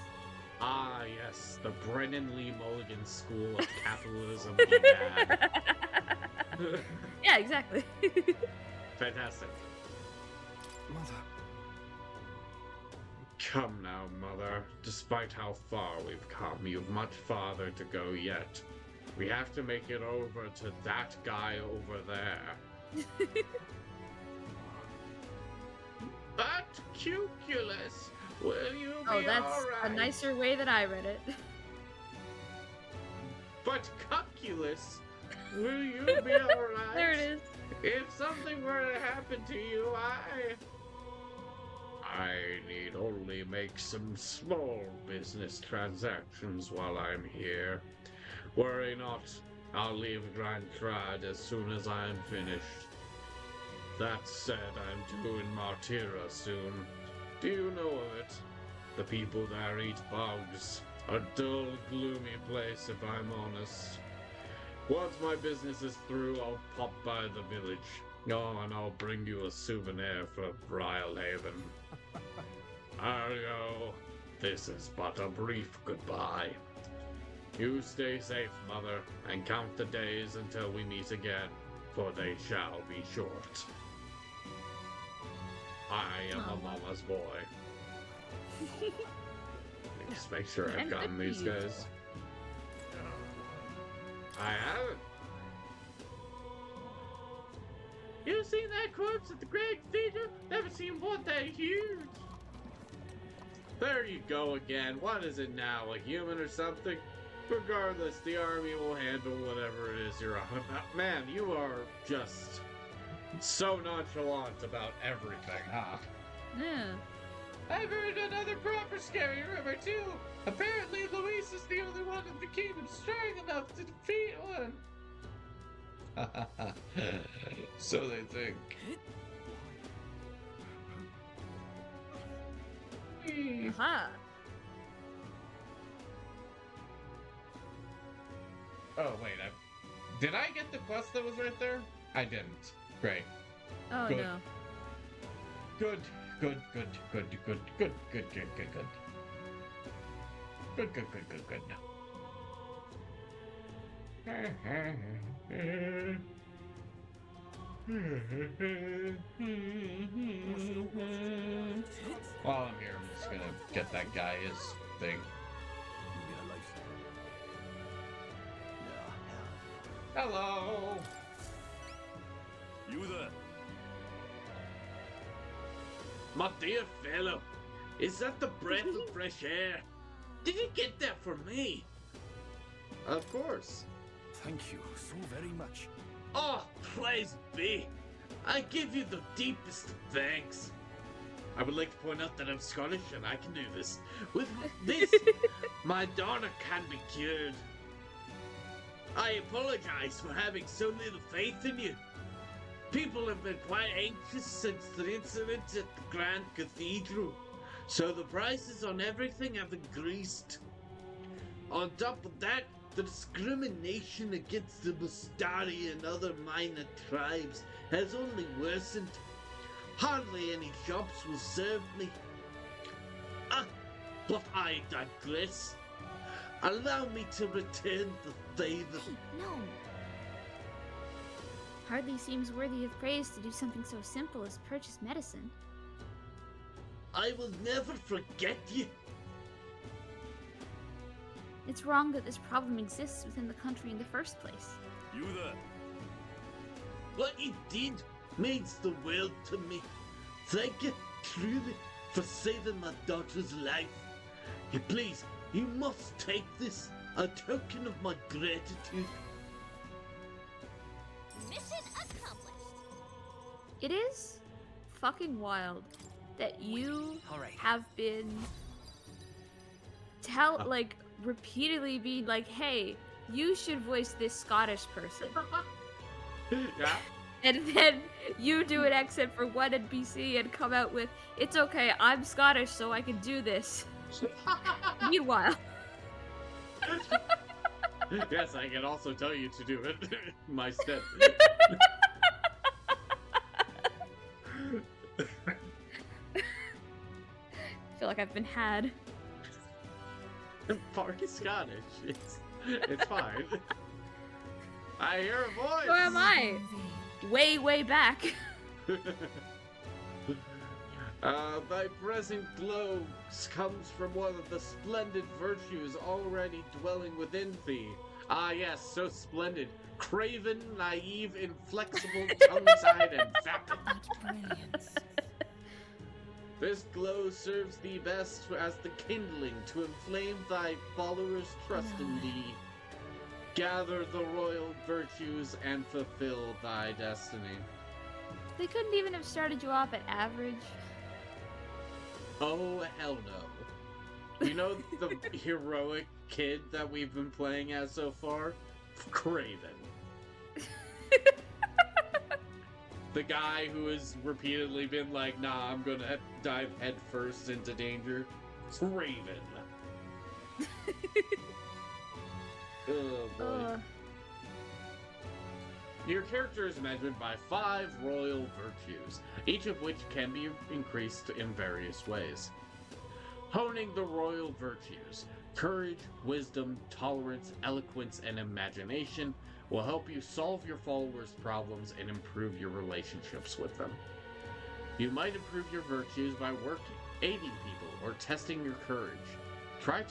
Ah, yes, the Brennan Lee Mulligan School of Capitalism be bad. Yeah, exactly. Fantastic. Mother. Come now, Mother. Despite how far we've come, you've much farther to go yet. We have to make it over to that guy over there. But Cuculus, will you be Oh, that's alright? a nicer way that I read it. But Cuculus, will you be alright? There it is. If something were to happen to you, I need only make some small business transactions while I'm here. Worry not, I'll leave Grand Trad as soon as I'm finished. That said, I'm due in Martira soon. Do you know of it? The people there eat bugs. A dull, gloomy place, if I'm honest. Once my business is through, I'll pop by the village. Oh, and I'll bring you a souvenir for Rhylehaven. Ergo, this is but a brief goodbye. You stay safe, Mother, and count the days until we meet again, for they shall be short. I am a mama's boy. Just make sure I've gotten these guys. I haven't. You seen that corpse at the Great Cathedral? Never seen one that huge. There you go again. What is it now, a human or something? Regardless, the army will handle whatever it is you're on about. Man, you are just so nonchalant about everything, huh? Yeah. I've heard another proper scary rumor, too. Apparently, Luis is the only one in the kingdom strong enough to defeat one. So they think. Aha. Oh, wait, did I get the quest that was right there? I didn't. Great. Oh, Good. no. Good. Good. While I'm here, I'm just gonna get that guy his thing. Hello! You there? My dear fellow, is that the breath of fresh air? Did you get that for me? Of course. Thank you so very much. Oh, praise be. I give you the deepest of thanks. I would like to point out that I'm Scottish and I can do this. With this, my daughter can be cured. I apologize for having so little faith in you. People have been quite anxious since the incident at the Grand Cathedral, so the prices on everything have increased. On top of that, the discrimination against the Bastari and other minor tribes has only worsened. Hardly any shops will serve me. But I digress. Allow me to return the favor. Hey, no. Hardly seems worthy of praise to do something so simple as purchase medicine. I will never forget you. It's wrong that this problem exists within the country in the first place. You there? What you did means the world to me. Thank you, truly, for saving my daughter's life. Please, you must take this, a token of my gratitude. Mission accomplished. It is fucking wild that you have been repeatedly being like, hey, you should voice this Scottish person. Yeah. And then you do an accent for one NPC and come out with, it's okay, I'm Scottish so I can do this. Meanwhile. Yes, I can also tell you to do it. My step. I feel like I've been had. Party Scottish. It's fine. I hear a voice. Where am I? Way, way back. Thy present glow comes from one of the splendid virtues already dwelling within thee. Ah, yes, so splendid. Craven, naive, inflexible, tongue-tied, and vapid. Brilliance. This glow serves thee best as the kindling to inflame thy followers' trust in thee. Gather the royal virtues and fulfill thy destiny. They couldn't even have started you off at average. Oh, hell no. You know the heroic kid that we've been playing as so far? Craven. The guy who has repeatedly been like, nah, I'm gonna dive headfirst into danger. Craven. Oh boy. Your character is measured by 5 royal virtues, each of which can be increased in various ways. Honing the royal virtues, courage, wisdom, tolerance, eloquence, and imagination will help you solve your followers' problems and improve your relationships with them. You might improve your virtues by working, aiding people, or testing your courage. Try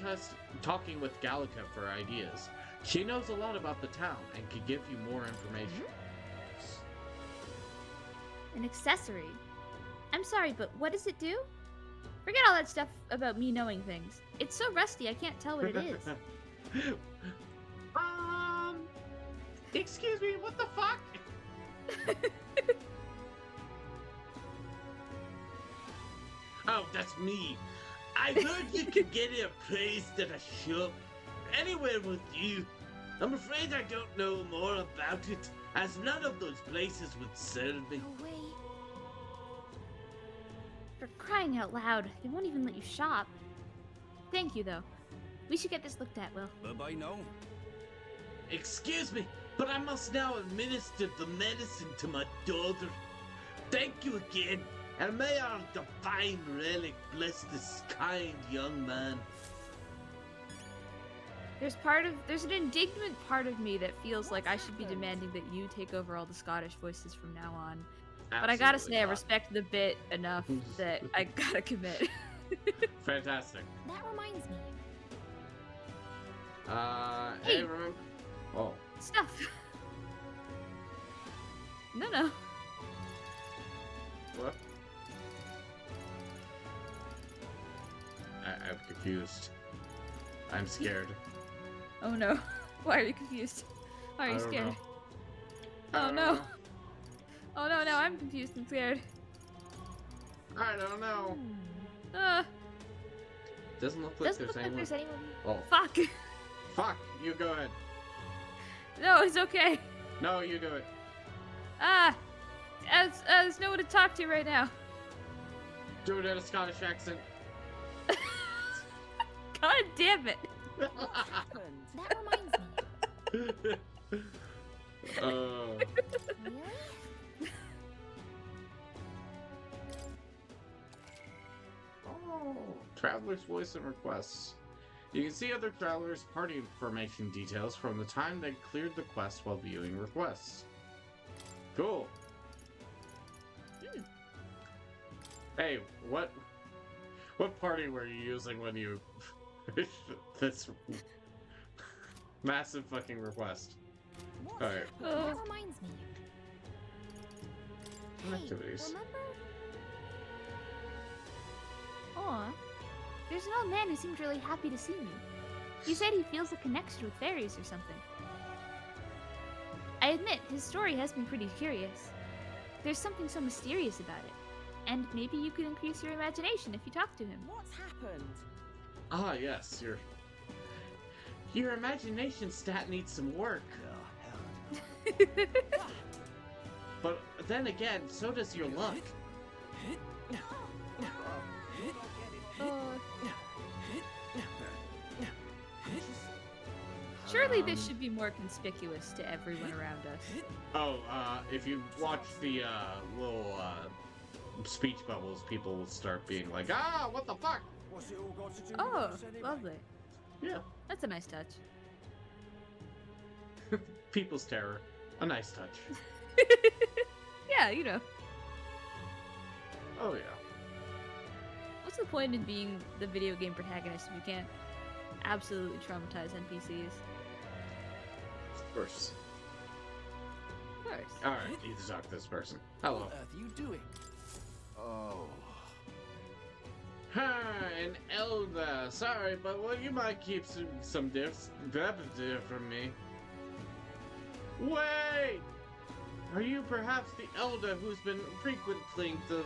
talking with Gallica for ideas. She knows a lot about the town and can give you more information. An accessory? I'm sorry, but what does it do? Forget all that stuff about me knowing things. It's so rusty I can't tell what it is. Excuse me, what the fuck? Oh, that's me. I heard you could get appraised at a shop. Anywhere with you. I'm afraid I don't know more about it, as none of those places would serve me. No way. For crying out loud, they won't even let you shop. Thank you, though. We should get this looked at, Will. Bye-bye now. Excuse me, but I must now administer the medicine to my daughter. Thank you again, and may our divine relic bless this kind young man. There's an indignant part of me that feels like I should be demanding that you take over all the Scottish voices from now on. But I gotta say, I respect the bit enough that I gotta commit. Fantastic. That reminds me. Hey, remember? Oh. Stuff. No. What? I'm confused. I'm scared. Oh no. Why are you confused? Why are you scared? Oh no. Know. Oh no, now I'm confused and scared. I don't know. Doesn't look like there's anyone. Oh. Fuck. Fuck. You go ahead. No, it's okay. No, you do it. There's no one to talk to right now. Do it in a Scottish accent. God damn it. What's happened? That reminds me. Really? Oh, Traveler's Voice and Requests. You can see other travelers' party information details from the time they cleared the quest while viewing requests. Cool. Hey, what party were you using when you finished this massive fucking request? Alright. That reminds me. Activities. Remember? Aw. There's an old man who seemed really happy to see me. He said he feels a connection with fairies or something. I admit, his story has me pretty curious. There's something so mysterious about it. And maybe you could increase your imagination if you talk to him. What's happened? Ah, yes, your imagination stat needs some work. But then again, so does your luck. Surely this should be more conspicuous to everyone around us. Oh, if you watch the little speech bubbles, people will start being like, "Ah, what the fuck?" What's it all got to do with Oh, us anyway? lovely. Yeah. That's a nice touch. People's terror, a nice touch. Yeah, you know. Oh yeah. What's the point in being the video game protagonist if you can't absolutely traumatize NPCs? Of course. Of course. Alright, need to talk to this person. Hello. What on earth are you doing? Oh. Hi, an elder. Sorry, but well, you might keep some diffs from me. Wait! Are you perhaps the elder who's been frequenting the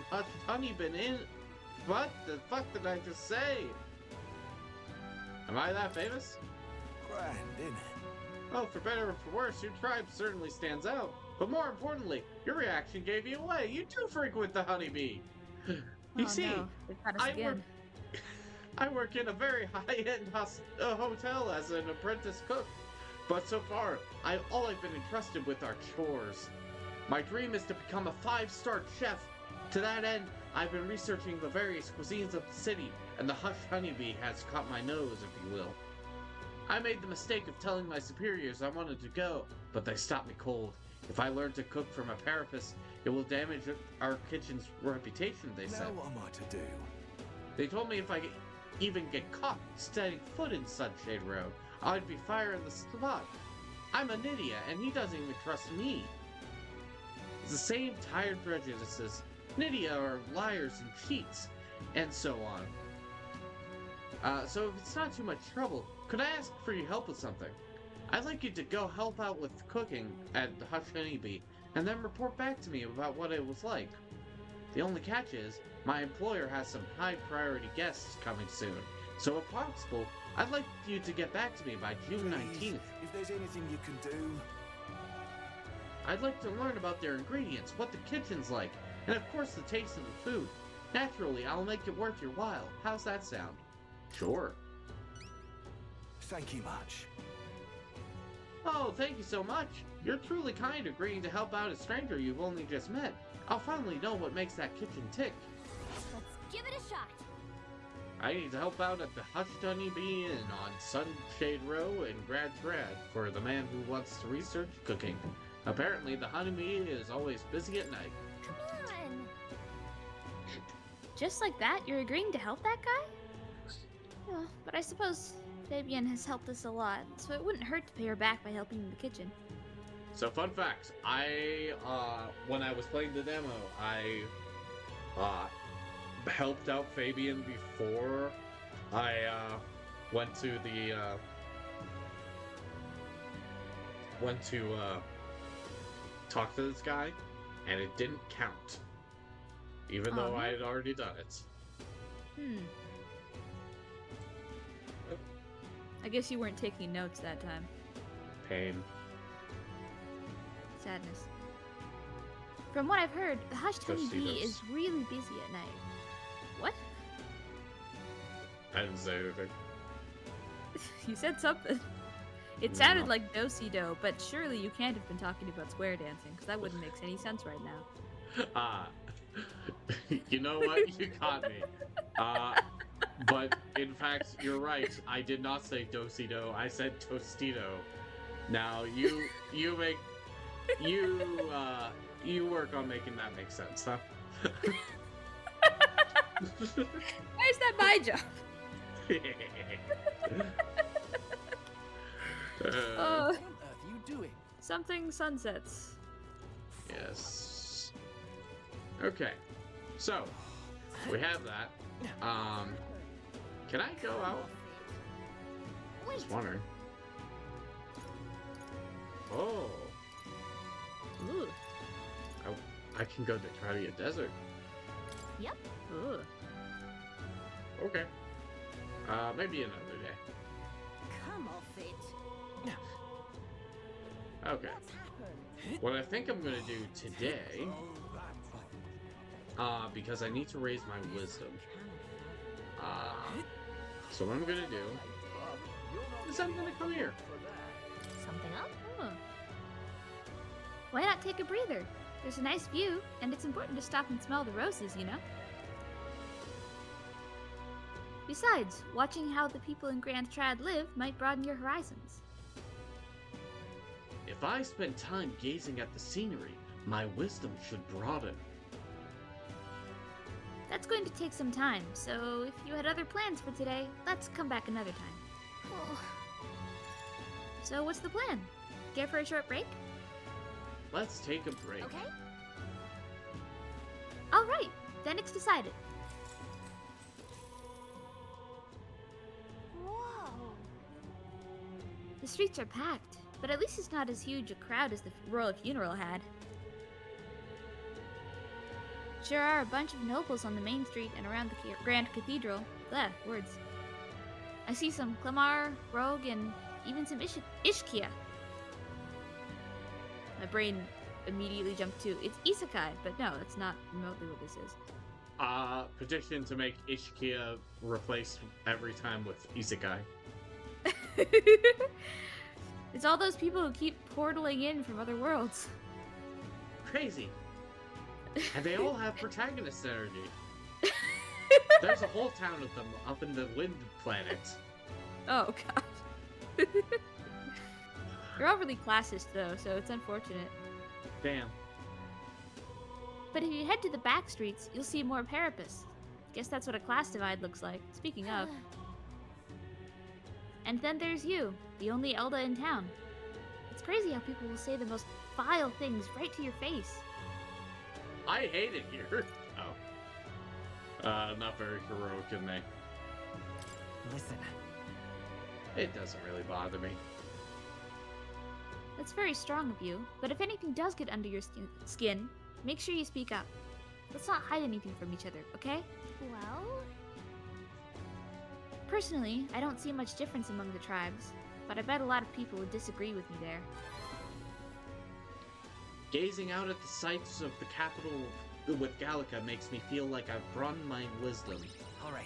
honey bin in? What the fuck did I just say? Am I that famous? Grand, innit? Well, for better or for worse, your tribe certainly stands out. But more importantly, your reaction gave you away. You do frequent the honeybee. You see, no. They've got us again. I work in a very high-end hotel as an apprentice cook. But so far, all I've been entrusted with are chores. My dream is to become a 5-star chef. To that end, I've been researching the various cuisines of the city, and the Hush Honeybee has caught my nose, if you will. I made the mistake of telling my superiors I wanted to go, but they stopped me cold. If I learn to cook from a parapet, it will damage our kitchen's reputation, they said. Now what am I to do? They told me if I even get caught setting foot in Sunshade Road, I'd be fired on the spot. I'm a Nydia, and he doesn't even trust me. It's the same tired prejudices. Nydia are liars and cheats, and so on. So if it's not too much trouble, could I ask for your help with something? I'd like you to go help out with cooking at the Hush Honeybee, and then report back to me about what it was like. The only catch is, my employer has some high-priority guests coming soon, so if possible, I'd like you to get back to me by June 19th. If there's anything you can do. I'd like to learn about their ingredients, what the kitchen's like, and of course the taste of the food. Naturally, I'll make it worth your while. How's that sound? Sure. Thank you much. Oh, thank you so much. You're truly kind agreeing to help out a stranger you've only just met. I'll finally know what makes that kitchen tick. Let's give it a shot. I need to help out at the Hush Honeybee Inn on Sunshade Row in Grad's Grad for the man who wants to research cooking. Apparently, the honeybee is always busy at night. Come on. Just like that, you're agreeing to help that guy? Oh, but I suppose Fabian has helped us a lot, so it wouldn't hurt to pay her back by helping in the kitchen. So, fun fact, when I was playing the demo, I helped out Fabian before I went to talk to this guy, and it didn't count, even though I had already done it. I guess you weren't taking notes that time. Pain. Sadness. From what I've heard, the Hushed Just see Honeybee those. is really busy at night. What? I didn't say anything. You said something. It sounded like do-si-do, but surely you can't have been talking about square dancing, because that wouldn't make any sense right now. You know what? You caught me. But in fact, you're right. I did not say do-si-do. I said tostito. Now you work on making that make sense, huh? Why is that my job? What on earth are you doing? Something sunsets. Yes. Okay. So, we have that. Can I go out? Just wondering. Oh. Ooh. I can go to Tradia Desert. Yep. Ooh. Okay. Maybe another day. Come off it. Okay. What I think I'm gonna do today, because I need to raise my wisdom. So what I'm gonna do is I'm gonna come here. Something up? Oh. Why not take a breather? There's a nice view, and it's important to stop and smell the roses, you know? Besides, watching how the people in Grand Trad live might broaden your horizons. If I spend time gazing at the scenery, my wisdom should broaden. That's going to take some time, so if you had other plans for today, let's come back another time. So what's the plan? Care for a short break? Let's take a break. Okay. All right, then it's decided. Whoa. The streets are packed, but at least it's not as huge a crowd as the royal funeral had. Sure are a bunch of nobles on the main street and around the Grand Cathedral. Bleh, words. I see some Clamar, Rogue, and even some Ishkia. My brain immediately jumped to, it's Isekai, but no, that's not remotely what this is. Petition to make Ishkia replaced every time with Isekai. It's all those people who keep portaling in from other worlds. Crazy. And they all have protagonist energy. There's a whole town of them up in the wind planet. Oh, God. They're all really classist, though, so it's unfortunate. Damn. But if you head to the back streets, you'll see more Parapus. Guess that's what a class divide looks like, speaking of. And then there's you, the only Elda in town. It's crazy how people will say the most vile things right to your face. I hate it here. Oh. Not very heroic in me. Listen. It doesn't really bother me. That's very strong of you, but if anything does get under your skin, make sure you speak up. Let's not hide anything from each other, okay? Well? Personally, I don't see much difference among the tribes, but I bet a lot of people would disagree with me there. Gazing out at the sights of the capital with Gallica makes me feel like I've broadened my wisdom. All right.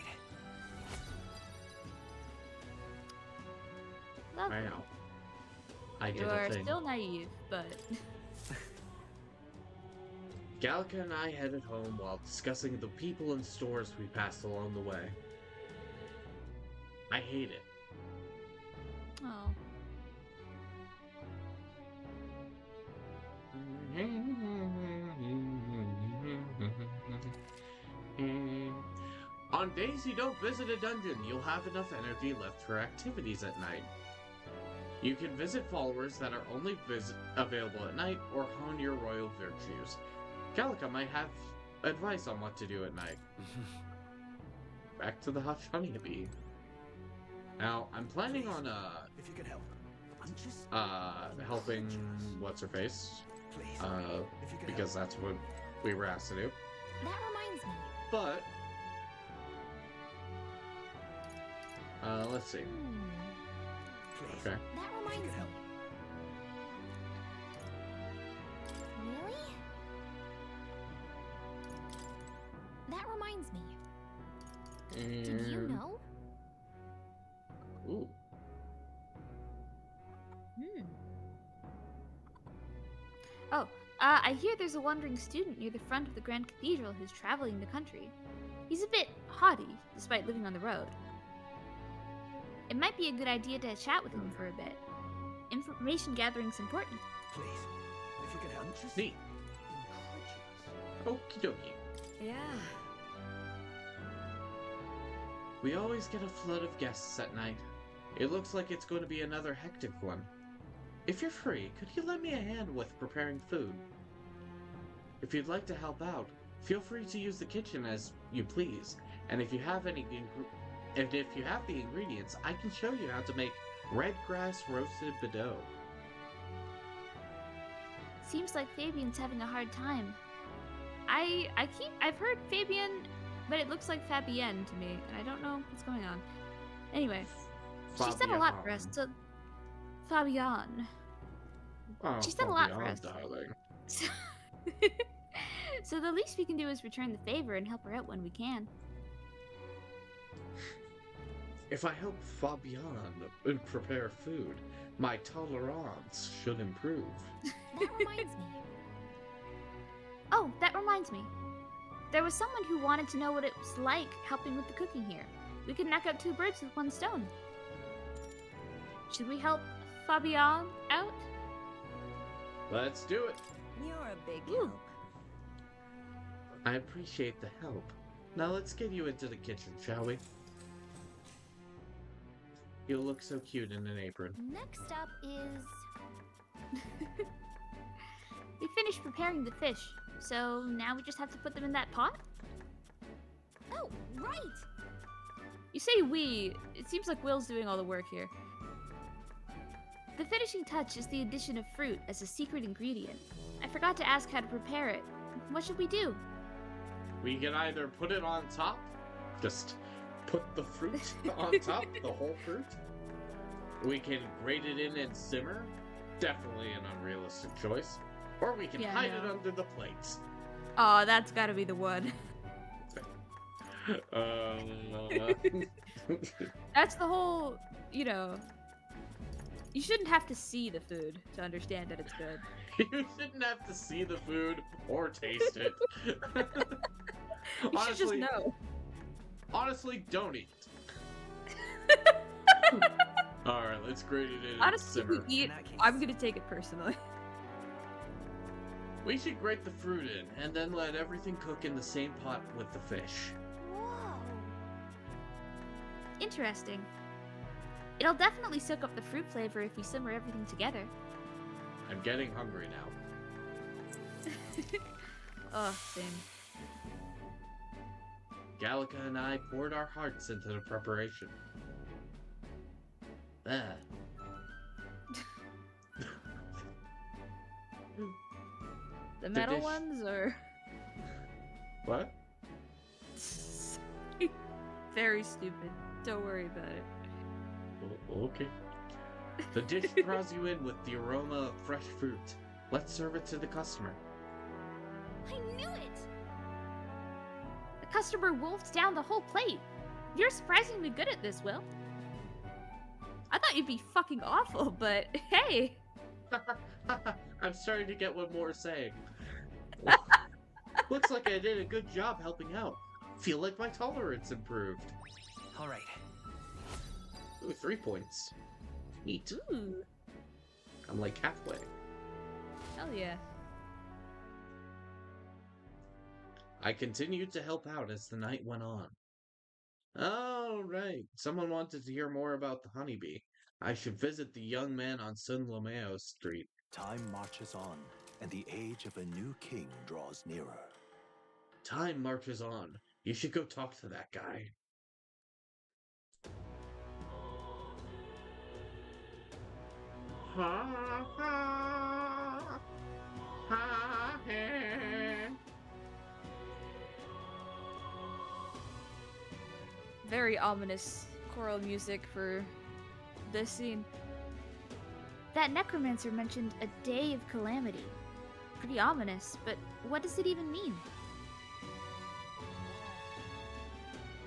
Lovely. Wow. I did You a are thing. still naive, but... Gallica and I headed home while discussing the people and stores we passed along the way. I hate it. Oh. On days you don't visit a dungeon, you'll have enough energy left for activities at night. You can visit followers that are only available at night or hone your royal virtues. Gallica might have advice on what to do at night. Back to the Hush Honeybee. Now, I'm planning on, if you could help. I'm just helping what's-her-face. Because that's what we were asked to do. That reminds me. But, let's see. Okay. That reminds me. Really? That reminds me. Did you know? Ooh. I hear there's a wandering student near the front of the Grand Cathedral who's traveling the country. He's a bit haughty, despite living on the road. It might be a good idea to chat with him for a bit. Information gathering's important. Please, if you can help. Neat. Okie dokie. Yeah. We always get a flood of guests at night. It looks like it's going to be another hectic one. If you're free, could you lend me a hand with preparing food? If you'd like to help out, feel free to use the kitchen as you please. And if you have the ingredients, I can show you how to make red grass roasted Bordeaux. Seems like Fabian's having a hard time. I've heard Fabian, but it looks like Fabienne to me, and I don't know what's going on. Anyway, she's done a lot for us, so... Fabian. Oh, She's done a lot for Fabian, us. darling. So the least we can do is return the favor and help her out when we can. If I help Fabian prepare food, my tolerance should improve. That reminds me. Oh, that reminds me. There was someone who wanted to know what it was like helping with the cooking here. We could knock out 2 birds with 1 stone. Should we help Fabian out? Let's do it. You're a big help. I appreciate the help. Now let's get you into the kitchen, shall we? You'll look so cute in an apron. Next up is... We finished preparing the fish, so now we just have to put them in that pot? Oh, right! You say we. It seems like Will's doing all the work here. The finishing touch is the addition of fruit as a secret ingredient. I forgot to ask how to prepare it. What should we do? We can either put it on top, just put the fruit on top, the whole fruit. We can grate it in and simmer, definitely an unrealistic choice. Or we can hide it under the plates. Oh, that's gotta be the one. That's the whole, you shouldn't have to see the food to understand that it's good. You shouldn't have to see the food or taste it. You should just know. Honestly, don't eat. Alright, let's grate it in Honestly, and simmer. if we eat, I'm gonna take it personally. We should grate the fruit in, and then let everything cook in the same pot with the fish. Whoa. Interesting. It'll definitely soak up the fruit flavor if we simmer everything together. I'm getting hungry now. Oh, same. Gallica and I poured our hearts into the preparation. Ah. The metal dish. ones, or... What? Very stupid. Don't worry about it. Okay. The dish draws you in with the aroma of fresh fruit. Let's serve it to the customer. I knew it! The customer wolfed down the whole plate. You're surprisingly good at this, Will. I thought you'd be fucking awful, but hey. I'm starting to get what more saying. Looks like I did a good job helping out. Feel like my tolerance improved. All right. Ooh, 3 points. Neat. Ooh. I'm like halfway. Hell yeah. I continued to help out as the night went on. Oh, right. Someone wanted to hear more about the honeybee. I should visit the young man on San Lomeo Street. Time marches on, and the age of a new king draws nearer. Time marches on. You should go talk to that guy. Very ominous choral music for this scene. That necromancer mentioned a day of calamity. Pretty ominous, but what does it even mean?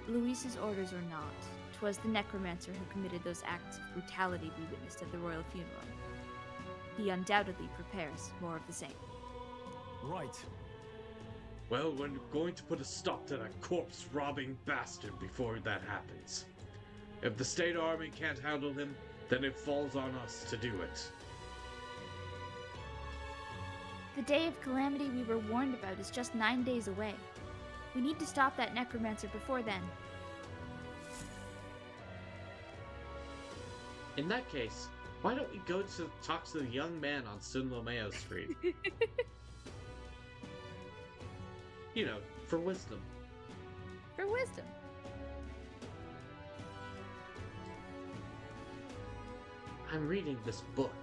Luis's orders or not, 'twas the necromancer who committed those acts of brutality we witnessed at the royal funeral. he undoubtedly prepares more of the same. Right. Well, we're going to put a stop to that corpse-robbing bastard before that happens. If the state army can't handle him, then it falls on us to do it. The day of calamity we were warned about is just 9 days away. We need to stop that necromancer before then. In that case, why don't we go to talk to the young man on Sun Lomeo Street? You know, for wisdom. For wisdom. I'm reading this book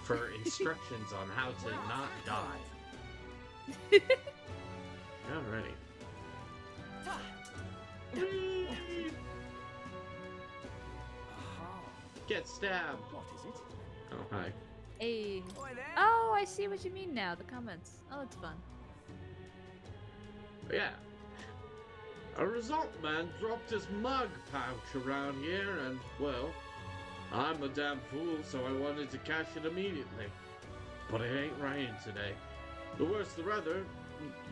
for instructions on how to not die. Alrighty. Get stabbed. What is it? Oh, hi. Hey. Oh, I see what you mean now. The comments. Oh, it's fun. Yeah. A result man dropped his mug pouch around here and, well, I'm a damn fool, so I wanted to cash it immediately. But it ain't raining today. The worse the weather,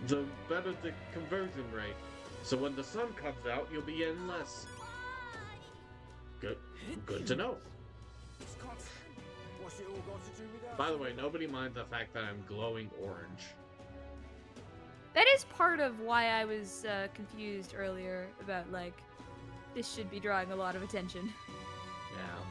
the better the conversion rate. So when the sun comes out, you'll be in less. Good to know. What's it all got to do with that? By the way, nobody mind the fact that I'm glowing orange. That is part of why I was confused earlier about, like, this should be drawing a lot of attention. Yeah.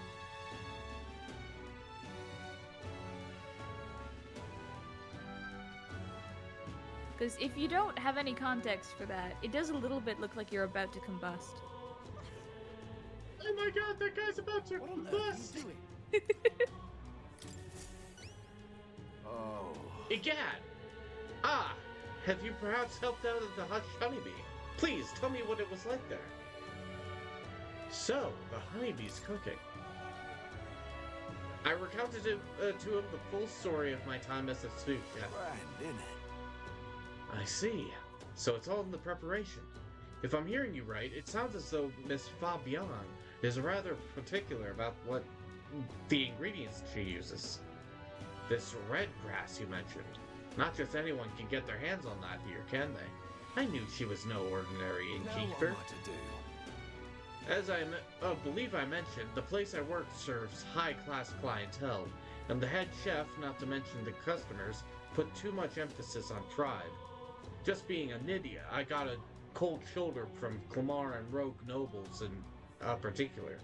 Because if you don't have any context for that, it does a little bit look like you're about to combust. Oh my god, that guy's about to combust! Oh. Egad! Ah! Have you perhaps helped out at the Hushed Honeybee? Please, tell me what it was like there. So, the honeybee's cooking. I recounted to him the full story of my time as a sous chef. I see. So it's all in the preparation. If I'm hearing you right, it sounds as though Miss Fabian is rather particular about what the ingredients she uses. This red grass you mentioned. Not just anyone can get their hands on that here, can they? I knew she was no ordinary innkeeper. Now what to do? As I believe I mentioned, the place I work serves high-class clientele, and the head chef, not to mention the customers, put too much emphasis on tribe. Just being a Nydia, I got a cold shoulder from Clamar and rogue nobles in particular.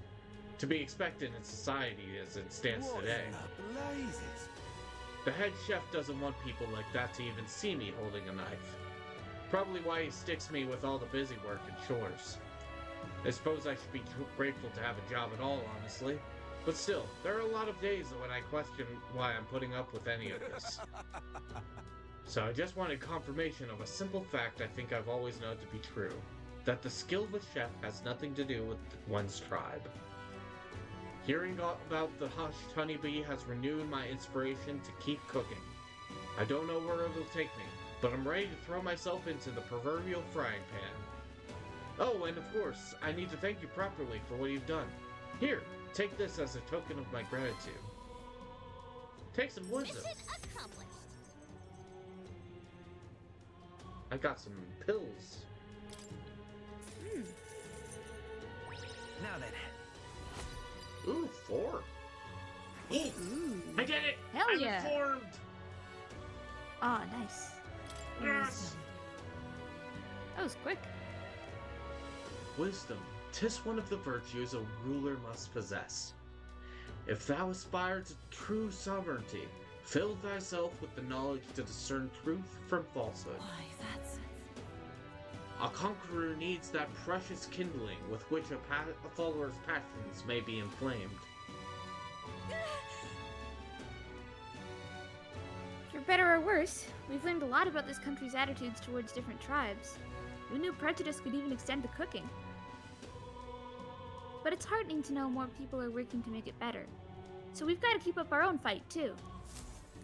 To be expected in society as it stands today. The head chef doesn't want people like that to even see me holding a knife. Probably why he sticks me with all the busy work and chores. I suppose I should be grateful to have a job at all, honestly. But still, there are a lot of days when I question why I'm putting up with any of this. So I just wanted confirmation of a simple fact I think I've always known to be true. That the skill of a chef has nothing to do with one's tribe. Hearing about the Hushed Honeybee has renewed my inspiration to keep cooking. I don't know where it'll take me, but I'm ready to throw myself into the proverbial frying pan. Oh, and of course, I need to thank you properly for what you've done. Here, take this as a token of my gratitude. Take some wisdom. Mission accomplished. I got some pills. Now then. Ooh, 4. Ooh. I did it! Hell I'm yeah. informed! Ah, nice. Yes! That was quick. Wisdom, 'tis one of the virtues a ruler must possess. If thou aspire to true sovereignty, fill thyself with the knowledge to discern truth from falsehood. Why, that's... A conqueror needs that precious kindling with which a follower's passions may be inflamed. For better or worse, we've learned a lot about this country's attitudes towards different tribes. We knew prejudice could even extend to cooking. But it's heartening to know more people are working to make it better. So we've got to keep up our own fight, too.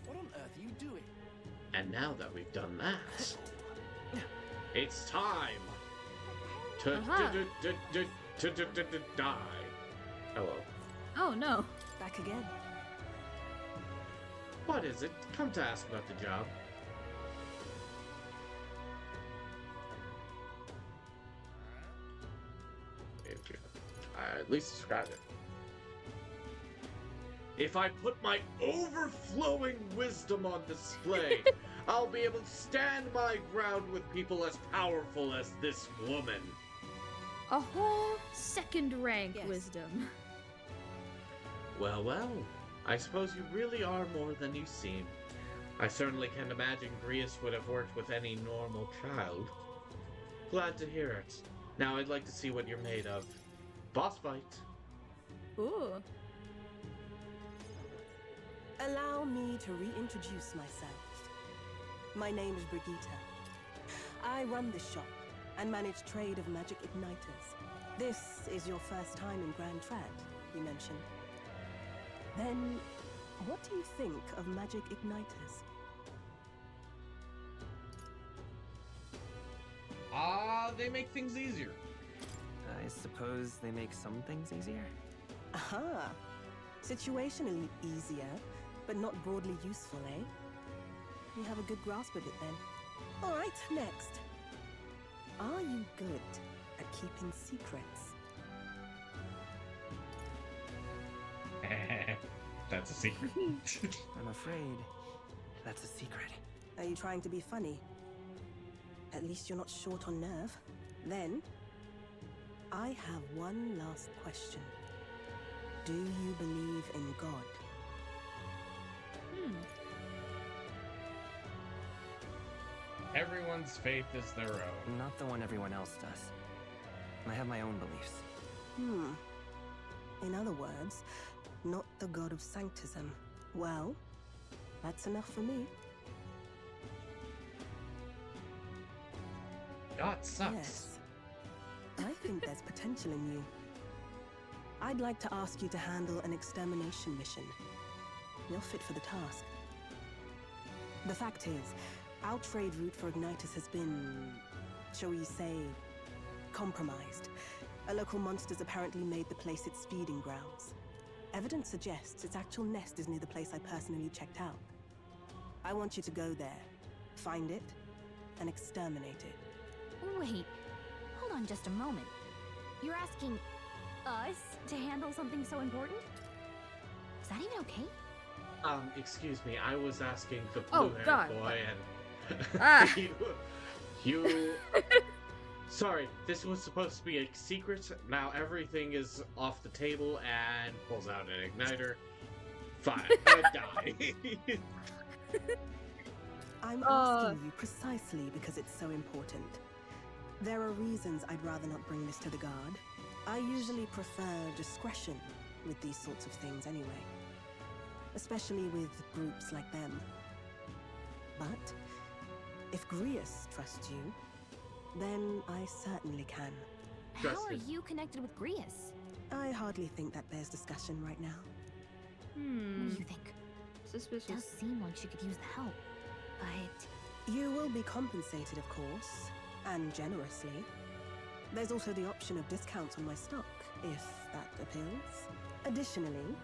What on earth are you doing? And now that we've done that, it's time to die. Hello. Oh no. Back again. What is it? Come to ask about the job. At least describe it. If I put my overflowing wisdom on display, I'll be able to stand my ground with people as powerful as this woman. A whole second rank wisdom. Well, well. I suppose you really are more than you seem. I certainly can't imagine Grius would have worked with any normal child. Glad to hear it. Now I'd like to see what you're made of. Boss fight. Ooh. Allow me to reintroduce myself. My name is Brigitte. I run this shop and manage trade of magic igniters. This is your first time in Grand Trad, you mentioned. Then, what do you think of magic igniters? They make things easier. I suppose they make some things easier? Aha! Situationally easier, but not broadly useful, eh? You have a good grasp of it then. Alright, next. Are you good at keeping secrets? That's a secret. I'm afraid that's a secret. Are you trying to be funny? At least you're not short on nerve. Then, I have one last question. Do you believe in God? Everyone's faith is their own. Not the one everyone else does. I have my own beliefs. In other words, not the god of sanctism. Well, that's enough for me. God sucks. Yes. I think there's potential in you. I'd like to ask you to handle an extermination mission. You're fit for the task. The fact is, our trade route for Ignitus has been, shall we say, compromised. A local monster's apparently made the place its feeding grounds. Evidence suggests its actual nest is near the place I personally checked out. I want you to go there, find it, and exterminate it. Wait, hold on just a moment. You're asking us to handle something so important? Is that even okay? Excuse me, I was asking the Oh, blue-haired God. boy and... Ah. you... Sorry, this was supposed to be a secret. Now everything is off the table and pulls out an igniter. Fine, I die. I'm asking you precisely because it's so important. There are reasons I'd rather not bring this to the guard. I usually prefer discretion with these sorts of things anyway. Especially with groups like them. But if Grius trusts you, then I certainly can. How are you connected with Grius? I hardly think that bears discussion right now. What do you think? Suspicious. Does seem like she could use the help, but... You will be compensated, of course, and generously. There's also the option of discounts on my stock, if that appeals. Additionally,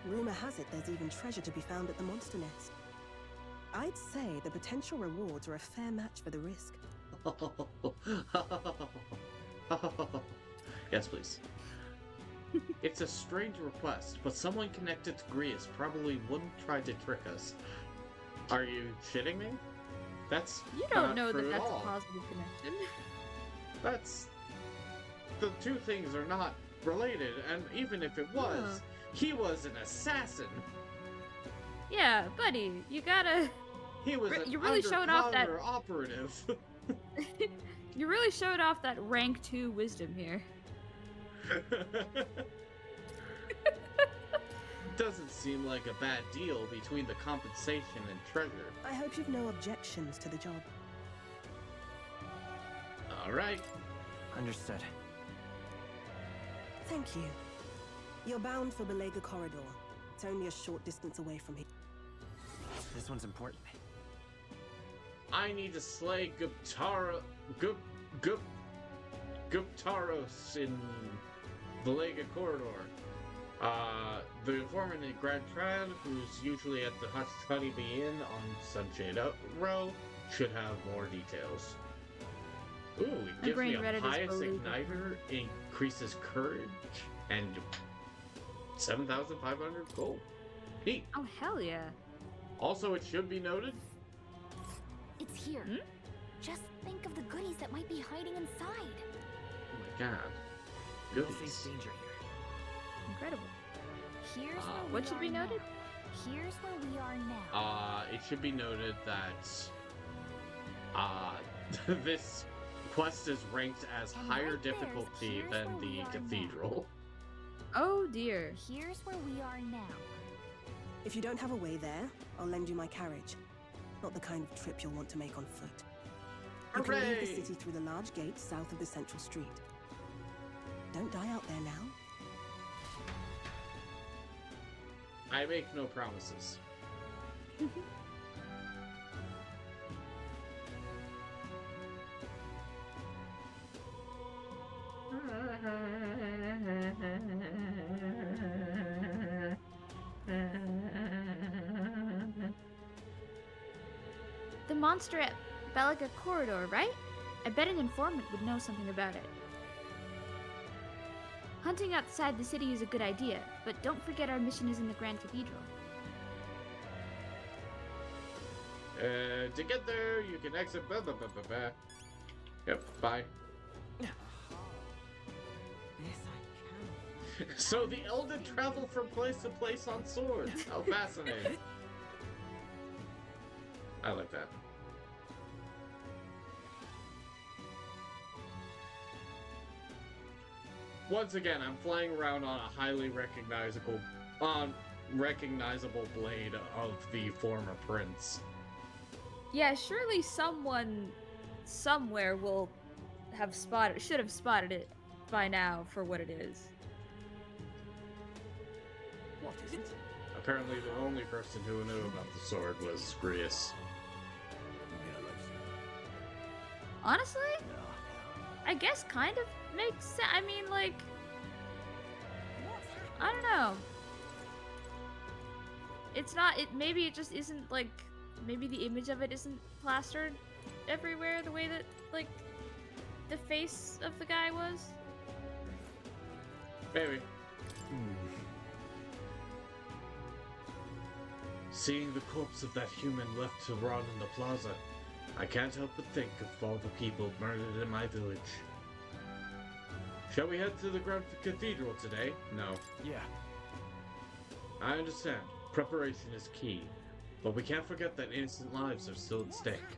rumor has it there's even treasure to be found at the monster nest. I'd say the potential rewards are a fair match for the risk. Yes, please. It's a strange request, but someone connected to Grius probably wouldn't try to trick us. Are you shitting me? That's You don't not know true that at that's a all. positive connection. That's... The two things are not related, and even if it was, he was an assassin. Yeah, buddy, you gotta... He was an you really showed off that... undercover operative. You really showed off that rank 2 wisdom here. Doesn't seem like a bad deal between the compensation and treasure. I hope you've no objections to the job. Alright. Understood. Thank you. You're bound for Belega Corridor. It's only a short distance away from here. This one's important. I need to slay Guptaros in Belega Corridor. The informant in Grand Triad, who's usually at the Honeybee Inn on Sunshade Row, should have more details. Ooh, it gives me a pious igniter, increases courage, and 7,500 gold. Neat. Oh, hell yeah. Also, it should be noted. It's here. Just think of the goodies that might be hiding inside. Oh my god. We'll face danger here. Incredible. Here's where what should be noted? Here's where we are now. It should be noted that this quest is ranked as higher difficulty than the cathedral. Oh dear. Here's where we are now. If you don't have a way there, I'll lend you my carriage. Not the kind of trip you'll want to make on foot. You can leave the city through the large gate south of the central street. Don't die out there now. I make no promises. The monster at Belica Corridor, right? I bet an informant would know something about it. Hunting outside the city is a good idea, but don't forget our mission is in the Grand Cathedral. To get there, you can exit. Yep, bye. So the Elden travel from place to place on swords. How fascinating. I like that. Once again, I'm flying around on a highly recognizable blade of the former prince. Yeah, surely someone somewhere will have should have spotted it by now for what it is. What is it? Apparently the only person who knew about the sword was Grius. Honestly? I guess kind of makes sense. I mean, like, I don't know. It's not, maybe it just isn't, like, maybe the image of it isn't plastered everywhere the way that, like, the face of the guy was. Maybe. Seeing the corpse of that human left to rot in the plaza, I can't help but think of all the people murdered in my village. Shall we head to the Grand Cathedral today? No. Yeah. I understand. Preparation is key. But we can't forget that innocent lives are still at stake.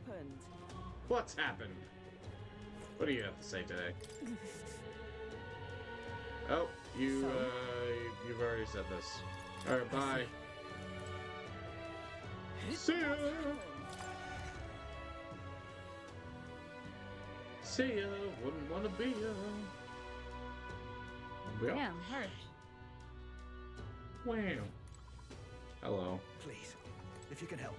What's happened? What do you have to say today? Oh, you've already said this. Alright, bye. See ya! See ya, wouldn't wanna be ya. Damn, hurt. Wow. Hello. Please, if you can help.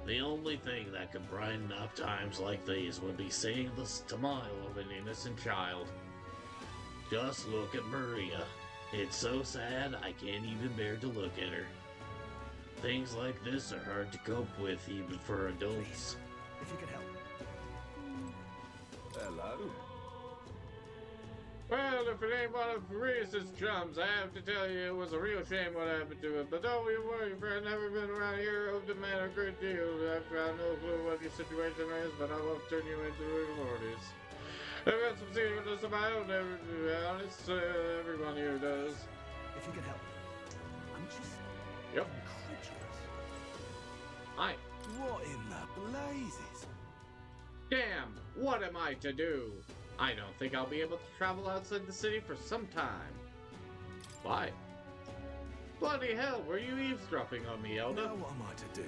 The only thing that could brighten up times like these would be seeing the smile of an innocent child. Just look at Maria. It's so sad I can't even bear to look at her. Things like this are hard to cope with even for adults. Please, if you can help. Hello? Well, if it ain't one of Maria's chums, I have to tell you it was a real shame what happened to it. But don't you worry, friend. Never been around here. Owed the man a great deal. I've got no clue what your situation is, but I love turn you into authorities. I've got some seriousness of my own, to be honest. Everyone here does. If you can help. I'm just incredulous. Hi. What in the blazes? Damn, what am I to do? I don't think I'll be able to travel outside the city for some time. Why? Bloody hell, were you eavesdropping on me, Elda? Now what am I to do?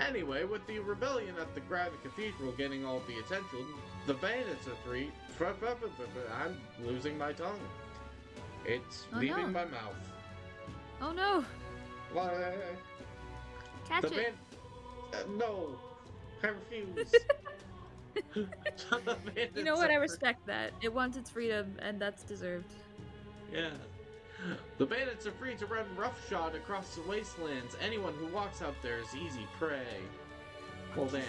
Anyway, with the rebellion at the Grand Cathedral getting all the attention, the bandits are free. I'm losing my tongue. It's leaving my mouth. Oh no! Why? Catch it! No! I refuse! You know what? I respect that. It wants its freedom, and that's deserved. Yeah. The bandits are free to run roughshod across the wastelands. Anyone who walks out there is easy prey. Well, damn.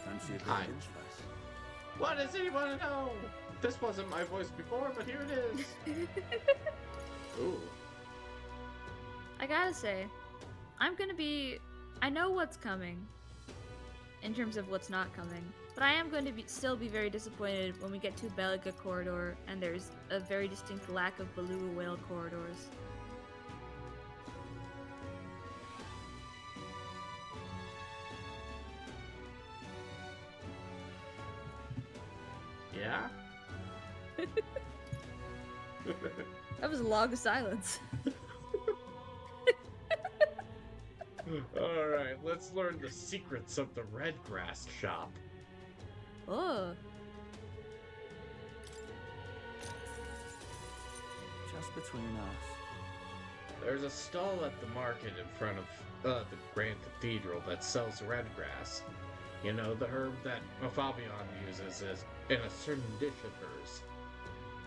Fancy a bit Hi. of interest. What does anyone know? This wasn't my voice before, but here it is. Ooh. I gotta say, I know what's coming, in terms of what's not coming, but I am going to still be very disappointed when we get to Belica Corridor and there's a very distinct lack of Beluga Whale corridors. Yeah? That was a log of silence. Alright, let's learn the secrets of the Redgrass shop. Oh. Just between us. There's a stall at the market in front of the Grand Cathedral that sells redgrass. You know, the herb that Fabian uses in a certain dish of hers.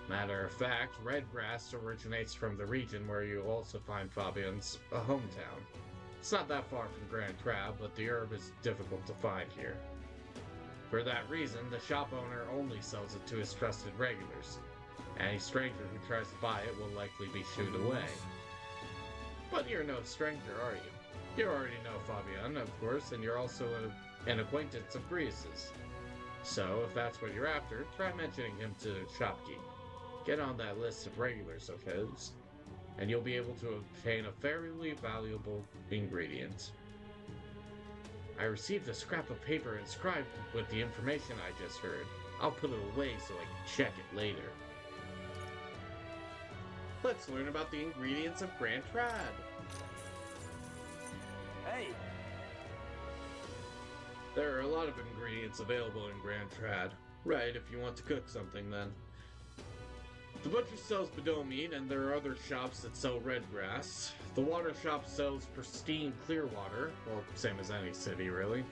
Matter of fact, redgrass originates from the region where you'll also find Fabian's hometown. It's not that far from Grand Crab, but the herb is difficult to find here. For that reason, the shop owner only sells it to his trusted regulars. Any stranger who tries to buy it will likely be shooed away. But you're no stranger, are you? You already know Fabian, of course, and you're also an acquaintance of Brius's. So, if that's what you're after, try mentioning him to the shopkeep. Get on that list of regulars of his, and you'll be able to obtain a fairly valuable ingredient. I received a scrap of paper inscribed with the information I just heard. I'll put it away so I can check it later. Let's learn about the ingredients of Grand Trad. Hey! There are a lot of ingredients available in Grand Trad. Right, if you want to cook something, then. The butcher sells Bedeau meat, and there are other shops that sell red grass. The water shop sells pristine clear water, well, same as any city, really.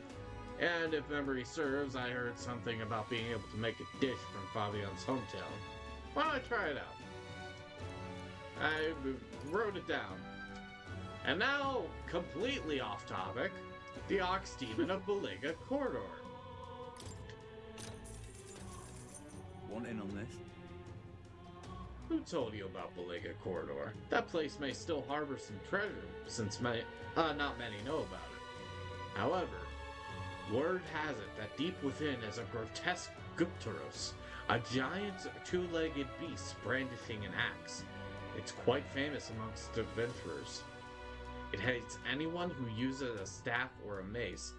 And if memory serves, I heard something about being able to make a dish from Fabian's hometown. Why don't I try it out? I wrote it down. And now, completely off topic, the Ox Demon of Beliga Corridor. Want in on this? Who told you about Beliga Corridor? That place may still harbor some treasure, since not many know about it. However, word has it that deep within is a grotesque Guptaros, a giant two-legged beast brandishing an axe. It's quite famous amongst adventurers. It hates anyone who uses a staff or a mace,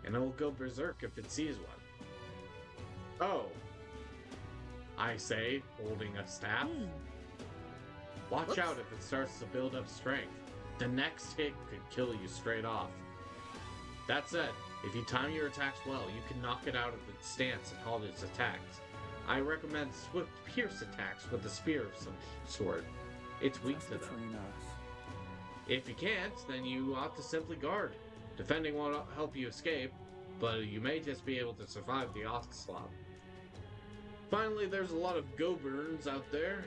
and it will go berserk if it sees one. Oh. I say, holding a staff. Watch out if it starts to build up strength. The next hit could kill you straight off. That said, if you time your attacks well, you can knock it out of its stance and halt its attacks. I recommend swift pierce attacks with a spear of some sort. It's weak to them. If you can't, then you ought to simply guard. Defending won't help you escape, but you may just be able to survive the onslaught. Finally, there's a lot of go-burns out there.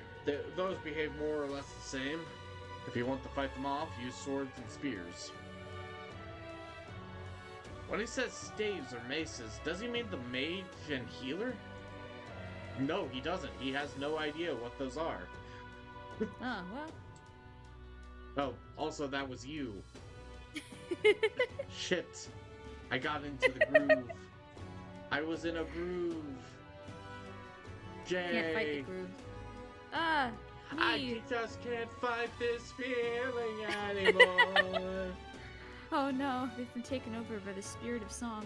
Those behave more or less the same. If you want to fight them off, use swords and spears. When he says staves or maces, does he mean the mage and healer? No, he doesn't. He has no idea what those are. Oh, well. Oh, also that was you. Shit. I got into the groove. I was in a groove. Jay. Can't fight the groove. Ah, me. I just can't fight this feeling anymore. Oh no, they've been taken over by the spirit of song.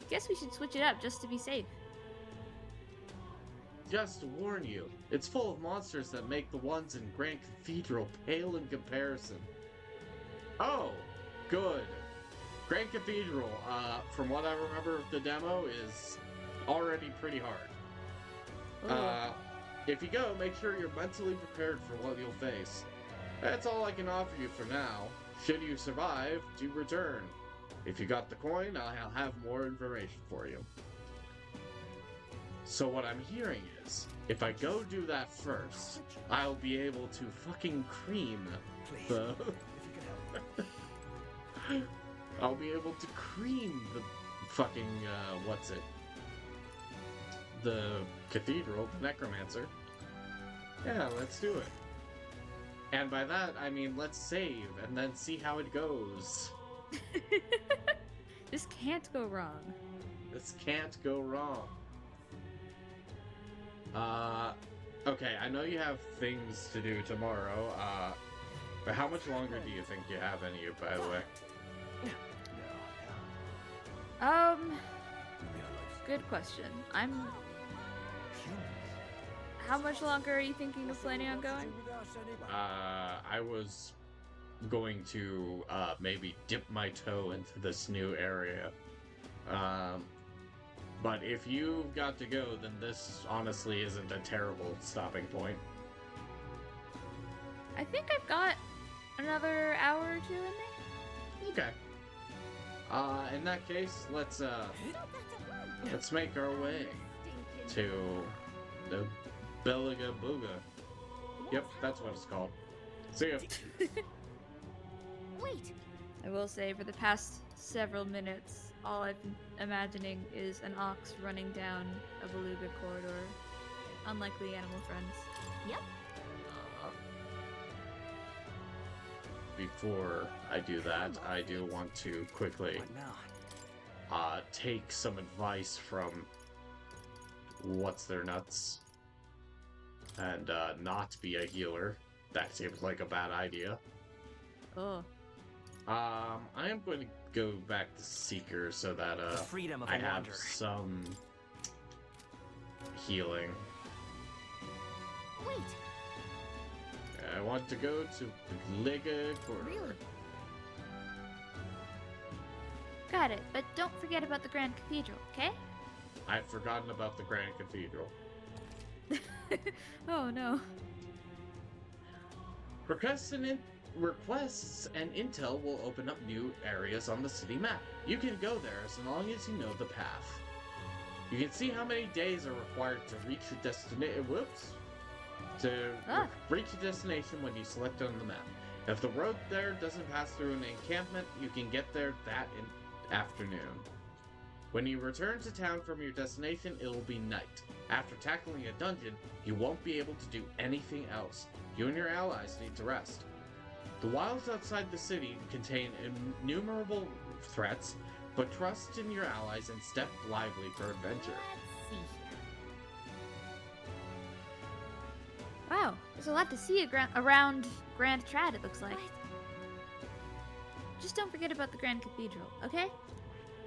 Guess we should switch it up just to be safe. Just to warn you, it's full of monsters that make the ones in Grand Cathedral pale in comparison. Oh, good. Grand Cathedral, from what I remember of the demo, is already pretty hard. If you go, make sure you're mentally prepared for what you'll face. That's all I can offer you for now. should you survive, to return. If you got the coin, I'll have more information for you. So what I'm hearing is, if I go do that first, I'll be able to fucking cream the... I'll be able to cream the fucking, what's it? The cathedral, the necromancer. Yeah, let's do it. And by that, I mean let's save and then see how it goes. This can't go wrong. This can't go wrong. Okay, I know you have things to do tomorrow, but how much longer do you think you have in you, by the way? Good question. How much longer are you thinking of planning on going? I was going to, maybe dip my toe into this new area. But if you've got to go, then this honestly isn't a terrible stopping point. I think I've got another hour or two in me. Okay. In that case, let's make our way to the Beliga Booga. Yep, that's what it's called. See ya. Wait! I will say, for the past several minutes, all I've been imagining is an ox running down a beluga corridor. Unlikely animal friends. Yep. Before I do that, I do want to quickly take some advice from What's Their Nuts and not be a healer. That seems like a bad idea. Oh. I am going to go back to Seeker so that I have some healing. Wait. I want to go to Liga Corridor. Really? Got it, but don't forget about the Grand Cathedral, okay? I've forgotten about the Grand Cathedral. Oh no. Requests and intel will open up new areas on the city map. You can go there as long as you know the path. You can see how many days are required to reach your destination. Reach your destination when you select on the map. If the road there doesn't pass through an encampment, you can get there that afternoon. When you return to town from your destination, it will be night. After tackling a dungeon, you won't be able to do anything else. You and your allies need to rest. The wilds outside the city contain innumerable threats, but trust in your allies and step lively for adventure. Let's see here. Wow, there's a lot to see around Grand Trad, it looks like. Just don't forget about the Grand Cathedral, okay?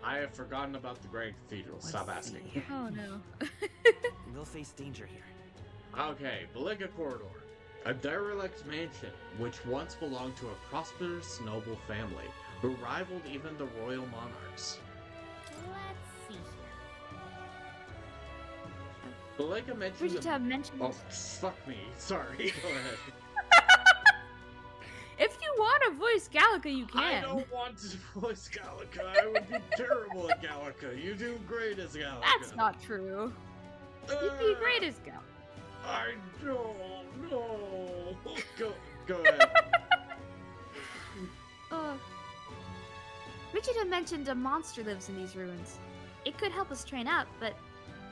I have forgotten about the Grand Cathedral. Stop asking. Oh no. We'll face danger here. Okay, Beliga Corridor. A derelict mansion, which once belonged to a prosperous noble family, who rivaled even the royal monarchs. Let's see here. Beliga mentioned... Oh, fuck me. Sorry, go ahead. If you want to voice Gallica, you can. I don't want to voice Gallica. I would be terrible at Gallica. You do great as Gallica. That's not true. You'd be great as Gallica. I don't know. Go ahead. Richard had mentioned a monster lives in these ruins. It could help us train up, but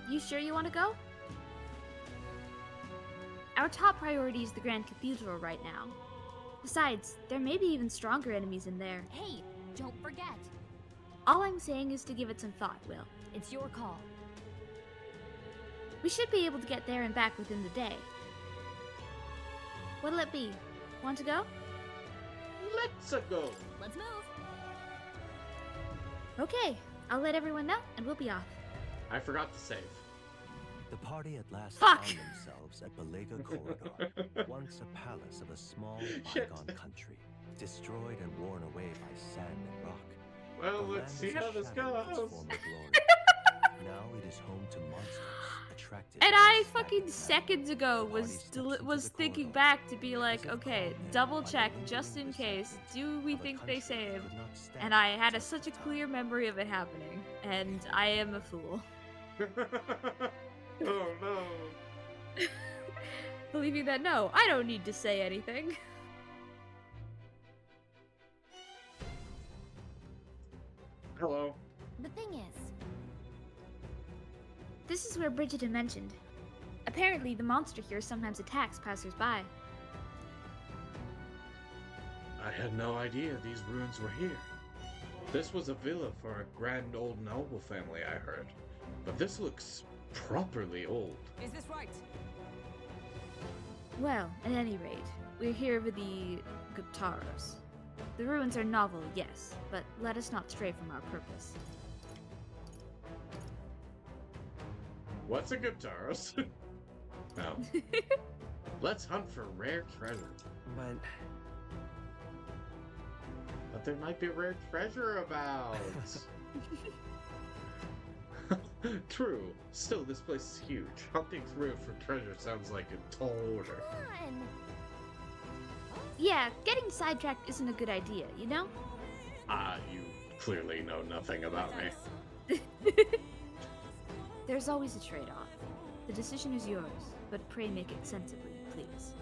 you sure you want to go? Our top priority is the Grand Cathedral right now. Besides, there may be even stronger enemies in there. Hey, don't forget. All I'm saying is to give it some thought, Will. It's your call. We should be able to get there and back within the day. What'll it be? Want to go? Let's go. Let's move. Okay, I'll let everyone know and we'll be off. I forgot to save. The party at last Fuck. found themselves at Beliga Corridor, once a palace of a small, bygone country, destroyed and worn away by sand and rock. Well, The let's land see is how this shattered of its goes. former glory. Now it is home to monsters attracted And by I the fucking stagnant seconds ago was thinking back to be like, okay, double check just in case. Do we think they saved? And I had such a clear memory of it happening, and I am a fool. Oh no. Believing that no, I don't need to say anything. Hello. The thing is, This is where Bridget had mentioned. Apparently, the monster here sometimes attacks passersby. I had no idea these ruins were here. This was a villa for a grand old noble family, I heard. But this looks properly old. Is this right? Well, at any rate, we're here with the Guptaros. The ruins are novel, yes, but let us not stray from our purpose. What's a Guptaros? No. Let's hunt for rare treasure. But there might be rare treasure about. True. Still, this place is huge. Hunting through it for treasure sounds like a tall order. come on. Yeah, getting sidetracked isn't a good idea, you know? You clearly know nothing about me. There's always a trade-off. The decision is yours, but pray make it sensibly, please.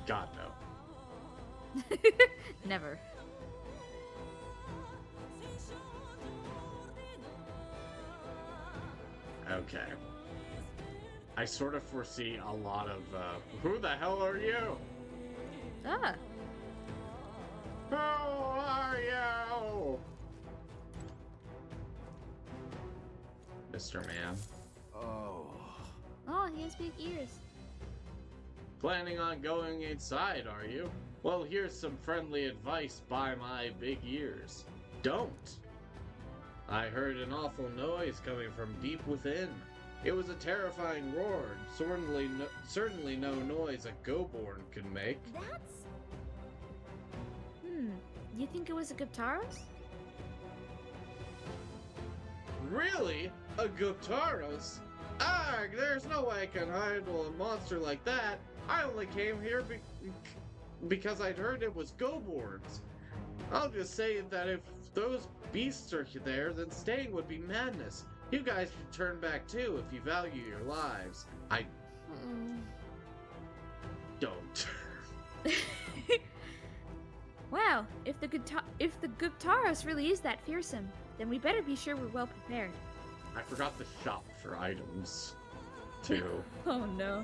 God, no. Never. Okay. I sort of foresee a lot of, who the hell are you? Ah. Who are you? Mr. Man. Oh, he has big ears. Planning on going inside, are you? Well, here's some friendly advice by my big ears. Don't! I heard an awful noise coming from deep within. It was a terrifying roar, certainly no noise a go-born could make. That's... You think it was a Guptaros? Really? A Guptaros? Arg, there's no way I can handle a monster like that. I only came here because I'd heard it was go-borns. I'll just say that if those beasts are there, then staying would be madness. You guys should turn back too if you value your lives. I don't. Wow, if the Guptaros really is that fearsome, then we better be sure we're well prepared. I forgot to shop for items, too. Oh no.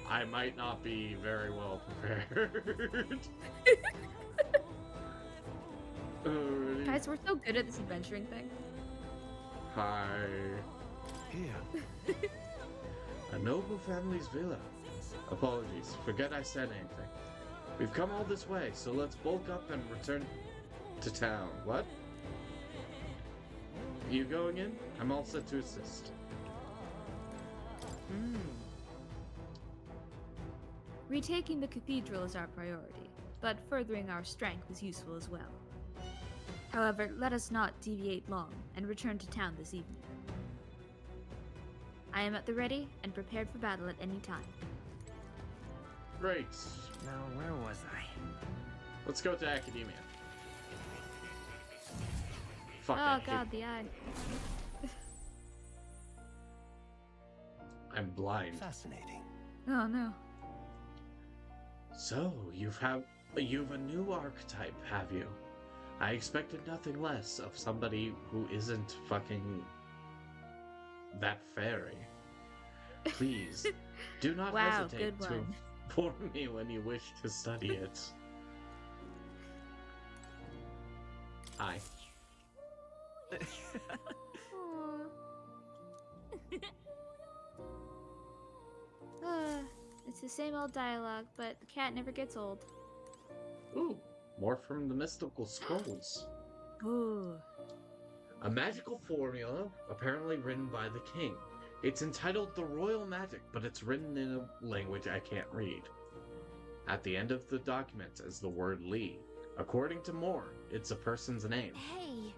I might not be very well prepared. Alrighty. Guys, we're so good at this adventuring thing. Hi. Here. A noble family's villa. Apologies, forget I said anything. We've come all this way, so let's bulk up and return to town. What? You going in? I'm all set to assist. Retaking the cathedral is our priority, but furthering our strength is useful as well. However, let us not deviate long and return to town this evening. I am at the ready and prepared for battle at any time. Great. Now, where was I? Let's go to academia. Fuck Oh it. god, the eye. I'm blind. Fascinating. Oh no. So, you've a new archetype, have you? I expected nothing less of somebody who isn't fucking that fairy. Please, do not Wow, hesitate good to one. inform me when you wish to study it. Hi. It's the same old dialogue, but the cat never gets old. Ooh, more from the mystical scrolls. Ooh. A magical formula, apparently written by the king. It's entitled The Royal Magic, but it's written in a language I can't read. At the end of the document is the word Lee. According to Moore, it's a person's name. Hey.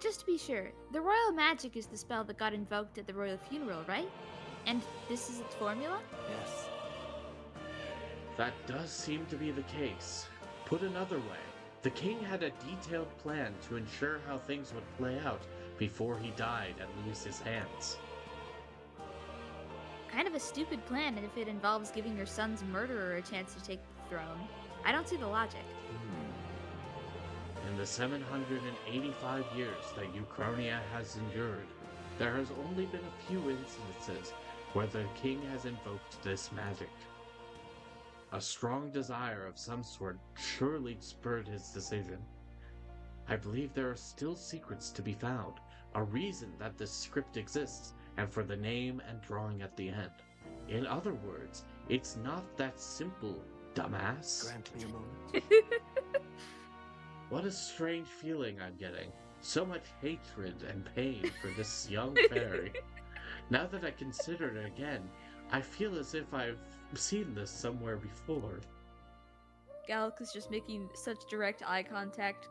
Just to be sure, the royal magic is the spell that got invoked at the royal funeral, right? And this is its formula? Yes. That does seem to be the case. Put another way, the king had a detailed plan to ensure how things would play out before he died and lose his hands. Kind of a stupid plan if it involves giving your son's murderer a chance to take the throne. I don't see the logic. In the 785 years that Uchronia has endured, there has only been a few instances where the king has invoked this magic. A strong desire of some sort surely spurred his decision. I believe there are still secrets to be found, a reason that this script exists, and for the name and drawing at the end. In other words, it's not that simple, dumbass. Grant me a moment. What a strange feeling I'm getting. So much hatred and pain for this young fairy. Now that I consider it again, I feel as if I've seen this somewhere before. Gallic is just making such direct eye contact,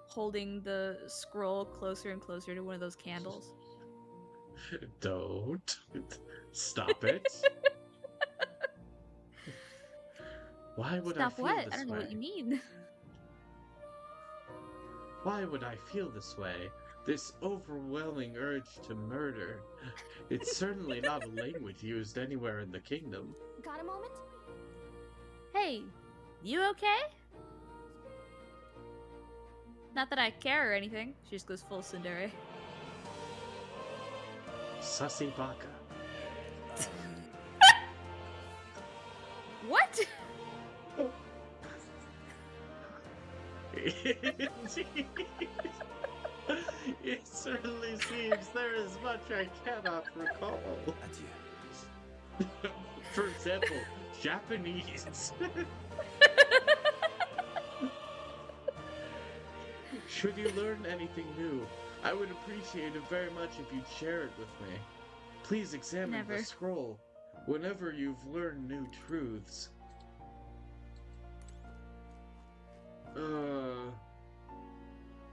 holding the scroll closer and closer to one of those candles. Don't. Stop it. Why would Stop I feel what? this I don't know way? what you mean. Why would I feel this way? This overwhelming urge to murder. It's certainly not a language used anywhere in the kingdom. Got a moment? Hey, you okay? Not that I care or anything. She just goes full tsundere. Sussy baka. What? It certainly seems there is much I cannot recall. Adieu. For example, Japanese. Should you learn anything new, I would appreciate it very much if you'd share it with me. Please examine Never. the scroll whenever you've learned new truths.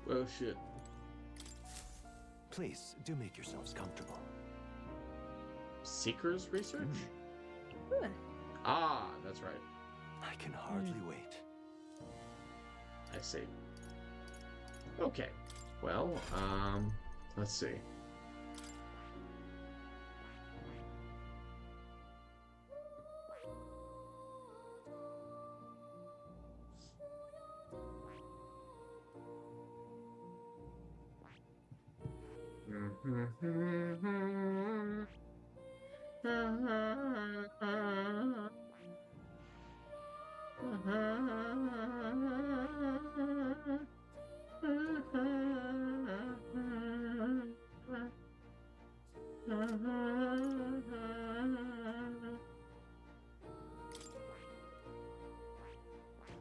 Well, shit. Please, do make yourselves comfortable. Seeker's research? Ooh. Ah, that's right. I can hardly wait. I see. Okay. Well, let's see.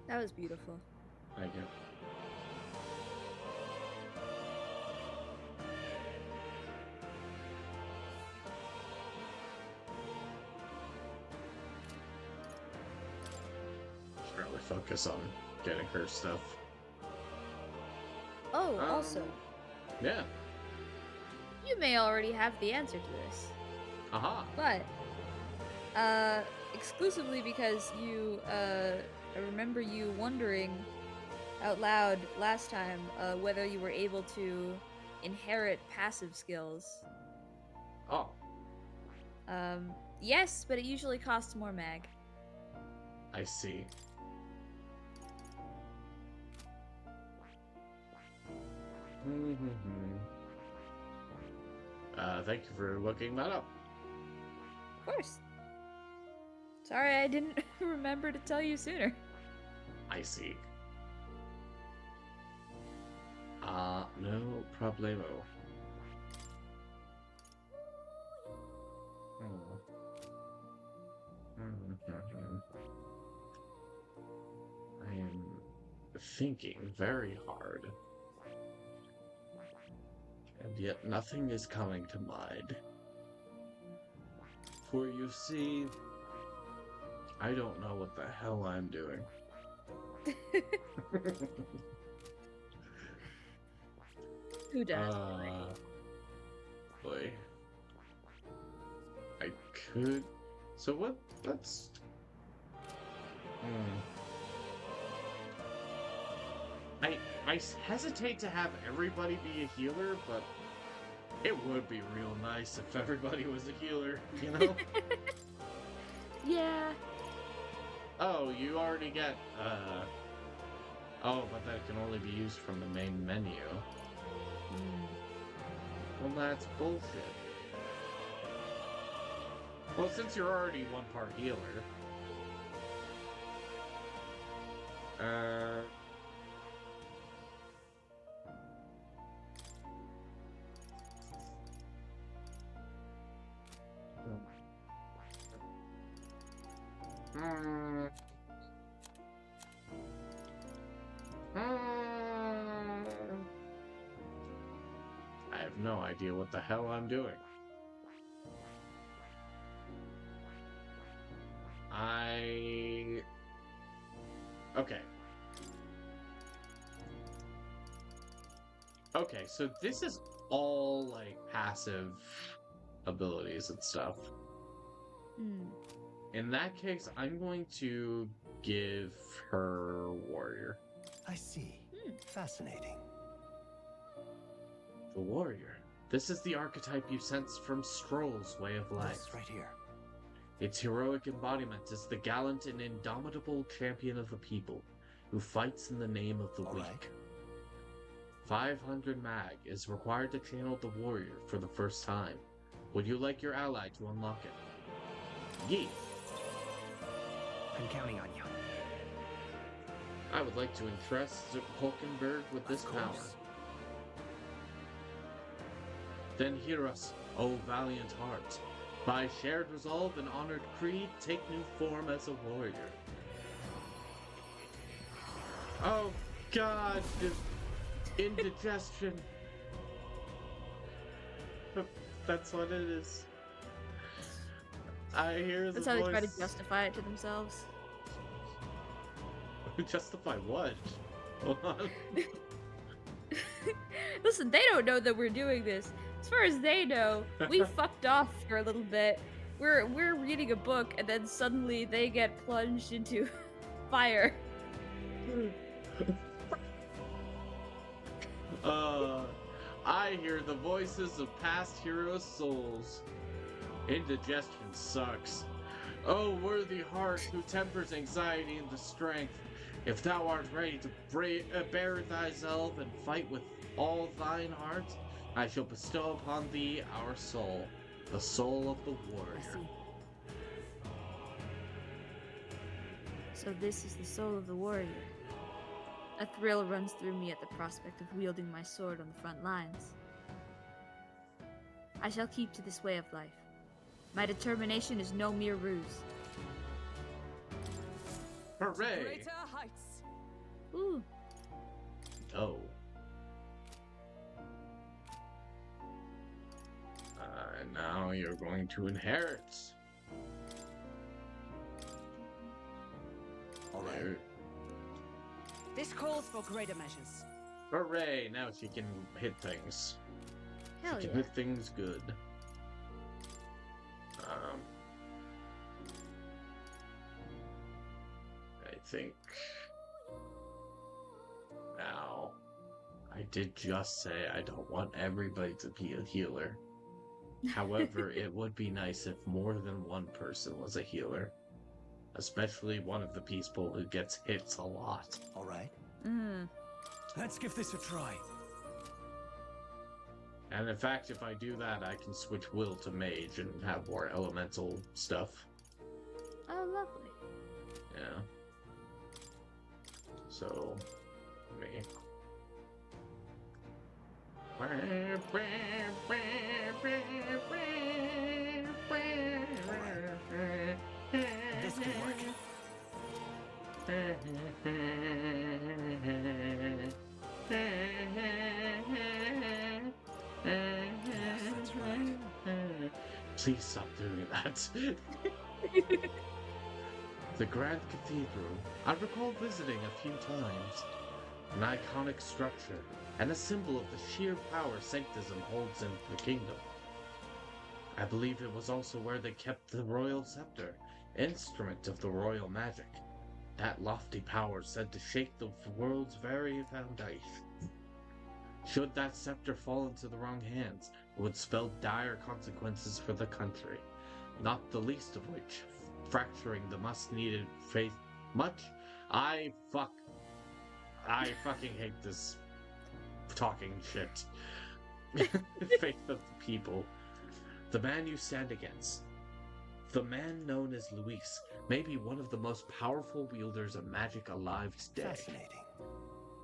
That was beautiful. Thank you. Should really focus on getting her stuff. Oh, also, Yeah. you may already have the answer to this. Aha. But, exclusively because you, I remember you wondering out loud last time, whether you were able to inherit passive skills. Oh. Yes, but it usually costs more mag. I see. Thank you for looking that up. Of course. Sorry I didn't remember to tell you sooner. I see. No problemo. I am thinking very hard. And yet nothing is coming to mind. For you see, I don't know what the hell I'm doing. Who does? Boy. I could... So what? Let's... I hesitate to have everybody be a healer, but it would be real nice if everybody was a healer, you know? Yeah. Oh, you already get, Oh, but that can only be used from the main menu. Well, that's bullshit. Well, since you're already one part healer... I have no idea what the hell I'm doing. Okay. Okay, so this is all, like, passive abilities and stuff. In that case, I'm going to give her warrior. I see. Fascinating. The warrior. This is the archetype you sense from Stroll's way of life. Yes, right here. Its heroic embodiment is the gallant and indomitable champion of the people, who fights in the name of the weak. 500 mag is required to channel the warrior for the first time. Would you like your ally to unlock it? Yee! I'm counting on you. I would like to entrust Hulkenberg with this power. Then hear us, O valiant heart. By shared resolve and honored creed, take new form as a warrior. Oh God! Indigestion. That's what it is. I hear the That's how voice. they try to justify it to themselves. Justify what? Hold on. Listen, they don't know that we're doing this. As far as they know, we fucked off for a little bit. We're reading a book, and then suddenly they get plunged into fire. I hear the voices of past heroes' souls. Indigestion sucks. Oh, worthy heart who tempers anxiety into strength, if thou art ready to bear thyself and fight with all thine heart, I shall bestow upon thee our soul, the soul of the warrior. So this is the soul of the warrior. A thrill runs through me at the prospect of wielding my sword on the front lines. I shall keep to this way of life. My determination is no mere ruse. Hooray! Greater heights. Ooh. Oh. Now you're going to inherit. Alright. This calls for greater measures. Hooray! Now she can hit things. Hell she can yeah. hit things good. I think now I did just say I don't want everybody to be a healer. However, it would be nice if more than one person was a healer. Especially one of the people who gets hits a lot. Alright. Let's give this a try. And in fact, if I do that, I can switch Will to Mage and have more elemental stuff. Oh, lovely. Yeah. So, me. This could work. Please stop doing that. The Grand Cathedral. I recall visiting a few times. an iconic structure, and a symbol of the sheer power sanctism holds in the kingdom. I believe it was also where they kept the royal scepter, instrument of the royal magic. That lofty power said to shake the world's very foundation. Should that scepter fall into the wrong hands, it would spell dire consequences for the country, not the least of which, fracturing the much-needed faith. I fucking hate this talking shit. Faith of the people. The man you stand against. The man known as Luis may be one of the most powerful wielders of magic alive today. Fascinating.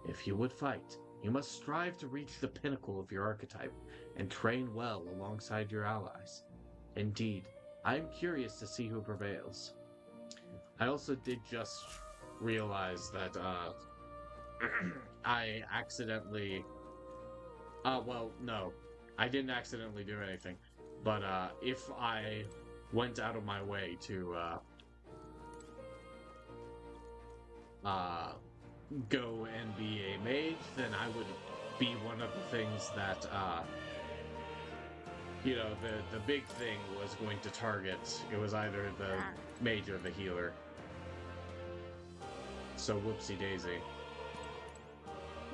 If you would fight, you must strive to reach the pinnacle of your archetype and train well alongside your allies. Indeed, I am curious to see who prevails. I also did just realize that I accidentally... well, no. I didn't accidentally do anything. But if I went out of my way to go and be a mage, then I would be one of the things that, you know, the big thing was going to target. It was either the mage or the healer. So whoopsie daisy.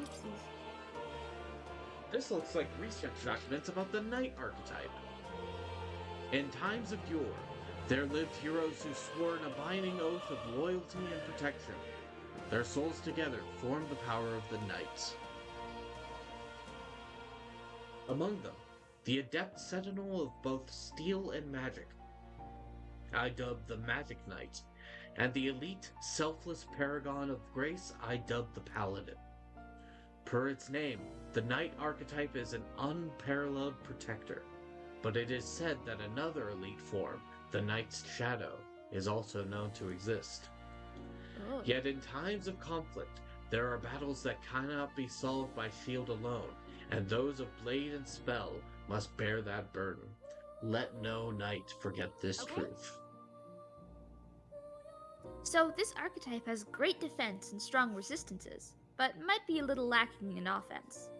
Oopsies. This looks like research documents about the knight archetype. In times of yore, there lived heroes who swore an abiding oath of loyalty and protection. Their souls together formed the power of the knights. Among them, the adept sentinel of both steel and magic, I dubbed the Magic Knight, and the elite, selfless paragon of grace, I dubbed the Paladin. Per its name, the knight archetype is an unparalleled protector, but it is said that another elite form, the Knight's Shadow, is also known to exist. Oh. Yet in times of conflict, there are battles that cannot be solved by shield alone, and those of blade and spell must bear that burden. Let no knight forget this truth. So this archetype has great defense and strong resistances, but might be a little lacking in offense.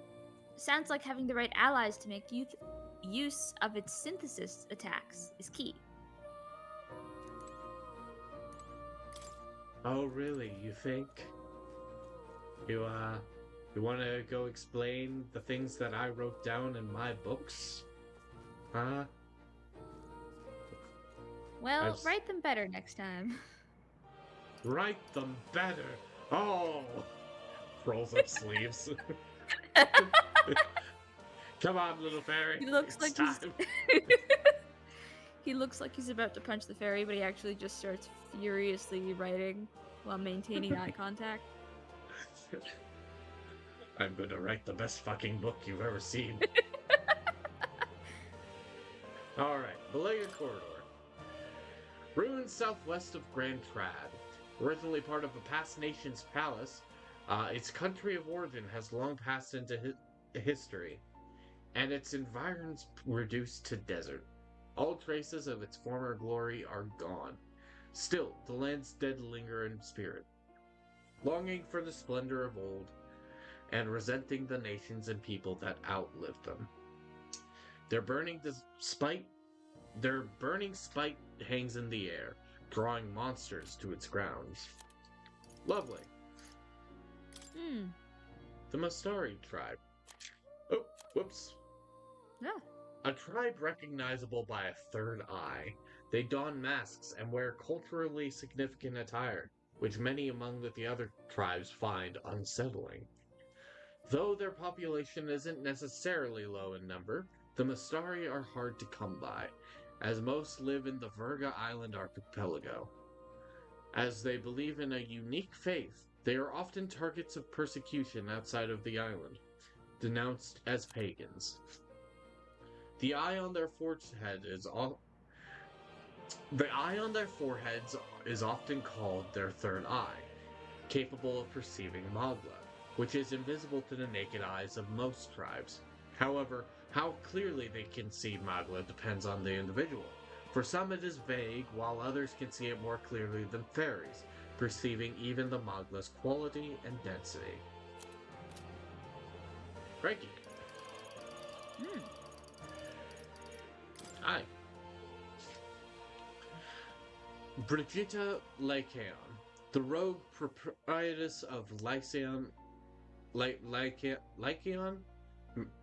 Sounds like having the right allies to make use of its synthesis attacks is key. Oh, really? You think? You want to go explain the things that I wrote down in my books? Huh? Well, write them better next time. Write them better! Oh! Rolls up sleeves. Come on, little fairy. He looks it's like time. He looks like he's about to punch the fairy, but he actually just starts furiously writing while maintaining eye contact. I'm gonna write the best fucking book you've ever seen. Alright, below your corridor. Ruins southwest of Grand Trad. Originally part of a past nation's palace, its country of origin has long passed into history, and its environs reduced to desert. All traces of its former glory are gone. Still, the land's dead linger in spirit, longing for the splendor of old, and resenting the nations and people that outlived them. Their burning spite hangs in the air, drawing monsters to its grounds. Lovely. The Mastari tribe. Oh, whoops. Yeah. A tribe recognizable by a third eye. They don masks and wear culturally significant attire, which many among the other tribes find unsettling. Though their population isn't necessarily low in number, the Mastari are hard to come by, as most live in the Virga Island archipelago. As they believe in a unique faith, they are often targets of persecution outside of the island, denounced as pagans. The eye on their foreheads is often called their third eye, capable of perceiving Magla, which is invisible to the naked eyes of most tribes. However, how clearly they can see Magla depends on the individual. For some it is vague, while others can see it more clearly than fairies, perceiving even the Magla's quality and density. Crikey. Hi. Brigitta Lycaon, the rogue proprietress of Lycaon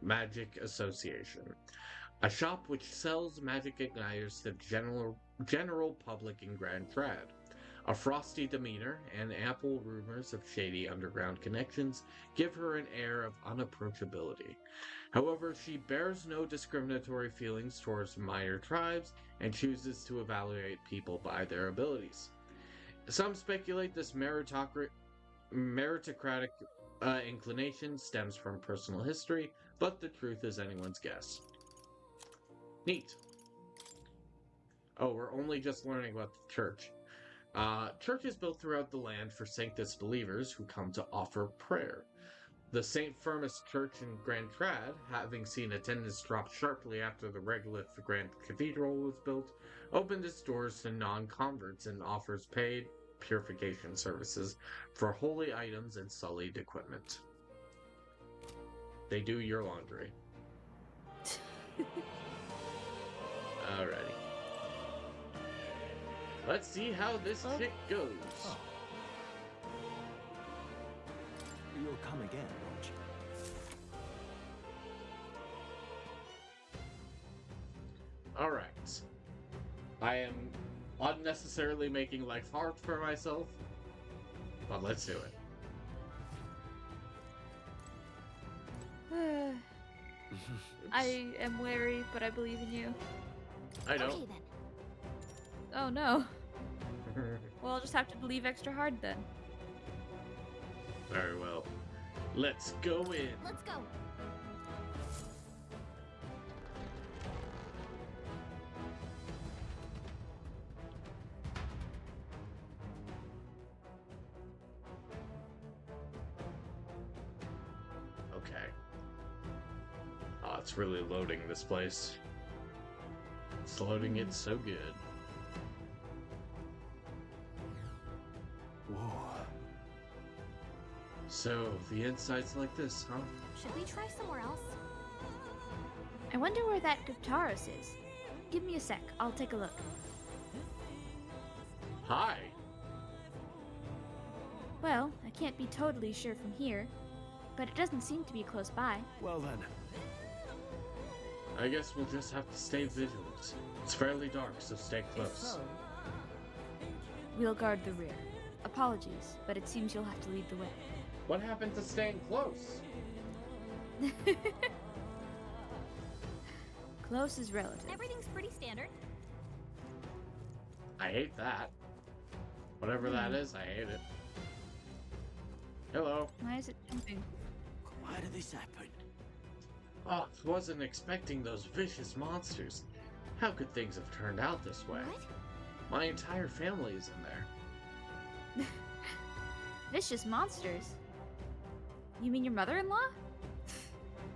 Magic Association, a shop which sells magic igniters to the general public in Grand Trad. A frosty demeanor and ample rumors of shady underground connections give her an air of unapproachability. However, she bears no discriminatory feelings towards minor tribes and chooses to evaluate people by their abilities. Some speculate this meritocratic inclination stems from personal history, but the truth is anyone's guess. Neat. Oh, we're only just learning about the church. Churches built throughout the land for Sanctus believers who come to offer prayer. The St. Firmus Church in Grand Trad, having seen attendance drop sharply after the regolith Grand Cathedral was built, opened its doors to non-converts and offers paid purification services for holy items and sullied equipment. They do your laundry. Alrighty. Let's see how this chick goes. Oh. You'll come again, won't you? Alright. I am unnecessarily making life hard for myself, but let's do it. I am wary, but I believe in you. I know. Okay, then. Oh no. Well, I'll just have to believe extra hard then. Very well. Let's go in. Let's go. Okay. Oh, it's really loading this place. It's loading it so good. Whoa. So, the inside's like this, huh? Should we try somewhere else? I wonder where that Guptaris is. Give me a sec, I'll take a look. Hi! Well, I can't be totally sure from here, but it doesn't seem to be close by. Well then. I guess we'll just have to stay vigilant. It's fairly dark, so stay close. We'll guard the rear. Apologies, but it seems you'll have to lead the way. What happened to staying close? Close is relative. Everything's pretty standard. I hate that. Whatever that is, I hate it. Hello. Why is it jumping? Why did this happen? Oh, I wasn't expecting those vicious monsters. How could things have turned out this way? What? My entire family is in there. Vicious monsters? You mean your mother-in-law?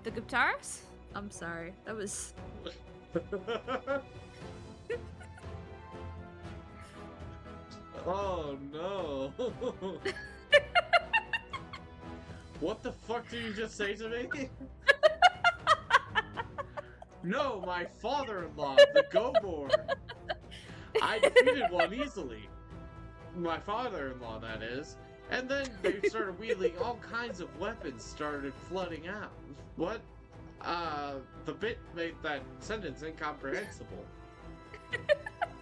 The Guptaris? I'm sorry, that was... Oh no! What the fuck did you just say to me? No, my father-in-law, the Gobor! I defeated one easily. My father-in-law, that is. And then they started wheeling all kinds of weapons started flooding out. What? The bit made that sentence incomprehensible.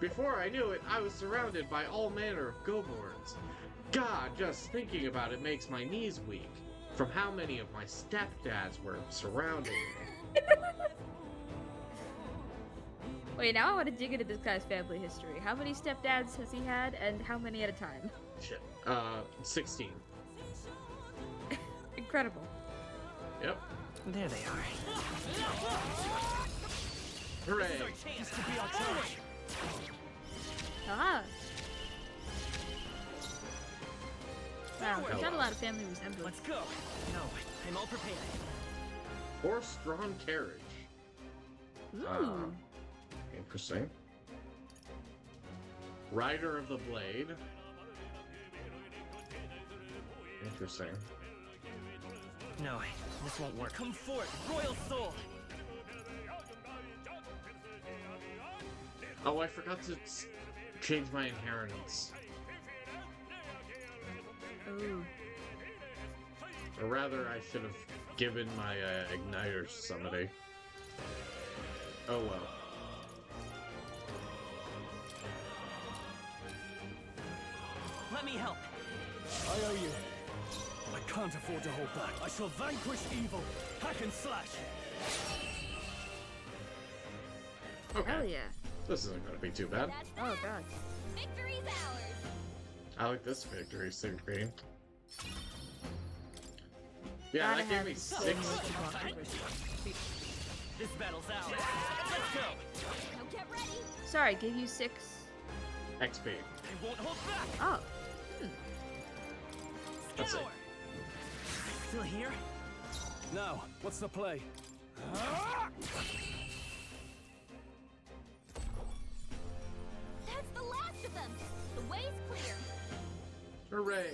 Before I knew it, I was surrounded by all manner of Goborns. God, just thinking about it makes my knees weak, from how many of my stepdads were surrounding me. Wait, now I want to dig into this guy's family history. How many stepdads has he had, and how many at a time? Shit. 16. Incredible. Yep. There they are. Hooray! This is our chance to be our challenge. Ah! Wow, there's not a lot of family resemblance. Let's go. No, I'm all prepared. Horse-drawn carriage. Ooh. Interesting. Rider of the Blade. Interesting. No, this won't work. Come forth, royal soul! Oh, I forgot to change my inheritance. Ooh. Or rather, I should have given my igniters to somebody. Oh well. Let me help. I owe you. I can't afford to hold back. I shall vanquish evil. Hack and slash. Okay. Hell yeah. This isn't gonna be too bad. Oh god. Victory's ours! I like this victory screen. Yeah, that gave me 6. This battle's ours. Let's go! Now get ready! Sorry, gave you 6 XP. I won't hold back! Oh. Let's see. Still here? Now, what's the play? That's the last of them! The way's clear! Hooray!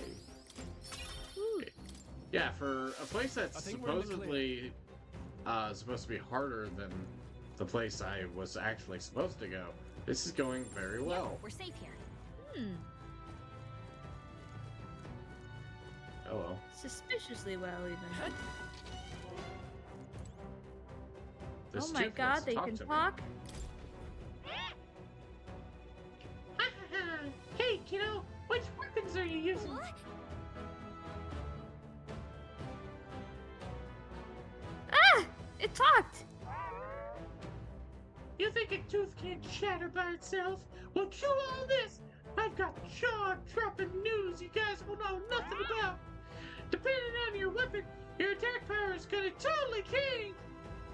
Yeah, for a place that's supposedly supposed to be harder than the place I was actually supposed to go, this is going very well. We're safe here. Oh well. Suspiciously well, even. This Oh my tooth god, wants to they talk can to me. talk? Hey, kiddo, which weapons are you using? Ah! It talked! You think a tooth can't shatter by itself? Well, chew all this! I've got jaw-dropping news you guys will know nothing about. Depending on your weapon, your attack power is gonna totally change.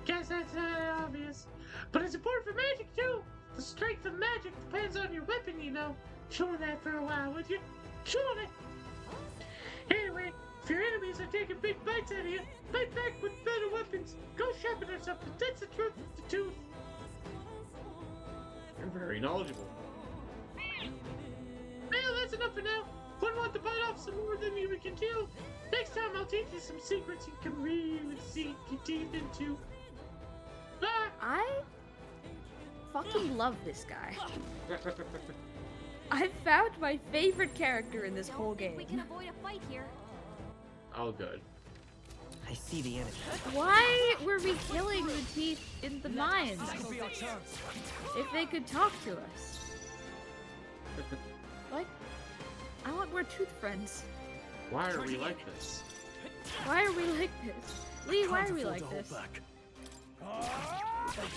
Guess that's not obvious. But it's important for magic, too. The strength of magic depends on your weapon, you know. Chew on that for a while, would you? Chew on it! Anyway, if your enemies are taking big bites out of you, fight back with better weapons. Go shopping or something. That's the truth of the tooth. You're very knowledgeable. Well, that's enough for now. Wouldn't want to bite off some more than you can chew. Next time I'll teach you some secrets you can really sink your teeth into. Bye! I fucking love this guy. I found my favorite character in this whole game. We can avoid a fight here. Oh, good. I see the enemy. Why were we killing the teeth in the mines? This could be our chance. If they could talk to us. What? I want more tooth friends. Why are we like this? Why are we like this? Lee, why are we like this? They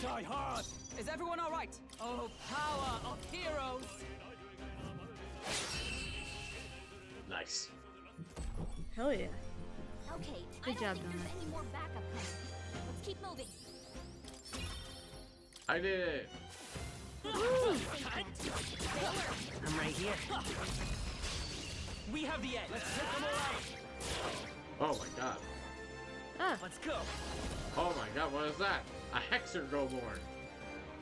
die hard. Is everyone all right? Oh, power of heroes! Nice. Hell yeah. Okay, Good I job, don't think Donna. there's any more backup coming. Let's keep moving. I did it. I'm right here. We have the edge. Let's take them all out. Oh my god. Ah. Let's go. Oh my god, what is that? A Hexer Go-born.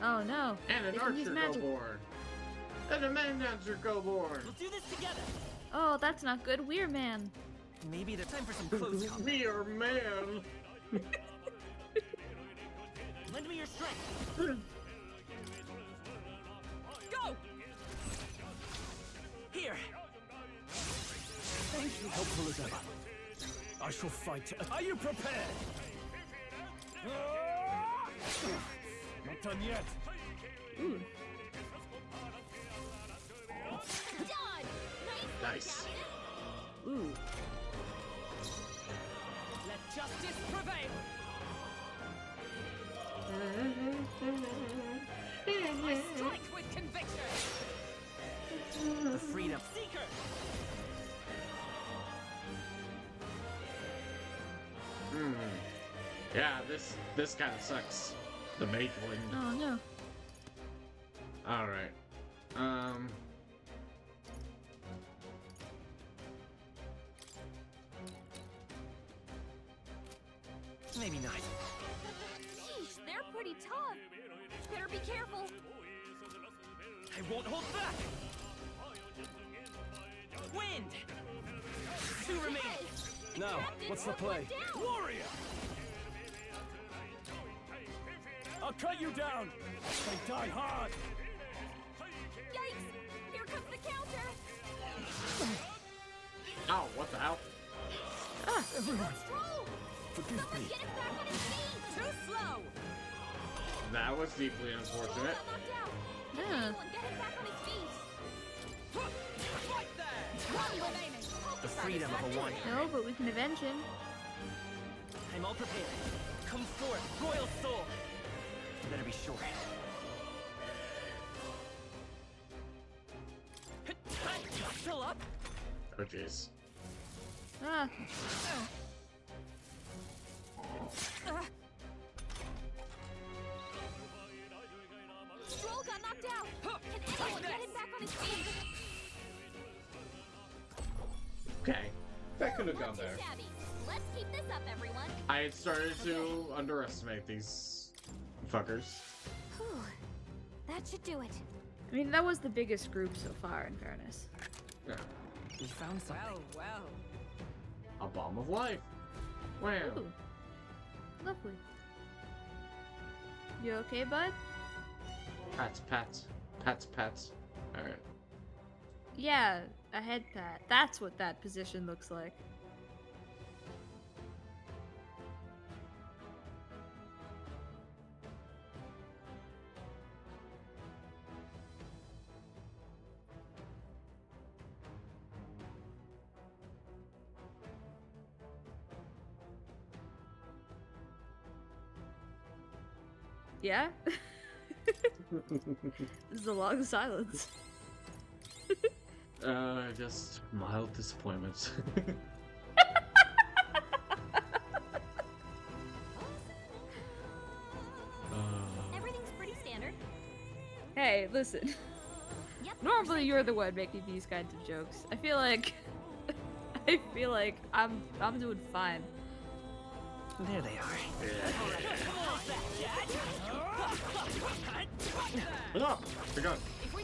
Oh no. And an They can use Archer magic. Go-born. And a Man-Dancer Go-born. We'll do this together. Oh, that's not good. We're man. Maybe there's time for some close combat. Me or man. Lend me your strength. Go! Here. Thank you. Helpful as ever. I shall fight. Are you prepared? Not done yet. Ooh. Done! Nice. Ooh. Let justice prevail. I strike with conviction. The freedom seeker. Yeah, this kind of sucks. The mage one. Oh no. All right. Maybe not. Sheesh, they're pretty tough. Better be careful. I won't hold back. Wind. Two remaining. Now, what's the play? Warrior! I'll cut you down! They die hard! Yikes! Here comes the counter! Ow, what the hell? Ah, everyone! Forgive me. Get him back on his feet! Too slow! That was deeply unfortunate. Yeah. Get him back on his feet! Right there! One remaining! The freedom of a one. No, but we can avenge him. I'm all prepared. Come forth, royal soul. You better be sure. Still up? Oh jeez. Ah. Stroll got knocked out! Can anyone get him back on his feet? Okay. That could have gone there. Let's keep this up, everyone. I had started to underestimate these fuckers. Whew. That should do it. I mean, that was the biggest group so far, in fairness. Yeah. We found something. Well. A bomb of life. Wow. Ooh. Lovely. You okay, bud? Pats, pats. Pats, pats. Alright. Yeah, a head pat. That's what that position looks like. Yeah? This is a long silence. Just mild disappointments. Everything's pretty standard. Hey, listen. Yep. Normally you're the one making these kinds of jokes. I feel like I'm doing fine. There they are. Oh, they're gone.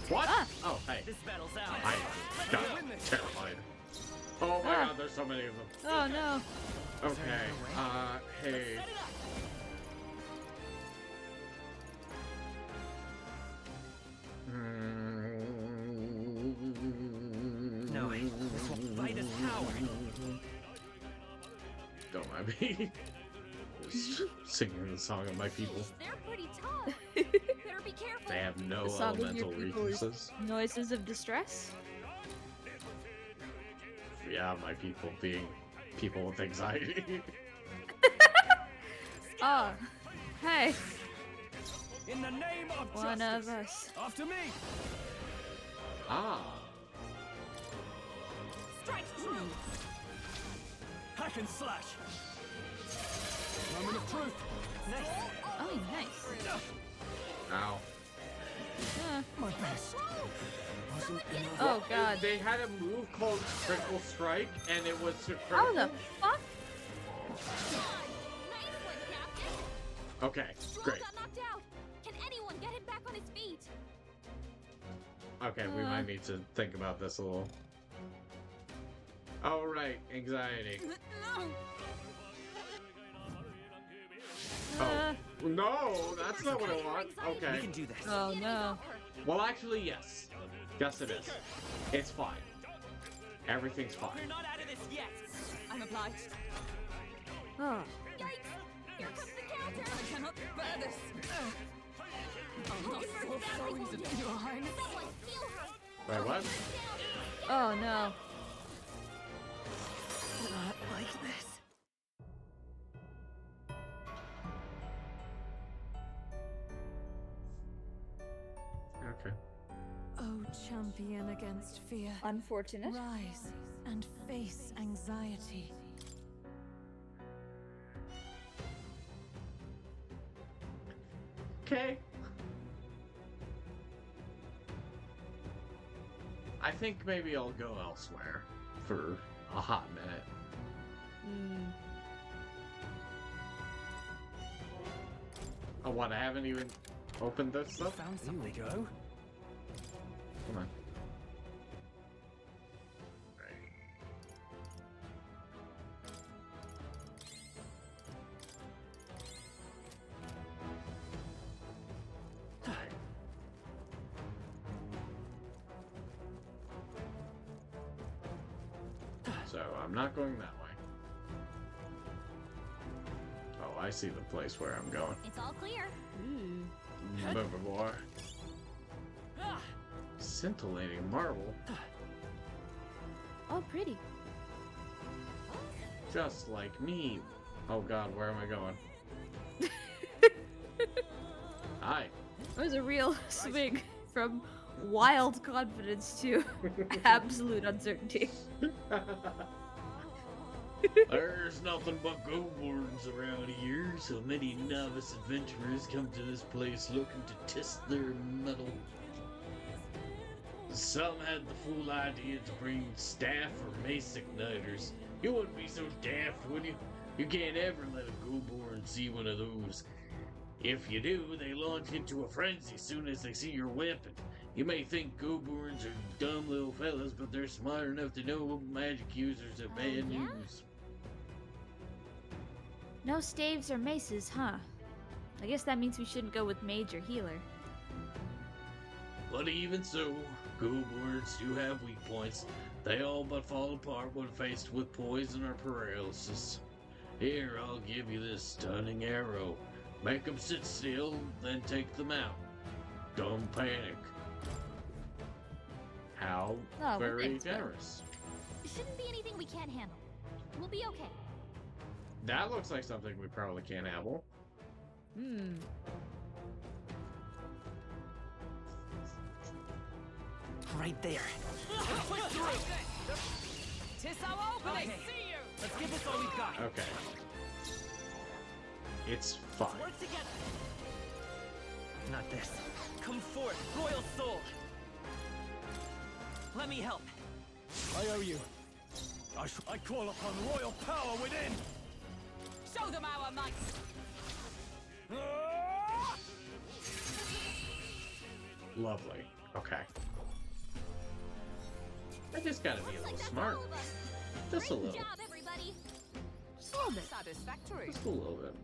What? Ah. Oh, hey. This battle's out. I got terrified. Oh my god, there's so many of them. Oh no. Okay, hey. No, this will fight us power. Don't mind me. Just singing the song of my people. They're pretty tough. Better be careful. They have no The song of elemental your people is weaknesses. noises of distress. Yeah, my people being people with anxiety. Oh, hey. In the name of One justice. of us. After me. Ah. Strike true. Hack and slash. Moment of truth. Nice. Oh, nice. Ow. My best. Wasn't enough. Oh god. They had a move called Critical Strike, and it was to How critical. the fuck? Nice one, Captain. Okay, Stroll great. got knocked out. Can anyone get him back on his feet? Okay, we might need to think about this a little. Oh, right, anxiety. Oh, no, that's not what I want. Okay. We can do this. Oh no. Well, actually, yes. Yes, it is. It's fine. Everything's fine. We're not out of this yet. I'm obliged. Oh. Yikes! Here comes the counter. I cannot bear this. I'm not so easy, Your Highness. Someone heal her. Wait, what? Oh no. Not like this. Okay. Oh, champion against fear. Unfortunate. Rise and face anxiety. Okay. I think maybe I'll go elsewhere for a hot minute. Hmm. Oh, what? I haven't even opened this stuff? Found Here we go. Come on. So I'm not going that way. Oh, I see the place where I'm going. It's all clear. Remember more. Scintillating marble. Oh, pretty. Just like me. Oh god, where am I going? Hi. It was a real swing from wild confidence to absolute uncertainty. There's nothing but goblins around here, so many novice adventurers come to this place looking to test their mettle. Some had the fool idea to bring staff or mace igniters. You wouldn't be so daft, would you? You can't ever let a goblin see one of those. If you do, they launch into a frenzy as soon as they see your weapon. You may think goblins are dumb little fellas, but they're smart enough to know magic users are bad news. No staves or maces, huh? I guess that means we shouldn't go with mage or healer. But even so, goblins do have weak points. They all but fall apart when faced with poison or paralysis. Here, I'll give you this stunning arrow. Make them sit still, then take them out. Don't panic. How very generous. Shouldn't be anything we can't handle. We'll be okay. That looks like something we probably can't handle. Right there. Push through. Tis our opening. Okay. See you. Let's give this all we've got. Okay. It's fine. Let's work together. Not this. Come forth, royal soul. Let me help. I owe you. I call upon royal power within. Show them our might. Lovely. Okay. I just gotta be a little smart. Just a little. Great job, everybody. Just a little bit. Satisfactory. Just a little bit.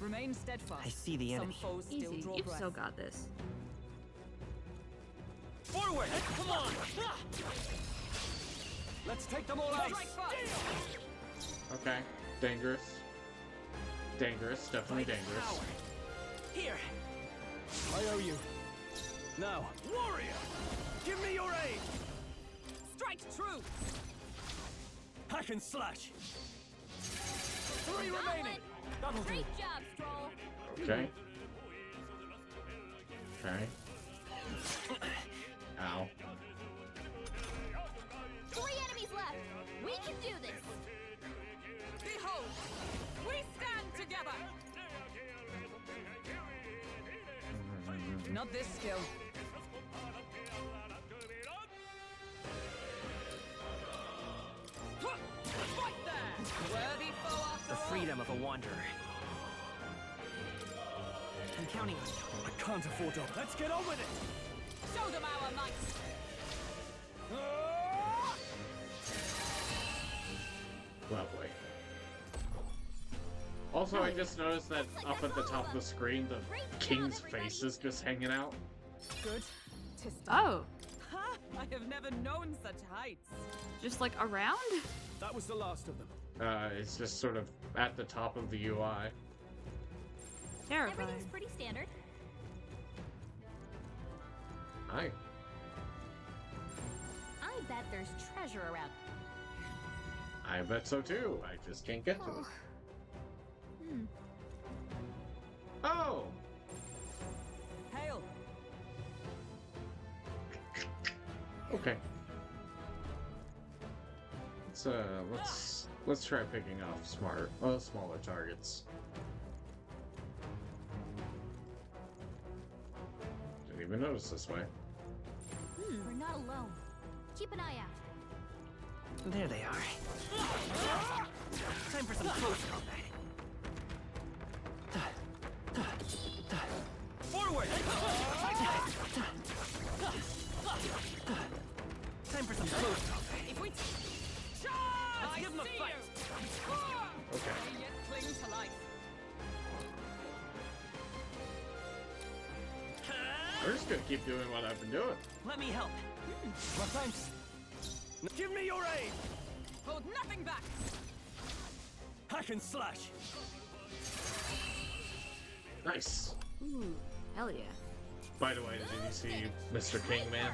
Remain steadfast. I see the enemy. Some foes still Easy. draw You've breath. still got this. Forward! Come on! Let's take them all out. Strike first. Okay. Dangerous. Dangerous. Definitely dangerous. Here! I owe you. Now. Warrior! Give me your aid! Strike true. Hack and slash. 3 remaining! That'll do. Great job, Stroll. Okay. Okay. Ow. 3 enemies left. We can do this. Behold, we stand together. Not this skill. Fight there! Worthy foe after The all. freedom of a wanderer. I'm counting on you. I can't afford to. Let's get on with it. Show them our might. Lovely. Also, I just noticed that up at the top of the screen, the king's face is just hanging out. Good. Tis Oh, Ha! I have never known such heights. just like around? That was the last of them. It's just sort of at the top of the UI. Terrifying. Everything's pretty standard. Hi. I bet there's treasure around. I bet so too. I just can't get to it. Oh! Hail. Okay. Let's try picking off smaller targets. Didn't even notice this way. We're not alone. Keep an eye out. There they are. Time for some close combat. Forward! Time for some close combat. If we Let's give them a fight. Okay. We yet cling to life. I'm just gonna keep doing what I've been doing. Let me help. My thanks. Give me your aid. can slash. Nice. Ooh, hell yeah. By the way, did you see Mr. Kingman?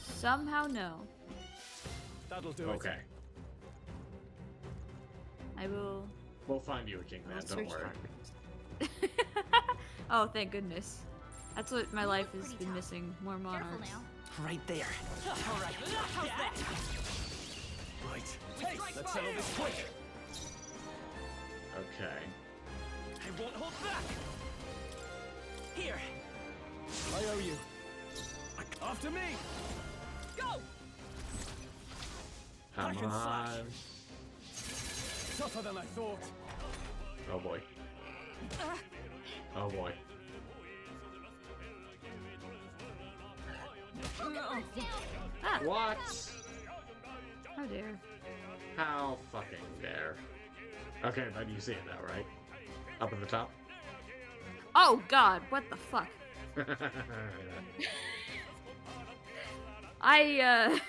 Somehow no. That'll do Okay. I will. We'll find you a Kingman, I'll don't search worry. Oh, thank goodness. That's what my life has been missing. More monarchs. Right there. All right. How's that? Right. Hey, let's settle this quick. Okay. I won't hold back. Here. I owe you. After me. Go. Come Back and slash. on. Tougher than I thought. Oh boy. Oh boy. Ah. What? How dare. How fucking dare. Okay, but you see it now, right? Up at the top? Oh god, what the fuck? I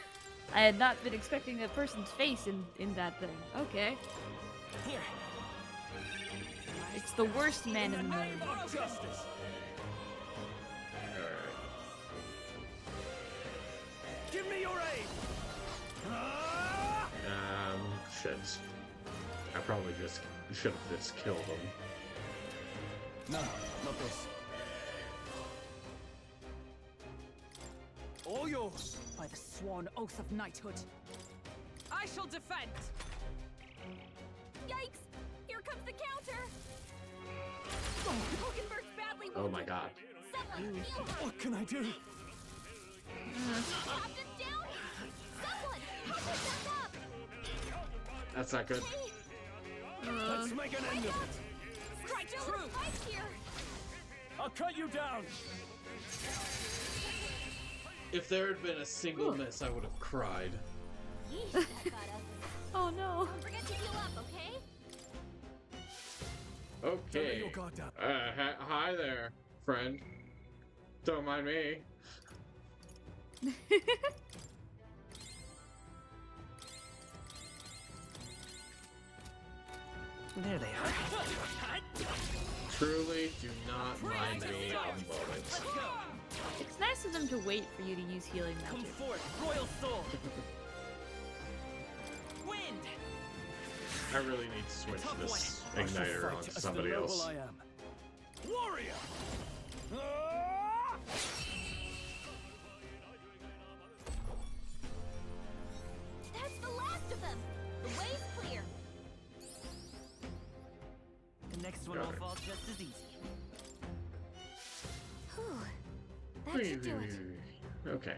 had not been expecting a person's face in that thing. Okay. Here. It's the worst man in the moon. Justice. Give me your aid. Shit. I probably just should have just killed him. No, not this. All yours. By the sworn oath of knighthood. I shall defend. Yikes! Here comes the counter! Hulkenberg's badly Oh my god. Someone heal her! What can I do? Captain's down! Someone! Help her back up! That's not good. Let's make an end of it. Strike true! Fight here! I'll cut you down. If there had been a single miss, I would have cried. Yeesh, that got ugly. Oh no. Don't forget to heal up, okay? Okay. Your guard down. Hi there, friend. Don't mind me. There they are. Truly do not mind me a moment. It's nice of them to wait for you to use healing Come magic. forth, royal soul. Wind. I really need to switch this igniter on somebody else. I am. Warrior. That's the last of them! The way's clear! The next one will fall just as easy. Whew. That should do it. Okay.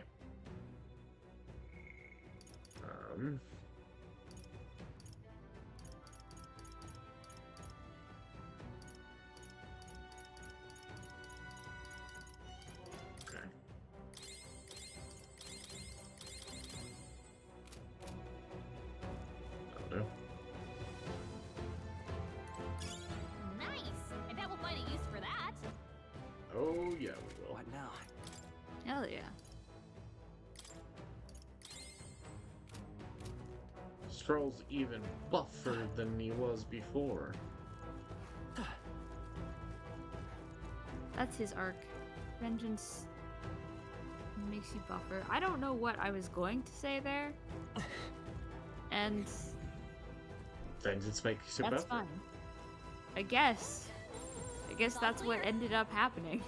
Okay. That'll do. Nice! I bet we'll find a use for that. Oh yeah, we will. What now? Hell yeah. Stroll's even buffer than he was before. That's his arc. Vengeance makes you buffer. I don't know what I was going to say there. And Vengeance makes you that's buffer. fine. I guess that's what ended up happening.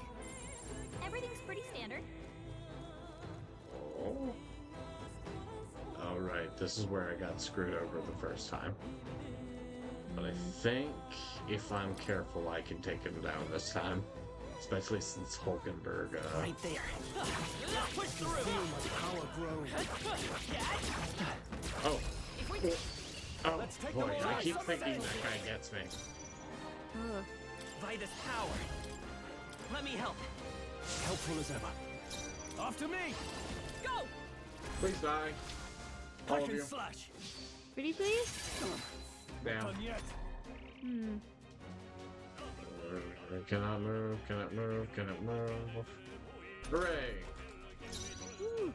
Everything's pretty standard. Oh. Alright, this is where I got screwed over the first time. But I think if I'm careful, I can take him down this time. Especially since Hulkenberg, Right there. Push through. Feel my power growing. Oh. Oh, Let's take boy, them all I out. keep thinking that guy gets me. Ugh. Vitus power. Let me help. Helpful as ever. After me. Go. Please die. I All of can you. slash. Pretty please? Down. Done yet. Hmm. Cannot move, cannot move, cannot move. Hooray! Woo.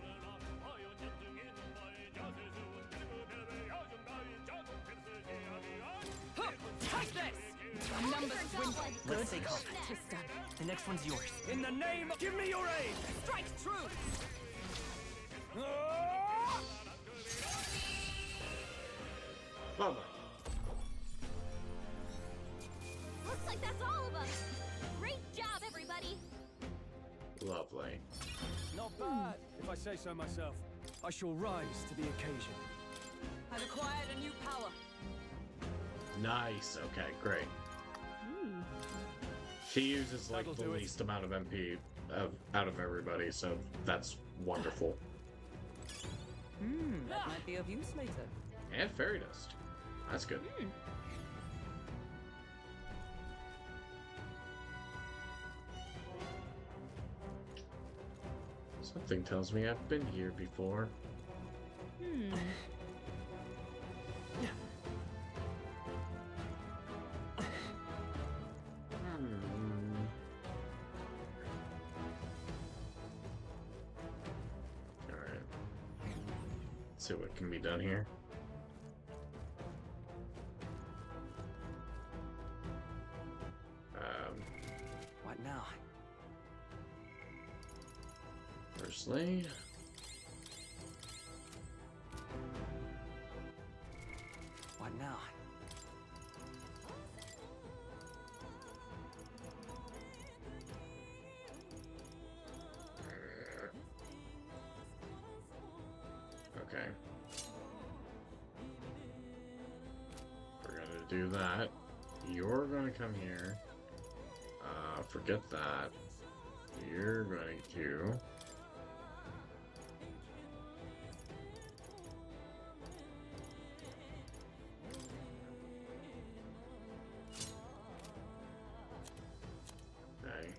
Take this! Numbers dwindle. Let's take off. The next one's yours. In the name of... Give me your aid! Strike true! Lovely. Looks like that's all of us. Great job, everybody. Lovely. Not bad, if I say so myself. I shall rise to the occasion. I've acquired a new power. Nice. Okay, great. She uses like the least amount of MP out of everybody, so that's wonderful. That might be of use later. And fairy dust. That's good. Something tells me I've been here before. Alright. Let's see what can be done here. What now? Firstly, What now? okay. We're gonna do that. You're gonna come here. Forget that. You're going to... Okay.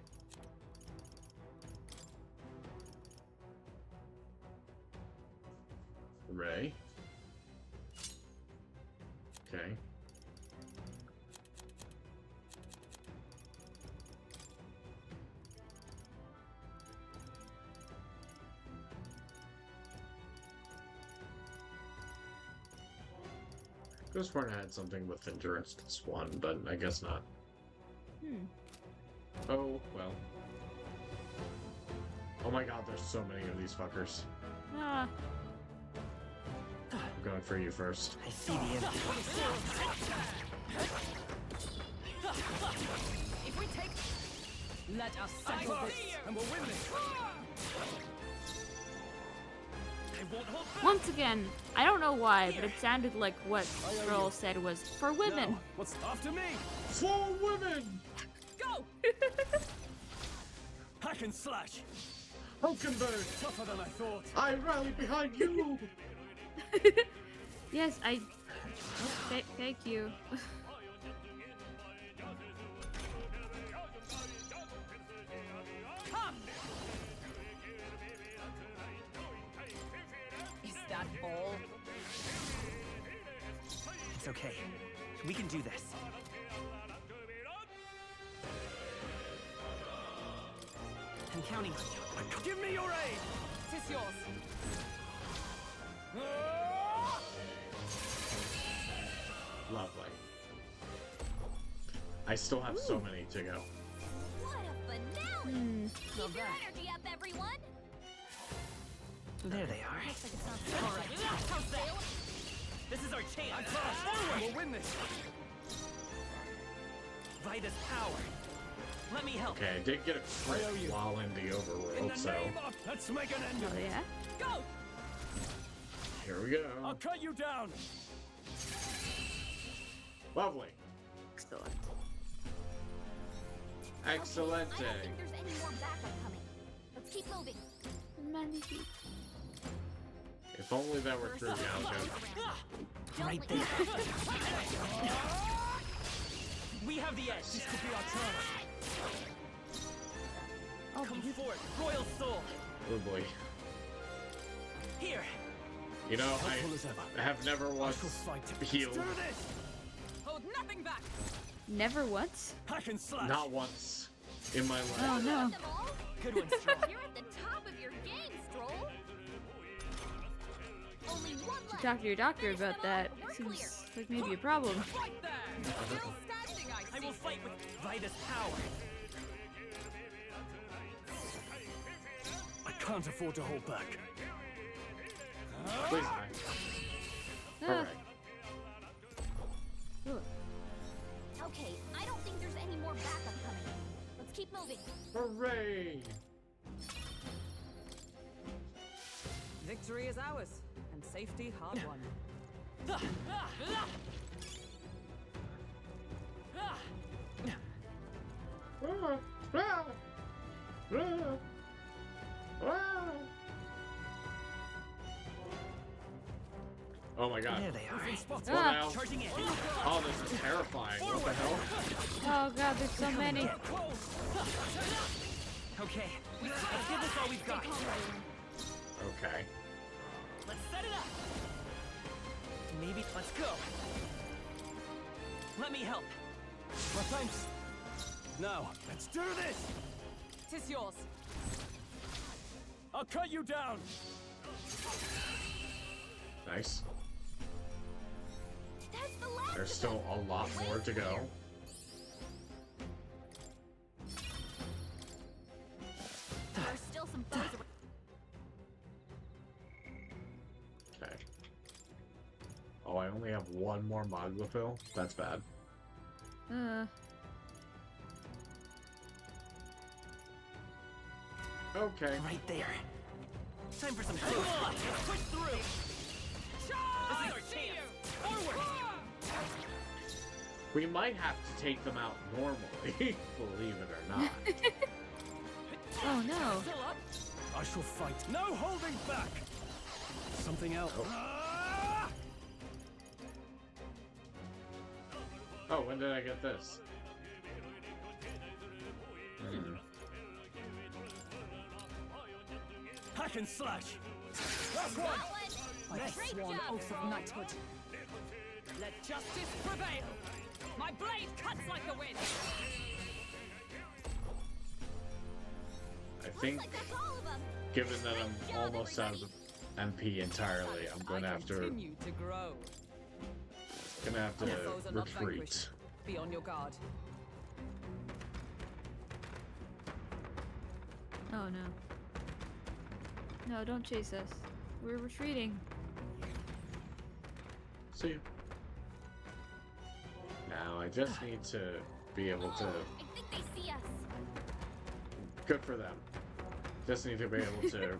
Ray. Okay. Could have sworn I had something with endurance +1, but I guess not. Oh, well. Oh my god, there's so many of these fuckers. I'm going for you first. I see the end. If we take... Let us settle this, and we'll win this. Once again, I don't know why, but it sounded like what Stroll said was for women. Now, what's after me? For women! Go! Hack and slash. Hulkenberg! Tougher than I thought. I rally behind you! Yes, thank you. Come! Is that all? It's okay. We can do this. I'm counting on you. Give me your aid! Tis yours. Lovely. I still have so many to go. What a finale! Keep your energy up, everyone! There they are. Looks like it's not All right. This is our chance. We'll win this. Vida's power. Let me help. Okay, I did get a crit while in the overworld, so... Let's make an end of it. Yeah? Go! Here we go. I'll cut you down. Lovely. Excellent. Excellente. I don't think there's any more backup coming. Let's keep moving. Magnifique. If only that were true, Galgo. Right there. We have the edge. This could be our turn. Oh, come forward, Royal Soul. Oh boy. Here. You know, I have never once healed. Hold nothing back. Never once? Hack and slash. Not once in my life. Oh no. Good one, Stroll. You're at the top of your game, Stroll. Only one left. Talk to your doctor about that. Seems like maybe a problem. Right there! Still standing, I will fight with Vida's power. I can't afford to hold back. Please, Alright. Okay, I don't think there's any more backup coming. Let's keep moving. Hooray! Victory is ours, and safety hard won. Oh my god. There they are. What now? Charging in. Oh, this is terrifying. What the hell? Oh god, there's so many. Okay, let's give this all we've got. Okay. Let's set it up. Maybe let's go. Let me help. Well, thanks. Now, let's do this. Tis yours. I'll cut you down. Nice. That's the last. There's still a lot more to go. There's still some foes around. Okay. Oh, I only have one more Moglafill? That's bad. Okay. Right there. Time for some close. Let's push through. This is our chance. Forward. We might have to take them out normally, believe it or not. Oh no. Still up. I shall fight. No holding back. Something else. Oh, when did I get this? Hack and slash. That's one. By the sworn oath of knighthood. Let justice prevail. My blade cuts like the wind. I think, given that I'm almost out of MP entirely, I'm going to have to Continue to grow. Your foes are not vanquished. retreat. Be on your guard. Oh no. No, don't chase us. We're retreating. See you. Now I just need to be able to. I think they see us. Good for them. Just need to be able to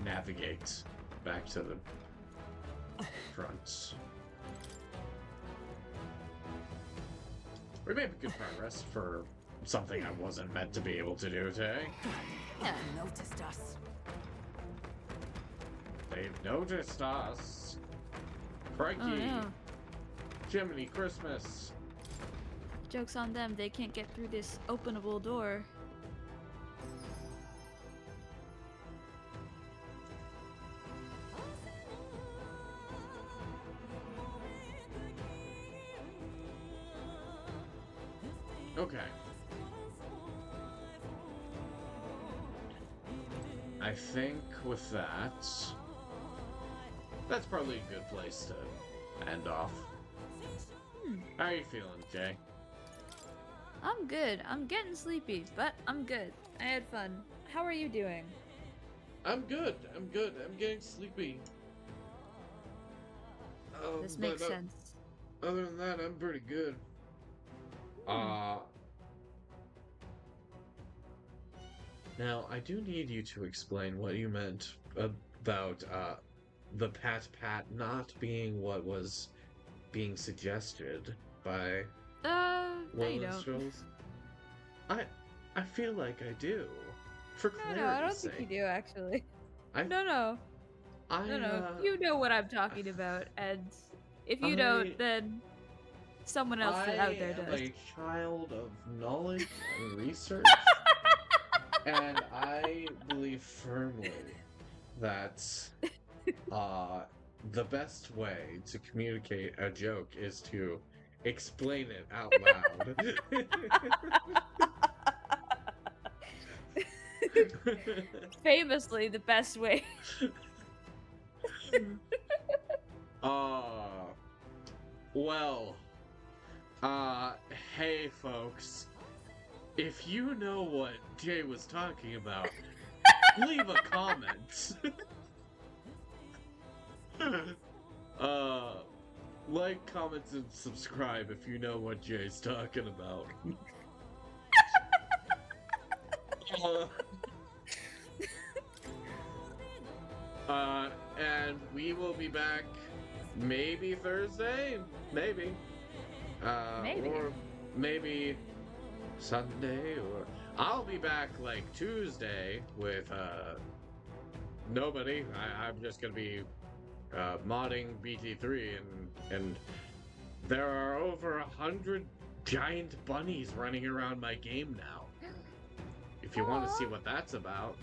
navigate back to the front. We made good progress for something I wasn't meant to be able to do today. Yeah, noticed us. They've noticed us. Crikey. Oh no. Jiminy Christmas. Joke's on them, they can't get through this openable door. Okay. I think with that, that's probably a good place to end off. How are you feeling, Jay? I'm good. I'm getting sleepy, but I'm good. I had fun. How are you doing? I'm good. I'm good. I'm getting sleepy. This makes sense. Other than that, I'm pretty good. Now, I do need you to explain what you meant about the Pat not being what was being suggested by No you don't. Minstrels. I feel like I do. For clarity's No, I don't sake. think you do, actually. I- No. You know what I'm talking about, and if you don't, then someone else out there I am does. a child of knowledge and research, and I believe firmly that the best way to communicate a joke is to explain it out loud. Famously, the best way. Well, hey folks, if you know what Jay was talking about, leave a comment. Like, comment, and subscribe if you know what Jay's talking about. And we will be back maybe Thursday, maybe. Maybe. Or maybe Sunday, or I'll be back like Tuesday with nobody. I'm just gonna be modding BT3, and there are over 100 giant bunnies running around my game now. If you want to see what that's about,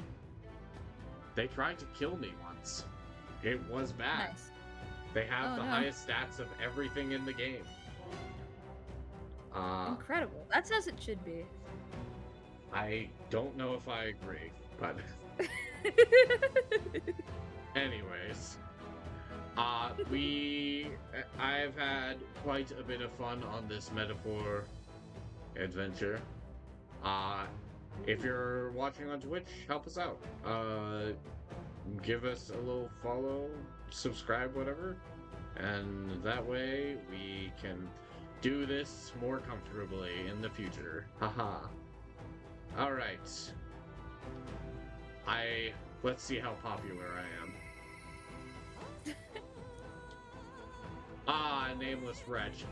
they tried to kill me once. It was bad. Nice. They have the no. highest stats of everything in the game. Incredible. That's as it should be. I don't know if I agree, but anyways, I've had quite a bit of fun on this metaphor adventure. If you're watching on Twitch, help us out. Give us a little follow, subscribe, whatever, and that way we can do this more comfortably in the future. Haha. Alright. Let's see how popular I am. Nameless wretch.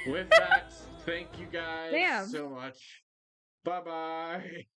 With that, thank you guys so much. Bye-bye.